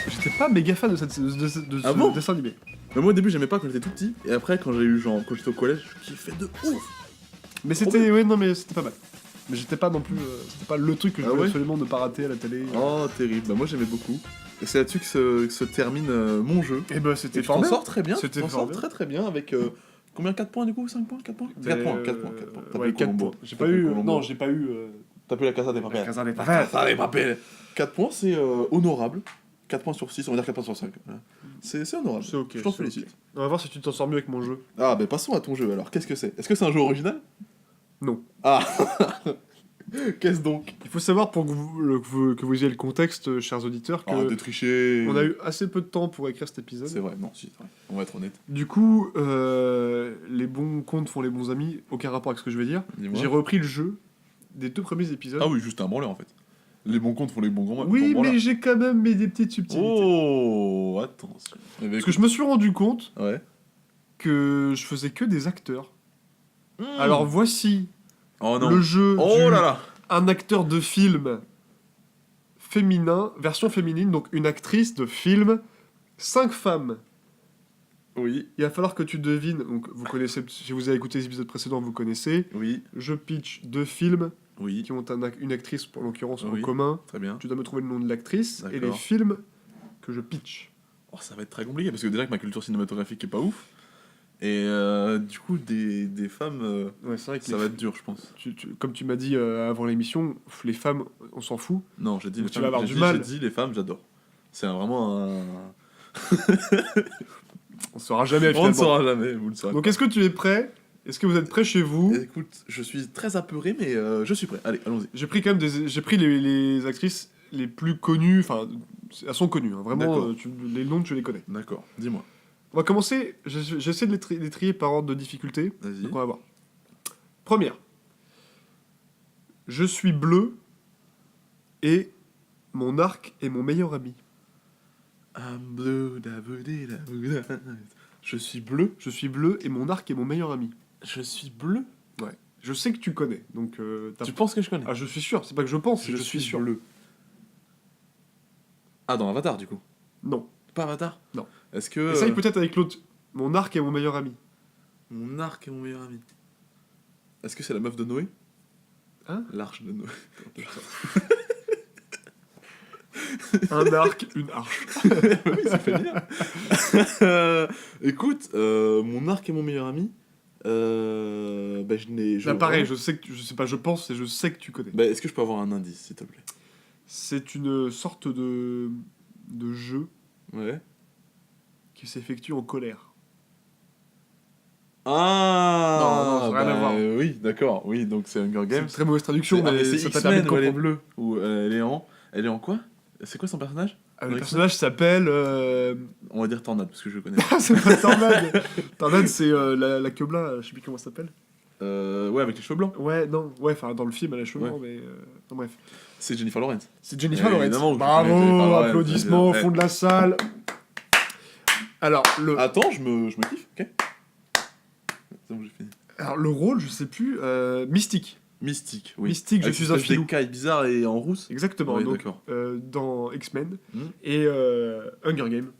J'étais pas méga fan de, de Ah ce bon dessin animé. Mais moi au début j'aimais pas quand j'étais tout petit. Et après quand j'ai eu genre quand j'étais au collège, je kiffais de ouf. Mais Trop c'était... Ouais, non mais c'était pas mal. Mais j'étais pas non plus... c'était pas le truc que je Ah voulais ouais absolument ne pas rater à la télé. Oh terrible. Bah moi j'aimais beaucoup. Et c'est là-dessus que se termine mon jeu. Et bah c'était Et tu t'en formidable. sors très bien. C'était Tu t'en sors formidable. très très bien avec combien 4 points du coup 5 points 4 points 4 points 4 points 4 points. T'as Ouais, plus 4 Colombo. points. J'ai T'as pas plus eu... Colombo. Non, j'ai pas eu... T'as plus la Casa des Papel. Casa de Papel. Casa des Papel. 4 points c'est honorable. 4 points sur 6, on va dire 4 points sur 5. Voilà. C'est honorable. C'est ok. Je t'en c'est félicite. ok. On va voir si tu t'en sors mieux avec mon jeu. Ah, bah passons à ton jeu alors. Qu'est-ce que c'est? Est-ce que c'est un jeu original? Non. Ah Qu'est-ce donc? Il faut savoir pour que vous ayez le contexte, chers auditeurs, que Ah, détriché. on a eu assez peu de temps pour écrire cet épisode. C'est vrai, non, si, c'est vrai. On va être honnête. Du coup, les bons comptes font les bons amis, aucun rapport avec ce que je vais dire. Dis-moi. J'ai repris le jeu des 2 premiers épisodes. Ah oui, juste un branleur en fait. Les bons comptes font les bons grands. Oui, bons mais branleurs. j'ai quand même mis des petites subtilités. Oh, attention. Eh ben, Parce que je me suis rendu compte Ouais. que je faisais que des acteurs. Alors voici Oh non. le jeu Oh du là là. un acteur de film féminin, version féminine, donc une actrice de film, 5 femmes. Oui, Il va falloir que tu devines, donc vous connaissez, si vous avez écouté les épisodes précédents, vous connaissez. oui, Je pitch 2 films oui. qui ont une actrice, en l'occurrence, en Oui. commun. Très bien. Tu dois me trouver le nom de l'actrice et les D'accord. films que je pitch. Oh, ça va être très compliqué parce que déjà que ma culture cinématographique est pas ouf. Et du coup, des femmes, Ouais, c'est vrai que ça va être dur, je pense. comme tu m'as dit avant l'émission, les femmes, on s'en fout. Non, j'ai dit Donc les tu femmes. vas avoir j'ai du dit- mal. J'ai dit les femmes, j'adore. C'est vraiment un. On saura jamais On ne finalement. saura jamais, vous le saurez. Donc est-ce que tu es prêt? Est-ce que vous êtes prêts chez vous? Écoute, je suis très apeuré, mais je suis prêt. Allez, allons-y. J'ai pris quand même j'ai pris les actrices les plus connues, enfin elles sont connues, hein, vraiment, D'accord. les noms tu les connais. D'accord, dis-moi. On va commencer, j'essaie de les trier par ordre de difficulté. Vas-y. Donc on va voir. Première. Je suis bleu et mon arc est mon meilleur ami. I'm blue, da blue, da blue, da. Je suis bleu. Je suis bleu et mon arc est mon meilleur ami. Je suis bleu. Ouais. Je sais que tu connais, donc Tu penses que je connais? Ah, je suis sûr, c'est pas que je pense, c'est que je suis sûr. bleu. Ah, dans Avatar, du coup. Non. Pas Avatar? Non. Est-ce que. Essaye peut-être avec l'autre. Mon arc est mon meilleur ami. Mon arc est mon meilleur ami. Est-ce que c'est la meuf de Noé? Hein? L'arche de Noé. Un arc, une arche. Oui, ça fait bien. Écoute, mon arc est mon meilleur ami. Bah, je n'ai. Là, pareil, je sais que je sais pas, je pense et je sais que tu connais. Bah, est-ce que je peux avoir un indice, s'il te plaît? C'est une sorte de jeu Ouais. qui s'effectue en colère. Ah Non, ça n'a rien à voir. Oui, d'accord. Oui, donc c'est Hunger C'est Games. une très mauvaise traduction, Ah, mais c'est ça t'a permis X-Men de où elle est comprendre. bleue. Ou elle est en quoi? C'est quoi son personnage? Le Dans personnage s'appelle. On va dire Tornade, parce que je le connais. C'est pas Tornade. Tornade, c'est la Kyobla, je sais plus comment ça s'appelle. Ouais, avec les cheveux blancs. Ouais, non, ouais, enfin dans le film, elle a les cheveux Ouais. blancs, mais. Non, bref. C'est Jennifer Lawrence. C'est Jennifer Eh, Lawrence. évidemment, vous Bravo, connaissez Jennifer Lawrence, applaudissements au bien. fond de la salle. Alors, Attends, je me kiffe, ok? C'est bon, j'ai fini. alors, le rôle, je sais plus. Mystique. Mystique, oui. Mystique, je Avec suis cette un espèce filou. d'écaille bizarre et en rousse. Exactement. Oui, donc, d'accord. dans X-Men Hmm. et Hunger Games.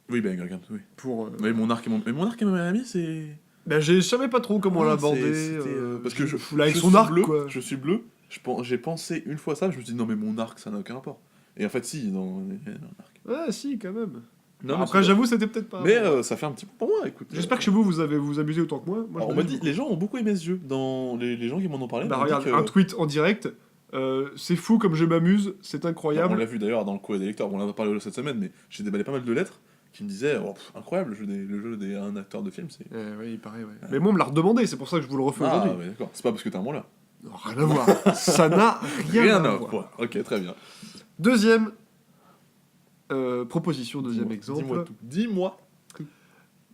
Oui, ben, regarde, oui. Pour. Oui, mon arc et mon arc et mon meilleur ami, c'est. Ben, je savais pas trop comment Ah, l'aborder. c'était, parce que je là, avec je son suis arc, bleu, quoi. Je suis bleu. J'ai pensé une fois ça, je me suis dit non mais mon arc ça n'a aucun rapport. Et en fait si, dans un arc. Ouais, si, quand même. Non, mais Après, c'est- j'avoue, c'était peut-être pas. Mais ça fait un petit peu pour moi, écoute. J'espère que chez vous, vous amusez autant que moi. Moi, Alors, je on m'a m'amuse dit, les gens ont beaucoup aimé ce jeu. Dans les gens qui m'en ont parlé. Bah m'ont dit regarde, que- un tweet en direct. C'est fou comme je m'amuse, c'est On incroyable. l'a vu d'ailleurs dans le courrier des lecteurs, on en a parlé cette semaine, mais j'ai déballé pas mal de lettres qui me disaient oh, incroyable le jeu des un acteur de film. C'est... Oui, il paraît, ouais. Mais moi, on me l'a redemandé, c'est pour ça que je vous le refais Ah, aujourd'hui. ouais, d'accord. C'est pas parce que t'es un bon là. Non, rien à voir. Ça n'a rien, à voir. Ok, très bien. Deuxième proposition, deuxième Dis-moi, exemple. Dis-moi tout. Dis-moi.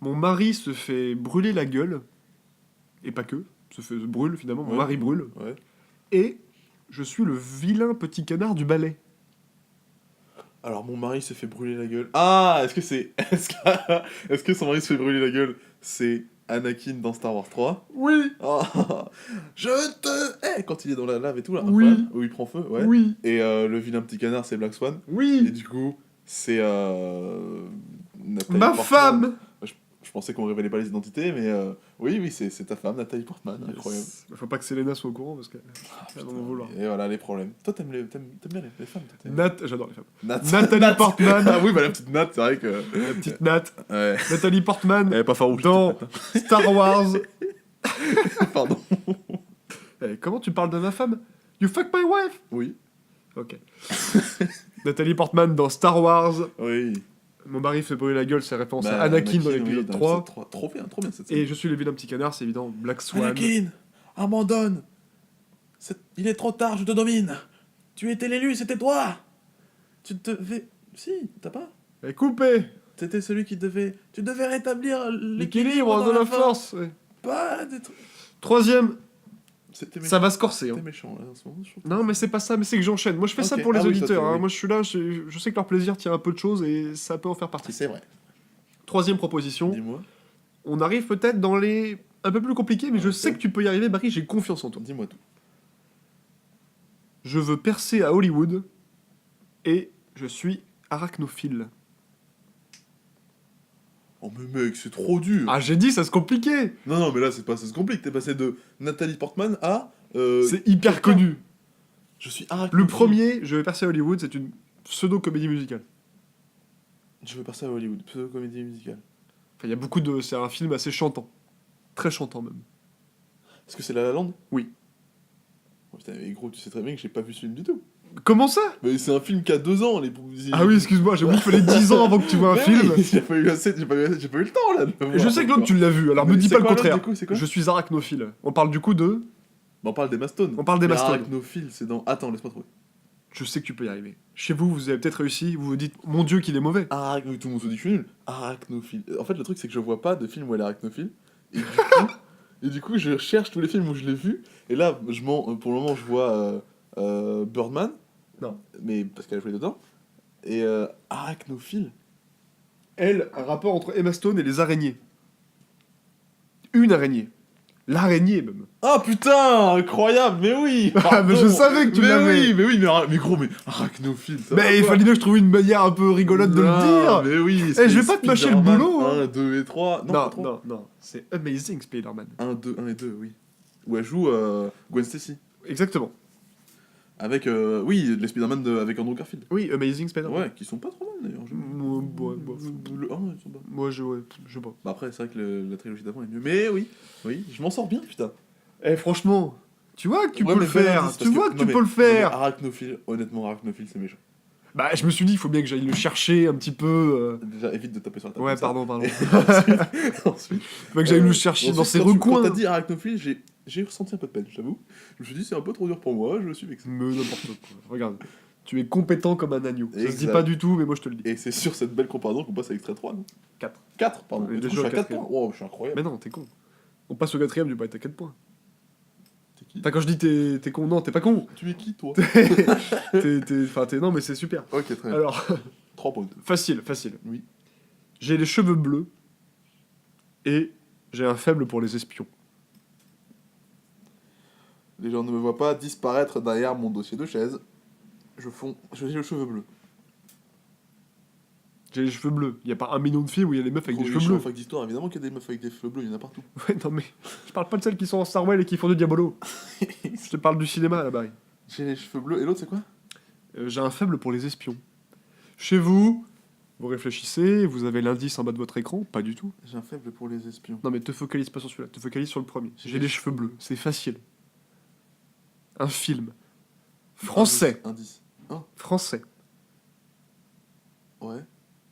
Mon mari se fait brûler la gueule, et pas que, se brûle finalement, mon Ouais. mari brûle, Ouais. et je suis le vilain petit canard du ballet. Alors mon mari se fait brûler la gueule. Ah, est-ce que c'est est-ce que son mari se fait brûler la gueule? C'est Anakin dans Star Wars 3. Oui. Oh, je te hais quand il est dans la lave et tout là. Oui. incroyable, où il prend feu, ouais. Oui. Et le vilain petit canard c'est Black Swan. Et Oui. du coup, c'est Nathalie Ma Portman. femme. Je pensais qu'on révélait pas les identités, mais oui, c'est ta femme, Nathalie Portman, incroyable. Faut pas que Selena soit au courant parce que. Ah, Ça va putain, m'en vouloir. et voilà les problèmes. Toi, t'aimes bien les femmes, toi, t'aimes- J'adore les femmes. Nat. Nathalie Portman. Ah oui, bah la petite Nat, c'est vrai que. La petite Nat. Ouais. Nathalie Portman. Elle est pas farouche. Dans cette Nat, Star Wars. hein. Pardon. Comment tu parles de ma femme? You fuck my wife. Oui. Ok. Nathalie Portman dans Star Wars. Oui. Mon mari fait brûler la gueule, c'est référence Bah, à Anakin dans oui, l'épisode dans 3. l'épisode 3. Trop bien cette scène. Et je suis le vilain petit canard, c'est évident, Black Swan. Anakin, abandonne. Il est trop tard, je te domine. Tu étais l'élu, c'était toi. Tu devais. Si, t'as pas. Et coupé. C'était celui qui devait. Tu devais rétablir L'équilibre de la force. Ouais. Pas des trucs. Troisième, C'était ça va se corser. C'était Hein. méchant là en ce moment. je trouve. Non, mais c'est pas ça, mais c'est que j'enchaîne. Moi, je fais ça Ok. pour les Ah oui, ça, auditeurs. c'est- Hein. oui. Moi, je suis là, je sais que leur plaisir tient un peu de choses et ça peut en faire partie. C'est vrai. Troisième proposition, Dis-moi. On arrive peut-être dans les un peu plus compliqués, mais je sais que tu peux y arriver, Barry, j'ai confiance en toi. Dis-moi tout. Je veux percer à Hollywood et je suis arachnophile. Oh mais mec, c'est trop dur. Ah, j'ai dit, ça se compliquait. Non, mais là, c'est pas ça se complique. T'es passé de Nathalie Portman à... C'est hyper quelqu'un. connu. Je suis arachnophile. Le premier, je vais percer à Hollywood, c'est une pseudo-comédie musicale. Je veux passer à Hollywood, pseudo-comédie musicale. Enfin, il y a beaucoup de... C'est un film assez chantant. Très chantant, même. Est-ce que c'est La La Land? Oui. Oh, putain, mais gros, tu sais très bien que j'ai pas vu ce film du tout. Comment ça? Mais c'est un film qui a 2 ans, les... Ah oui, excuse-moi, j'ai oublié qu'il fallait 10 ans avant que tu vois un Mais film. oui, j'ai pas eu le temps, là, de le Et je voir, sais que encore. l'autre, tu l'as vu, alors me Mais dis c'est pas le quoi l'autre, contraire. du coup, c'est quoi Je suis arachnophile. On parle du coup de... Bah, on parle des Mastones. On parle des Mais Mastones. Arachnophile, c'est dans... Attends, laisse-moi trouver. Je sais que tu peux y arriver. Chez vous, vous avez peut-être réussi, vous vous dites, mon Dieu, qu'il est mauvais. Tout le monde se dit que je suis nul. Arachnophile. En fait, le truc, c'est que je vois pas de film où elle est arachnophile. Et du coup, je cherche tous les films où je l'ai vu. Et là, pour le moment, je vois Birdman. Non. Mais parce qu'elle a joué dedans. Et arachnophile. Elle, un rapport entre Emma Stone et les araignées. Une araignée. L'araignée, même. Ah putain, incroyable, mais oui. Ah, mais je pardon. savais que tu l'avais. mais gros, mais arachnophile. Ça va, Mais il quoi. fallait bien que je trouve une manière un peu rigolote de le Non, dire. Mais oui. Eh, je vais pas te mâcher le boulot, hein. 1, 2 et 3. Non, pas 3. non. C'est Amazing Spider-Man. 1 et 2, oui. Où elle joue Gwen Stacy. Exactement. Avec, les Spider-Man avec Andrew Garfield. Oui, Amazing Spider-Man. Ouais, qui sont pas trop mal d'ailleurs. Le 1, ils sont pas. Moi, je sais pas. Bah après, c'est vrai que la trilogie d'avant est mieux. Mais oui, je m'en sors bien, putain. Eh, franchement, tu vois que tu Ouais, peux le mais bon faire. indice, Tu parce vois que- que non, tu mais- peux le non, mais faire. Arachnophile, honnêtement, arachnophile, c'est méchant. Bah, je me suis dit, il faut bien que j'aille le chercher un petit peu. Déjà, évite de taper sur la table. Ouais, comme ça. pardon. Ensuite, Faut que j'aille le chercher dans ses recoins. Quand t'as dit arachnophile, j'ai ressenti un peu de peine, j'avoue. Je me suis dit, c'est un peu trop dur pour moi, je suis vexé. Mais n'importe quoi. Regarde, tu es compétent comme un agneau. Ça se dit Exact. pas du tout, mais moi je te le dis. Et c'est sur cette belle comparaison qu'on passe à extrait 3, non 4. 4, pardon. On est Et du coup, déjà je suis au à 4 points. quatrième. Wow, je suis incroyable. Mais non, t'es con. On passe au 4ème, tu vas être à 4 points. T'es qui Enfin, quand je dis t'es con, non, t'es pas con. Tu es qui, toi Non, mais c'est super. Ok, très bien. Alors, 3 points. facile. Oui. J'ai les cheveux bleus et j'ai un faible pour les espions. Les gens ne me voient pas disparaître derrière mon dossier de chaise. J'ai le cheveu bleu. J'ai les cheveux bleus. Il y a pas 1 million de films où il y a les meufs avec des cheveux En bleus. fac d'histoire, évidemment qu'il y a des meufs avec des cheveux bleus, il y en a partout. Ouais, non, mais je parle pas de celles qui sont en Starwell et qui font du Diabolo. Je te parle du cinéma là-bas. J'ai les cheveux bleus. Et l'autre, c'est quoi? J'ai un faible pour les espions. Chez vous, vous réfléchissez, vous avez l'indice en bas de votre écran, pas du tout. J'ai un faible pour les espions. Non mais te focalise pas sur celui-là, te focalise sur le premier. J'ai J'ai les les cheveux bleus, c'est facile. Un film. Français. Indice. Français. Ouais.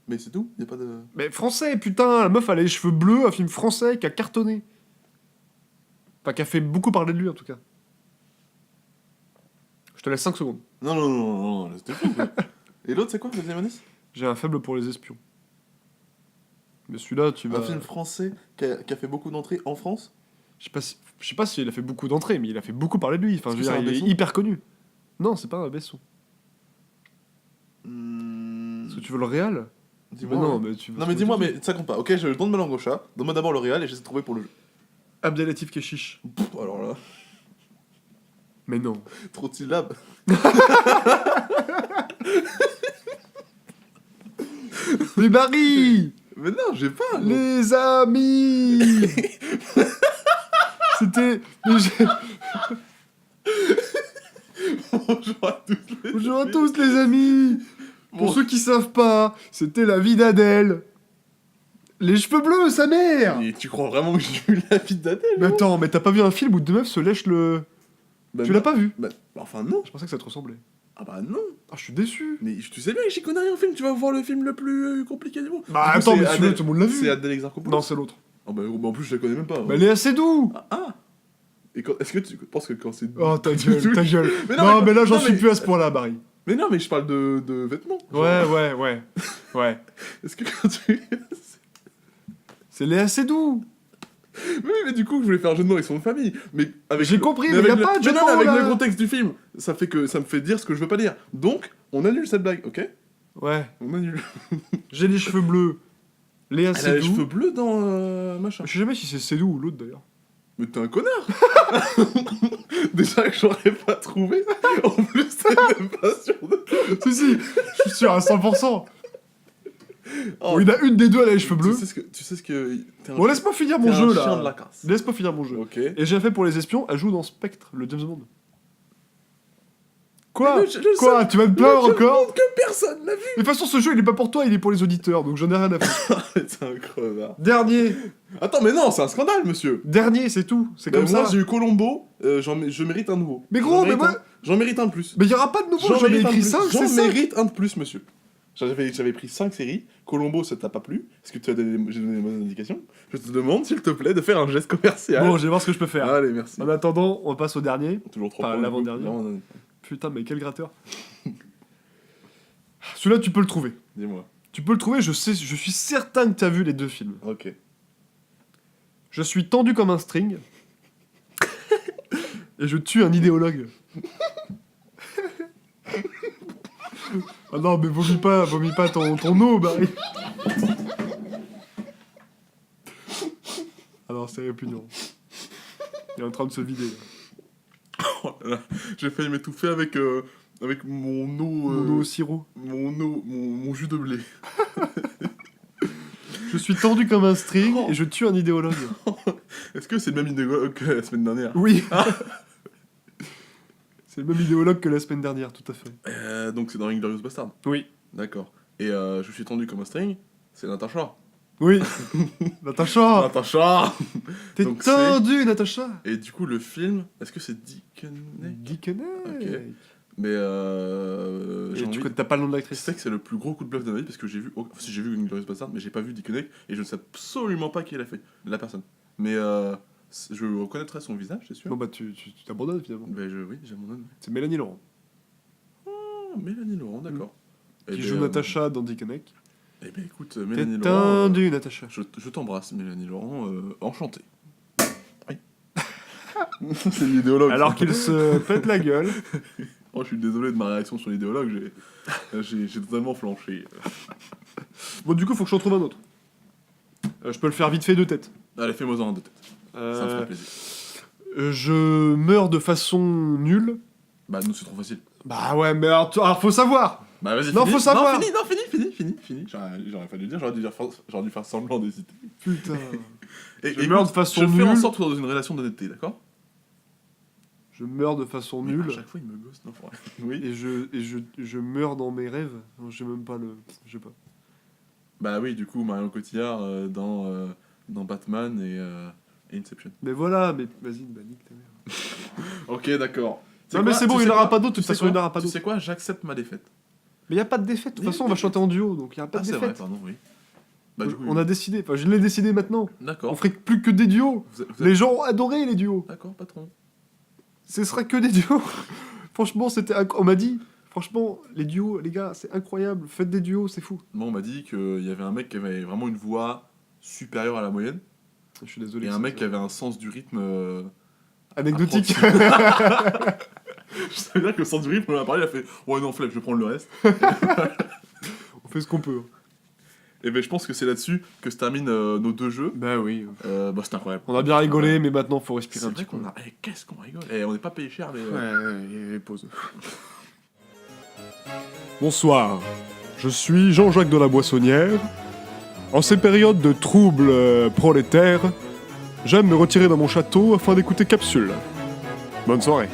Mais c'est tout? Y a pas de. Mais français, putain, la meuf elle a les cheveux bleus, un film français qui a cartonné. Enfin, qui a fait beaucoup parler de lui en tout cas. Je te laisse 5 secondes. Non, c'était fou. Et l'autre, c'est quoi, le deuxième indice? J'ai un faible pour les espions. Mais celui-là, tu vas... Un film français qui a fait beaucoup d'entrées en France? Je sais pas s'il a fait beaucoup d'entrées, mais il a fait beaucoup parler de lui. Enfin, Est-ce je veux que dire, c'est un il est Besson hyper connu. Non, c'est pas un Besson. Hmm... Est-ce que tu veux le réal? Dis-moi. Mais non, ouais. mais tu veux... Non, mais dis-moi, mais ça compte pas. Ok, je donne ma langue au chat. Donne-moi d'abord le réel et j'essaie de trouver pour le jeu. Abdelatif Keshish. Pff, alors là, Mais non. trop de syllabes. Mais Barry! Mais non, j'ai pas. gros. Les amis! C'était... mais j'ai- Bonjour à tous les Bonjour à tous les amis! Pour Bon. ceux qui savent pas, c'était la vie d'Adèle. Les cheveux bleus, sa mère! Et tu crois vraiment que j'ai vu la vie d'Adèle? Mais attends, mais t'as pas vu un film où deux meufs se lèchent le... Bah, Tu non. l'as pas vu? Bah, enfin, non. Je pensais que ça te ressemblait. Ah bah non. Ah, je suis déçu. Mais tu sais bien que j'y connais rien en film. Tu vas voir le film le plus compliqué du monde. Bah Du coup, attends, c'est mais celui-là, Adèle- tout le monde l'a vu. C'est Adèle Exarchopoulos. Non, c'est l'autre. Ah bah, en plus, je la connais même pas. Bah, elle est assez doux. Ah. Et est-ce que tu penses que quand c'est... Oh, ta gueule, ta gueule. Mais non, mais là, j'en non, suis mais- plus à ce point-là, Barry. Mais non, mais je parle de vêtements. Genre, Ouais. Est-ce que quand tu... C'est les assez doux. Oui, mais du coup, je voulais faire un jeu de mots avec son famille. Mais avec J'ai le- compris, mais avec y a le- pas de jeu de non, mais mots, avec là. le contexte du film, ça me fait dire ce que je veux pas dire. Donc, on annule cette blague, ok? Ouais. On annule. J'ai les cheveux bleus. Léa Elle a les cheveux Seydoux. bleus dans machin. Je sais jamais si c'est Seydoux ou l'autre d'ailleurs. Mais t'es un connard. Déjà que j'aurais pas trouvé. En plus, t'es même pas sûr de... Si, je suis sûr à 100%. Oh, Bon, il y en a une des deux, elle a les cheveux bleus. Tu sais ce que... T'es un Bon, laisse-moi finir mon t'es un jeu chien de la là. casse. Laisse-moi finir mon jeu. Ok. Et j'ai fait pour les espions, elle joue dans Spectre, le James Bond. Quoi Mais le Quoi seul- Tu vas te plaindre Je encore demande que personne l'a vu. De toute façon, ce jeu, il est pas pour toi, il est pour les auditeurs, donc j'en ai rien à faire. C'est un crevard. Dernier. Attends, mais non, c'est un scandale, monsieur. Dernier, c'est tout. C'est Bah, comme moi, ça. j'ai eu Colombo, je mérite un nouveau. Mais gros, J'en mais mérite moi- un- J'en mérite un de plus. Mais il y aura pas de nouveau, j'en ai mérite un de écrit plus. 5, c'est J'en 5. mérite un de plus, monsieur. J'avais pris 5 séries. Colombo, ça t'a pas plu? Est-ce que tu as donné, j'ai donné des bonnes indications? Je te demande, s'il te plaît, de faire un geste commercial. Bon, je vais voir ce que je peux faire. Allez, merci. En attendant, on passe au dernier. Toujours 3 Enfin, points. l'avant-dernier. L'avant-dernier. Putain, mais quel gratteur. Celui-là, tu peux le trouver. Dis-moi. Tu peux le trouver, je suis certain que t'as vu les deux films. Ok. Je suis tendu comme un string. Et je tue un idéologue. Ah non, mais vomis pas ton eau, Barry. Ah non, c'est répugnant. Il est en train de se vider. Là. Oh là là, j'ai failli m'étouffer avec mon eau. Mon eau au sirop. Mon jus de blé. Je suis tendu comme un string et je tue un idéologue. Est-ce que c'est le même idéologue que la semaine dernière? Oui. C'est le même idéologue que la semaine dernière, tout à fait. Donc c'est dans Inglourious Bastard. Oui. D'accord. Et je suis tendu comme un string, c'est Natacha. Oui. Natacha. Natacha. T'es Donc tendu, Natacha. Et du coup, le film, est-ce que c'est Dickeneck? Dickeneck. Ok. Mais Et j'ai envie... t'as pas le nom de Je l'actrice. sais que c'est le plus gros coup de bluff de ma vie parce que j'ai vu... Enfin, si j'ai vu Inglourious Bastard, mais j'ai pas vu Dickeneck et je ne sais absolument pas qui l'a fait, la personne. Mais je reconnaîtrais son visage, c'est sûr. Bon bah tu t'abandonnes finalement. Ben oui, j'abandonne. C'est Mélanie Laurent. Oh, Mélanie Laurent, d'accord. Qui joue Natacha dans Dickeneck. Eh ben écoute, T'es Mélanie Laurent... tendu, Natacha. Je t'embrasse, Mélanie Laurent, enchanté. Oui. C'est l'idéologue. Alors ça. qu'il se pète la gueule. Oh, je suis désolé de ma réaction sur l'idéologue, j'ai totalement flanché. Bon du coup faut que je en trouve un autre. Je peux le faire vite fait de tête. Allez, fais-moi en deux têtes. Ça me ferait plaisir. Je meurs de façon nulle. Bah, nous, c'est trop facile. Bah ouais, mais alors faut savoir. Bah, vas-y, Non, finis. faut savoir. Non, fini. J'aurais fallu dire, j'aurais dû faire semblant d'hésiter. Putain. Et, Je meurs de façon Je fais en nulle. sorte qu'on soit dans une relation d'honnêteté, d'accord? Je meurs de façon Mais nulle. À chaque fois, il me gosse, non, ouais. Oui. Et je meurs dans mes rêves. Non, j'ai même pas le. Je sais pas. Bah oui, du coup, Marion Cotillard dans Batman et Inception. Mais voilà, mais vas-y, bah nique ta mère. Ok, d'accord. Non mais c'est bon, il n'y en aura pas d'autres, de Tu toute sais façon il n'y en aura pas Tu d'autres. sais quoi? J'accepte ma défaite. Mais il n'y a pas de défaite, de toute Mais façon on va chanter en duo, donc il n'y a pas Ah, de c'est vrai, défaite. pardon, oui. Bah, du coup, On a décidé, enfin je l'ai décidé maintenant. On D'accord. ferait plus que des duos. Vous êtes- Les gens ont adoré les duos. D'accord, patron. Ce serait que des duos. Franchement, on m'a dit, franchement, les duos, les gars, c'est incroyable. Faites des duos, c'est fou. Moi, on m'a dit qu'il y avait un mec qui avait vraiment une voix supérieure à la moyenne Je suis désolé. et un mec qui avait un sens du rythme. Anecdotique. Je savais dire que le sens du rythme, on en a parlé, il a fait ouais, non, flemme, je vais prendre le reste. On fait ce qu'on peut. Et ben, je pense que c'est là-dessus que se terminent nos deux jeux. Bah oui. Bah, c'est incroyable. On a bien rigolé, mais maintenant faut respirer C'est un vrai petit peu. qu'on a. Eh, qu'est-ce qu'on rigole. Eh, on n'est pas payé cher, mais. Ouais, pause. Bonsoir, je suis Jean-Jacques de la Boissonnière. En ces périodes de troubles prolétaires, j'aime me retirer dans mon château afin d'écouter Capsule. Bonne soirée.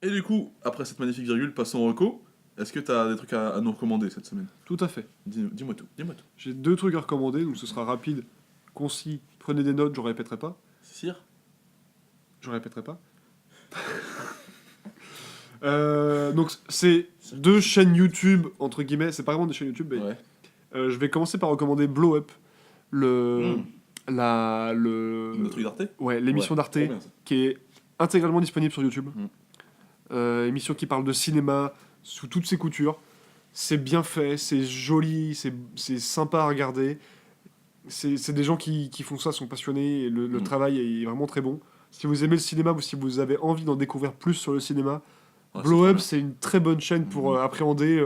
Et du coup, après cette magnifique virgule, passons au reco. Est-ce que t'as des trucs à nous recommander cette semaine? Tout à fait. Dis-moi tout, dis-moi tout. J'ai 2 trucs à recommander, donc ce sera rapide, concis. Prenez des notes, je répéterai pas. Cire? Je répéterai pas. Donc c'est 2 chaînes YouTube, entre guillemets, c'est pas vraiment des chaînes YouTube, mais Ouais. je vais commencer par recommander Blow Up, le truc d'Arte? ouais, l'émission Ouais, d'Arte trop bien, ça. qui est intégralement disponible sur YouTube. Mm. Émission qui parle de cinéma sous toutes ses coutures. C'est bien fait, c'est joli, c'est sympa à regarder. C'est des gens qui font ça, sont passionnés, et le travail est vraiment très bon. Si vous aimez le cinéma ou si vous avez envie d'en découvrir plus sur le cinéma, Ouais, Blow c'est Up, trop c'est une très bonne chaîne pour appréhender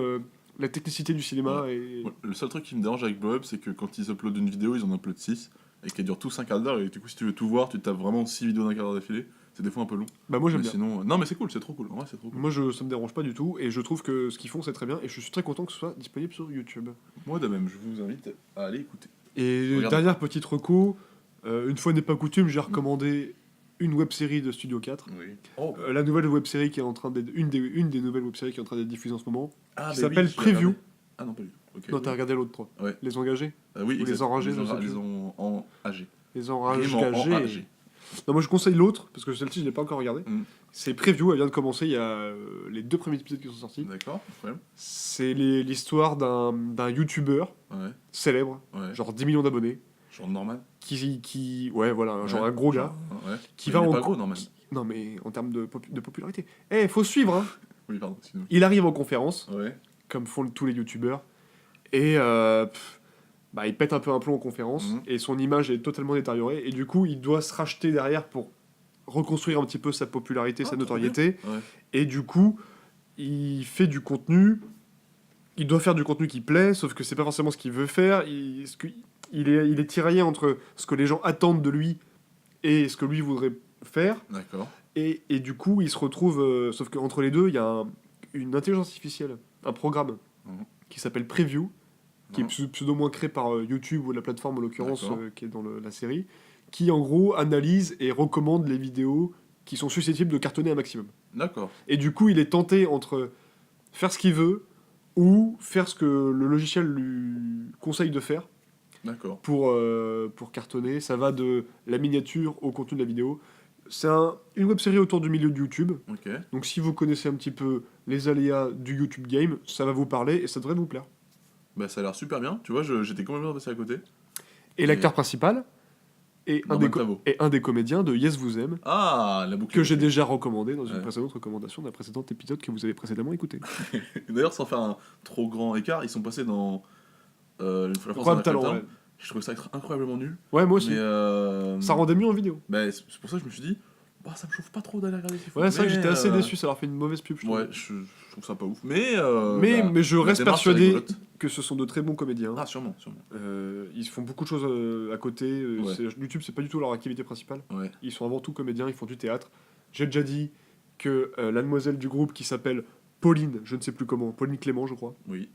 la technicité du cinéma et... Ouais, le seul truc qui me dérange avec Blow Up, c'est que quand ils uploadent une vidéo, ils en uploadent 6, et qu'elle dure tous un quart d'heure, et du coup, si tu veux tout voir, tu tapes vraiment 6 vidéos d'un quart d'heure d'affilée. C'est des fois un peu long. Bah moi j'aime Mais bien. sinon, non, mais c'est cool, c'est trop cool. En vrai, c'est trop cool. Moi ça me dérange pas du tout et je trouve que ce qu'ils font c'est très bien et je suis très content que ce soit disponible sur YouTube. Moi de même, je vous invite à aller écouter. Et Regarde. dernière petite reco, une fois n'est pas coutume, j'ai recommandé une web-série de Studio 4. Oui. Oh, La nouvelle web-série qui est en train d'être une des nouvelles web-séries qui est en train d'être diffusée en ce moment, ah, qui bah s'appelle oui, je l'ai Preview. regardé. Ah non, pas du tout. Ok, Non, oui. t'as regardé l'autre 3. Ouais. Les engagés Oui, Ou les enragés, je sais plus. les en AG. Les Vraiment enragés. Non, moi je conseille l'autre parce que celle-ci je l'ai pas encore regardée. Mm. C'est Preview, elle vient de commencer, il y a les 2 premiers épisodes qui sont sortis. D'accord, pas de problème. C'est l'histoire d'un YouTuber Ouais, célèbre, ouais. genre 10 millions d'abonnés, Genre normal. ouais voilà, genre un gros gars, Ouais. qui Mais va il est en pas gros, normal. non mais en termes de popularité. Faut suivre, hein. Oui, pardon, excuse-moi. Il arrive en conférence, Ouais. comme font tous les youtubeurs, et il pète un peu un plomb en conférence, Mhm. et son image est totalement détériorée, et du coup il doit se racheter derrière pour reconstruire un petit peu sa popularité, sa trop notoriété, bien. Ouais. et du coup il fait du contenu, il doit faire du contenu qui plaît, sauf que c'est pas forcément ce qu'il veut faire, il est tiraillé entre ce que les gens attendent de lui et ce que lui voudrait faire, D'accord. et du coup il se retrouve, sauf qu'entre les deux il y a une intelligence artificielle, un programme Mhm. qui s'appelle Preview, qui est Mhm. pseudo-moins créé par YouTube ou la plateforme en l'occurrence D'accord. qui est dans la série, qui en gros analyse et recommande les vidéos qui sont susceptibles de cartonner un maximum. D'accord. Et du coup il est tenté entre faire ce qu'il veut ou faire ce que le logiciel lui conseille de faire D'accord. pour cartonner. Ça va de la miniature au contenu de la vidéo. C'est une web-série autour du milieu de YouTube. Ok. Donc si vous connaissez un petit peu les aléas du YouTube Game, ça va vous parler et ça devrait vous plaire. Bah, ça a l'air super bien. Tu vois, j'étais complètement passé à côté. Et l'acteur principal est Norman Tavo. un des comédiens de Yes Vous Aime, Ah, la boucle. que j'ai déjà recommandé dans une Ouais. précédente recommandation d'un précédent épisode que vous avez précédemment écouté. D'ailleurs, sans faire un trop grand écart, ils sont passés dans La France Incroyable a talent, Talent. ouais. Je trouvais ça être incroyablement nul. Ouais, moi aussi. Mais Ça rendait mieux en vidéo. bah, c'est pour ça que je me suis dit, bah, ça me chauffe pas trop d'aller regarder ces films. Ouais, c'est vrai que j'étais assez Mais, déçu, ça leur fait une mauvaise pub, je trouve. Ouais, je trouve ça pas ouf. Mais Mais je la reste démarche est persuadé rigolote. que ce sont de très bons comédiens. Ah, sûrement, sûrement. Ils font beaucoup de choses à côté. Ouais. YouTube, c'est pas du tout leur activité principale. Ouais. Ils sont avant tout comédiens, ils font du théâtre. J'ai déjà dit que la demoiselle du groupe qui s'appelle Pauline, je ne sais plus comment, Pauline Clément, je crois, Oui.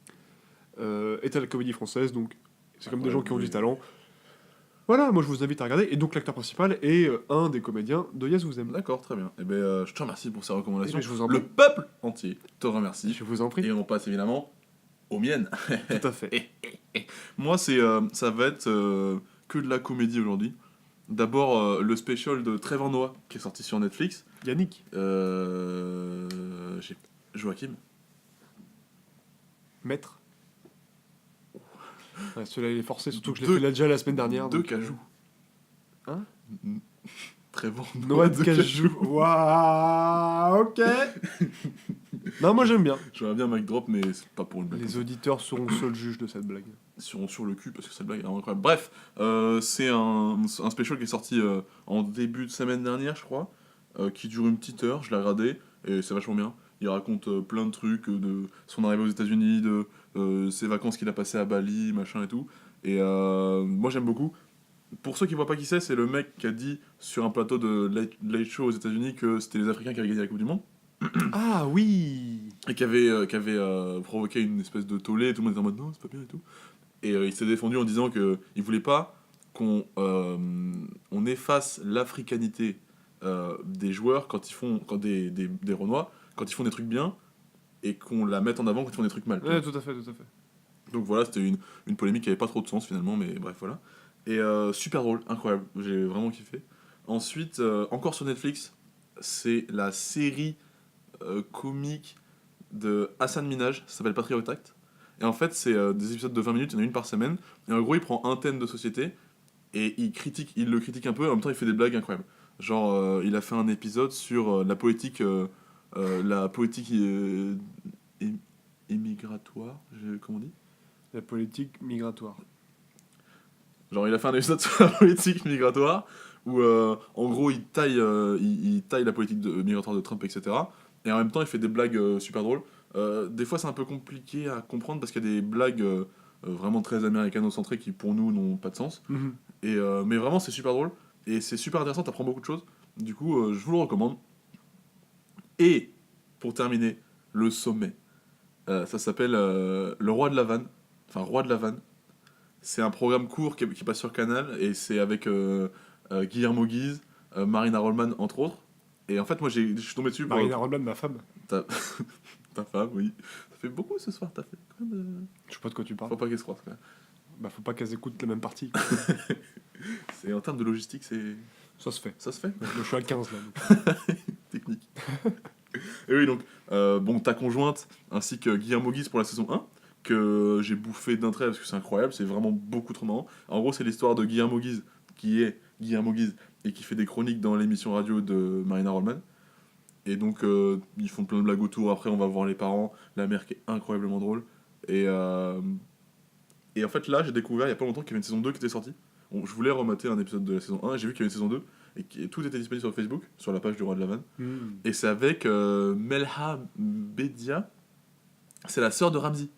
est à la Comédie Française, donc c'est comme des gens qui ont oui. du talent. Voilà, moi je vous invite à regarder. Et donc l'acteur principal est un des comédiens de Yes Vous Aime. D'accord, très bien. Et ben, je te remercie pour ces recommandations. Eh ben, je vous en Le prie. peuple entier te remercie. Je vous en prie. Et on passe évidemment aux miennes. Tout à fait. Moi, ça va être que de la comédie aujourd'hui. D'abord, le special de Trevor Noah qui est sorti sur Netflix. Yannick, Joachim. maître. Ouais, celui-là il est forcé, surtout que je l'ai Deux- fait là déjà la semaine dernière. Deux donc, cajous. Hein Trevor Noix de cajou. Waouh, ok. Non, moi j'aime bien. J'aurais bien Mic Drop, mais c'est pas pour le mettre. Les auditeurs seront seuls juges de cette blague. Ils seront sur le cul parce que cette blague est vraiment incroyable. Bref, c'est un special qui est sorti en début de semaine dernière, je crois, qui dure une petite heure. Je l'ai regardé et c'est vachement bien. Il raconte plein de trucs, de son arrivée aux États-Unis, de ses vacances qu'il a passées à Bali, machin et tout. Et moi j'aime beaucoup. Pour ceux qui voient pas qui c'est le mec qui a dit sur un plateau de Late Show aux États-Unis que c'était les Africains qui avaient gagné la Coupe du Monde. Ah oui. Et qui avait provoqué une espèce de tollé, et tout le monde était en mode non, c'est pas bien et tout. Et il s'est défendu en disant qu'il voulait pas qu'on on efface l'africanité des joueurs quand des Renois, quand ils font des trucs bien, et qu'on la mette en avant quand ils font des trucs mal. tu vois. Ouais, tout à fait, tout à fait. Donc voilà, c'était une polémique qui avait pas trop de sens finalement, mais bref, voilà. Et super drôle, incroyable, j'ai vraiment kiffé. Ensuite, encore sur Netflix, c'est la série comique de Hassan Minhaj, ça s'appelle Patriot Act. Et en fait, c'est des épisodes de 20 minutes, il y en a une par semaine. Et en gros, il prend un thème de société et il le critique un peu, et en même temps, il fait des blagues incroyables. Genre, il a fait un épisode sur la politique immigratoire, comment on dit ? La politique migratoire. Genre, il a fait un épisode sur la politique migratoire où, en gros, il taille la politique migratoire de Trump, etc. Et en même temps, il fait des blagues super drôles. Des fois, c'est un peu compliqué à comprendre parce qu'il y a des blagues vraiment très américano-centrées qui, pour nous, n'ont pas de sens. Mhm. Mais vraiment, c'est super drôle. Et c'est super intéressant, t'apprends beaucoup de choses. Du coup, je vous le recommande. Et, pour terminer, le sommet. Ça s'appelle Le Roi de la Vanne. Enfin, Roi de la Vanne. C'est un programme court qui passe sur Canal. Et c'est avec Guillermo Guise, Marina Rollman, entre autres. Et en fait, moi, je suis tombé dessus pour... Marina Rollman, ma femme. Ta femme, oui. Ça fait beaucoup ce soir, t'as fait combien de... Je sais pas de quoi tu parles. Faut pas qu'elle se croise, quand même. Bah, faut pas qu'elles écoutent la même partie. C'est, en termes de logistique, c'est... Ça se fait. Ça se fait. Moi, je suis à 15 là. Donc. Technique. Et oui, donc, bon, ta conjointe, ainsi que Guillermo Guise pour la saison 1, que j'ai bouffé d'un trait parce que c'est incroyable, c'est vraiment beaucoup trop marrant. En gros, c'est l'histoire de Guillermo Guise, qui est Guillermo Guise, et qui fait des chroniques dans l'émission radio de Marina Rollman. Et donc, ils font plein de blagues autour. Après, on va voir les parents, la mère qui est incroyablement drôle. Et en fait, là, j'ai découvert il y a pas longtemps qu'il y avait une saison 2 qui était sortie. Bon, je voulais remater un épisode de la saison 1, et j'ai vu qu'il y avait une saison 2, et tout était disponible sur Facebook, sur la page du Roi de la Vanne. Et c'est avec Melha Bedia, c'est la sœur de Ramzy,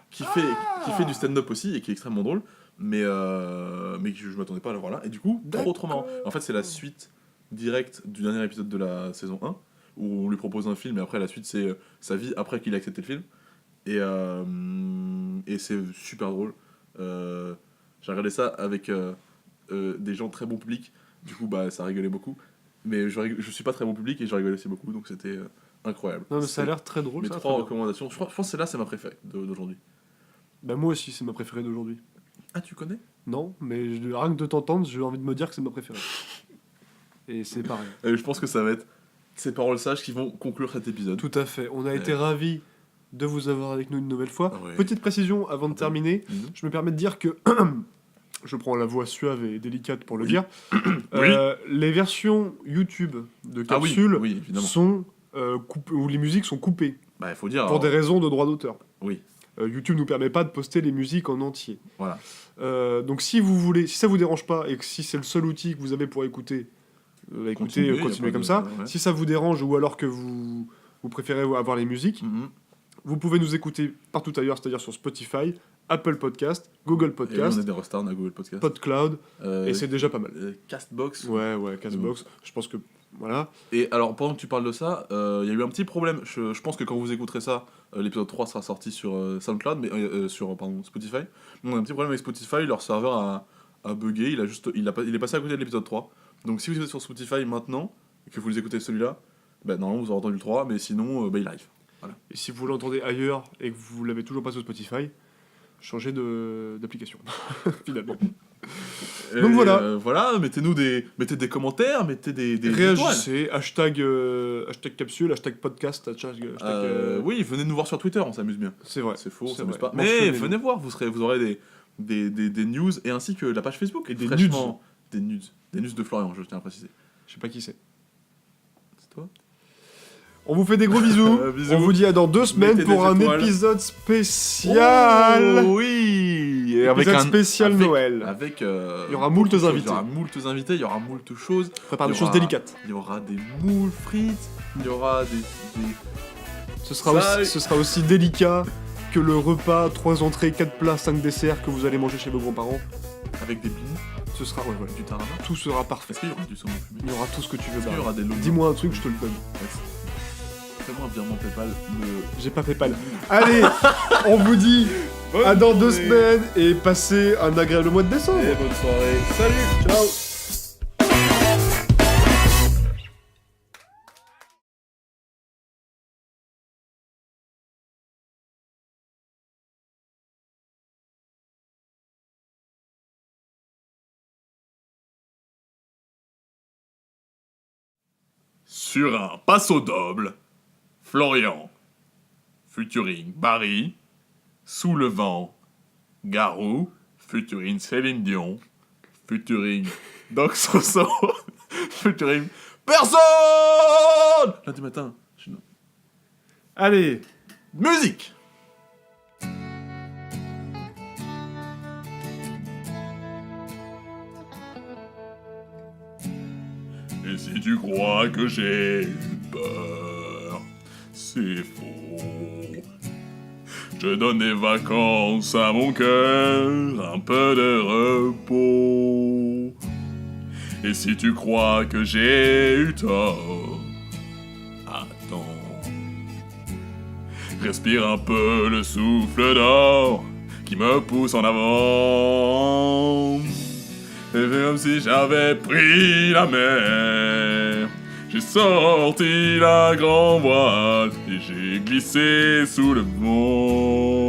qui fait du stand-up aussi, et qui est extrêmement drôle, mais je m'attendais pas à la voir là. Et du coup, trop marrant. En fait, c'est la suite directe du dernier épisode de la saison 1, où on lui propose un film, et après, la suite, c'est sa vie après qu'il a accepté le film. Et c'est super drôle. J'ai regardé ça avec des gens très bon public, du coup bah ça rigolait beaucoup, mais je suis pas très bon public et je rigolais aussi beaucoup, donc c'était incroyable. Non, mais ça a l'air très drôle. Mes ça, 3 très bien. recommandations, je pense que celle-là c'est ma préférée d'aujourd'hui. Bah, moi aussi, c'est ma préférée d'aujourd'hui. Ah, tu connais? Non, mais rien que de t'entendre, j'ai envie de me dire que c'est ma préférée. Et c'est pareil. Je pense que ça va être ces paroles sages qui vont conclure cet épisode. Tout à fait. On a été ravis de vous avoir avec nous une nouvelle fois. Ouais. Petite précision avant de terminer, Mhm. je me permets de dire que je prends la voix suave et délicate pour le Oui. dire. Oui. Les versions YouTube de Ah oui, Capsule oui, évidemment. sont coupées, où les musiques sont coupées Bah il faut dire. pour des raisons de droit d'auteur. Oui, YouTube nous permet pas de poster les musiques en entier. voilà. Donc si vous voulez, si ça vous dérange pas et que si c'est le seul outil que vous avez pour écouter, Continuez, y a continuez pas comme de- ça. ouais. Si ça vous dérange ou alors que vous préférez avoir les musiques, Mhm. vous pouvez nous écouter partout ailleurs, c'est-à-dire sur Spotify, Apple Podcast, Google Et oui, Podcast, on est des restars, on a Google Podcast. PodCloud, Euh, et c'est déjà pas mal. Castbox. Ouais, Castbox, je pense que voilà. Et alors, pendant que tu parles de ça, il y a eu un petit problème. Je pense que quand vous écouterez ça, l'épisode 3 sera sorti sur SoundCloud, mais sur Spotify. On a un petit problème avec Spotify, leur serveur a bugué, il est passé à côté de l'épisode 3. Donc si vous êtes sur Spotify maintenant, et que vous les écoutez celui-là, bah, normalement vous aurez entendu le 3, mais sinon, il arrive. Et si vous l'entendez ailleurs et que vous l'avez toujours pas sur Spotify, changez d'application, finalement. Donc voilà. Voilà, mettez des commentaires, mettez des étoiles. Réagissez, hashtag capsule, hashtag podcast, Oui, venez nous voir sur Twitter, on s'amuse bien. c'est vrai. C'est faux, on C'est s'amuse vrai. pas. Mais Mentionnez-nous. venez voir, vous aurez des news et ainsi que la page Facebook. Et des fraîchement- Des nudes. Des news de Florian, je tiens à préciser. Je sais pas qui c'est. C'est toi? On vous fait des gros bisous. Bisous. On vous dit à dans 2 semaines Mettez pour des un étoiles. épisode spécial. Oh, oui. Et Épisode spécial Noël. Avec. Il y aura moultes beaucoup de choses. invités. Il y aura moultes invités, il y aura moultes choses. Prépare Il des y choses aura- délicates. Il y aura des moules frites. Il y aura des... Ce sera aussi délicat que le repas 3 entrées, 4 plats, 5 desserts que vous allez manger chez vos grands-parents. Avec des beans, Ce sera du tarama. tout sera parfait. Est-ce qu'il y aura du saumon fumé? Il y aura tout ce que tu veux. Est-ce qu'il y aura des lots? Dis-moi un truc, je te le donne. Fais-moi un virement PayPal. J'ai pas PayPal. Allez, on vous dit à dans 2 semaines et passez un agréable mois de décembre. Et bonne soirée. Salut. Ciao. Sur un passo double, Florian, featuring Barry, Sous le vent, Garou, featuring Céline Dion, featuring Doc Soso, featuring personne. Lundi matin, Allez. musique. Et si tu crois que j'ai eu peur, c'est faux. Je donne des vacances à mon cœur, un peu de repos. Et si tu crois que j'ai eu tort, attends. Respire un peu le souffle d'or qui me pousse en avant. Et fais comme si j'avais pris la mer. J'ai sorti la grand voile et j'ai glissé sous le vent.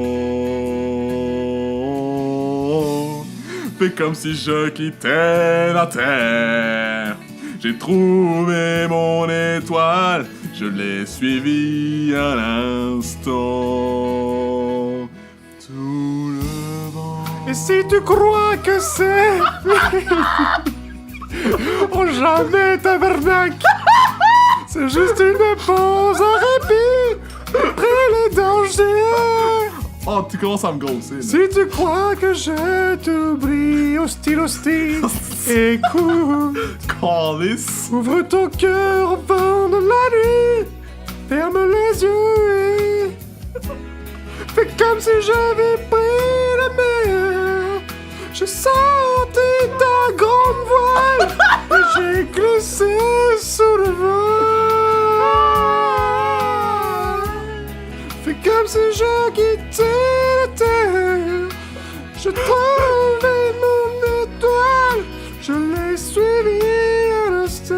Fais comme si je quittais la terre. J'ai trouvé mon étoile, je l'ai suivie à l'instant. Sous le vent. Et si tu crois que c'est... oh jamais tabernacle. C'est juste une pause, un répit après le danger. Oh, tu commences à me grosser, là. Si tu crois que je t'oublie, hostile, écoute. Calice. Ouvre ton cœur au vent de la nuit. Ferme les yeux et... fais comme si j'avais pris la mer. J'ai sorti ta grande voile et j'ai glissé sous le vent. Fais comme si je quittais la terre. Je trouvais mon étoile, je l'ai suivi à l'instant.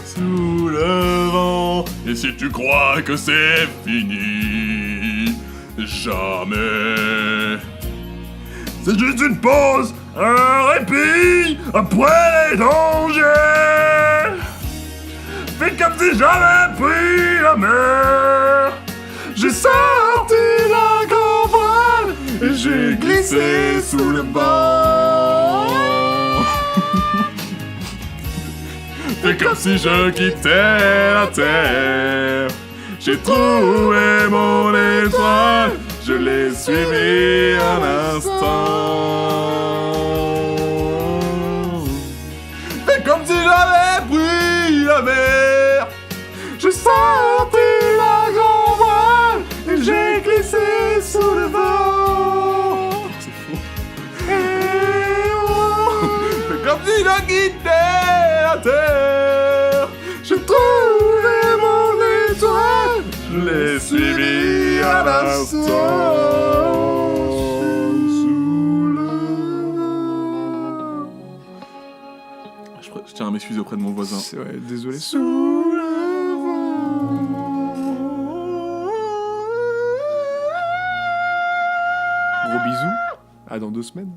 Sous le vent. Et si tu crois que c'est fini, jamais. C'est juste une pause, un répit après les dangers. Fais comme si j'avais pris la mer. J'ai sorti la grande voile et j'ai glissé sous le vent. Fais comme si je quittais la terre. J'ai trouvé mon étoile, je l'ai suivi un instant. Fais comme si j'avais pris la mer. J'ai sorti la grande voile et j'ai glissé sous le vent. C'est faux. Et oh, Fais comme si je quittais la terre. j'ai trouvé mon étoile. Je l'ai suivi à l'instant. Je tiens à m'excuser auprès de mon voisin. C'est vrai, désolé. Sous le vent. Gros bisous. À dans 2 semaines.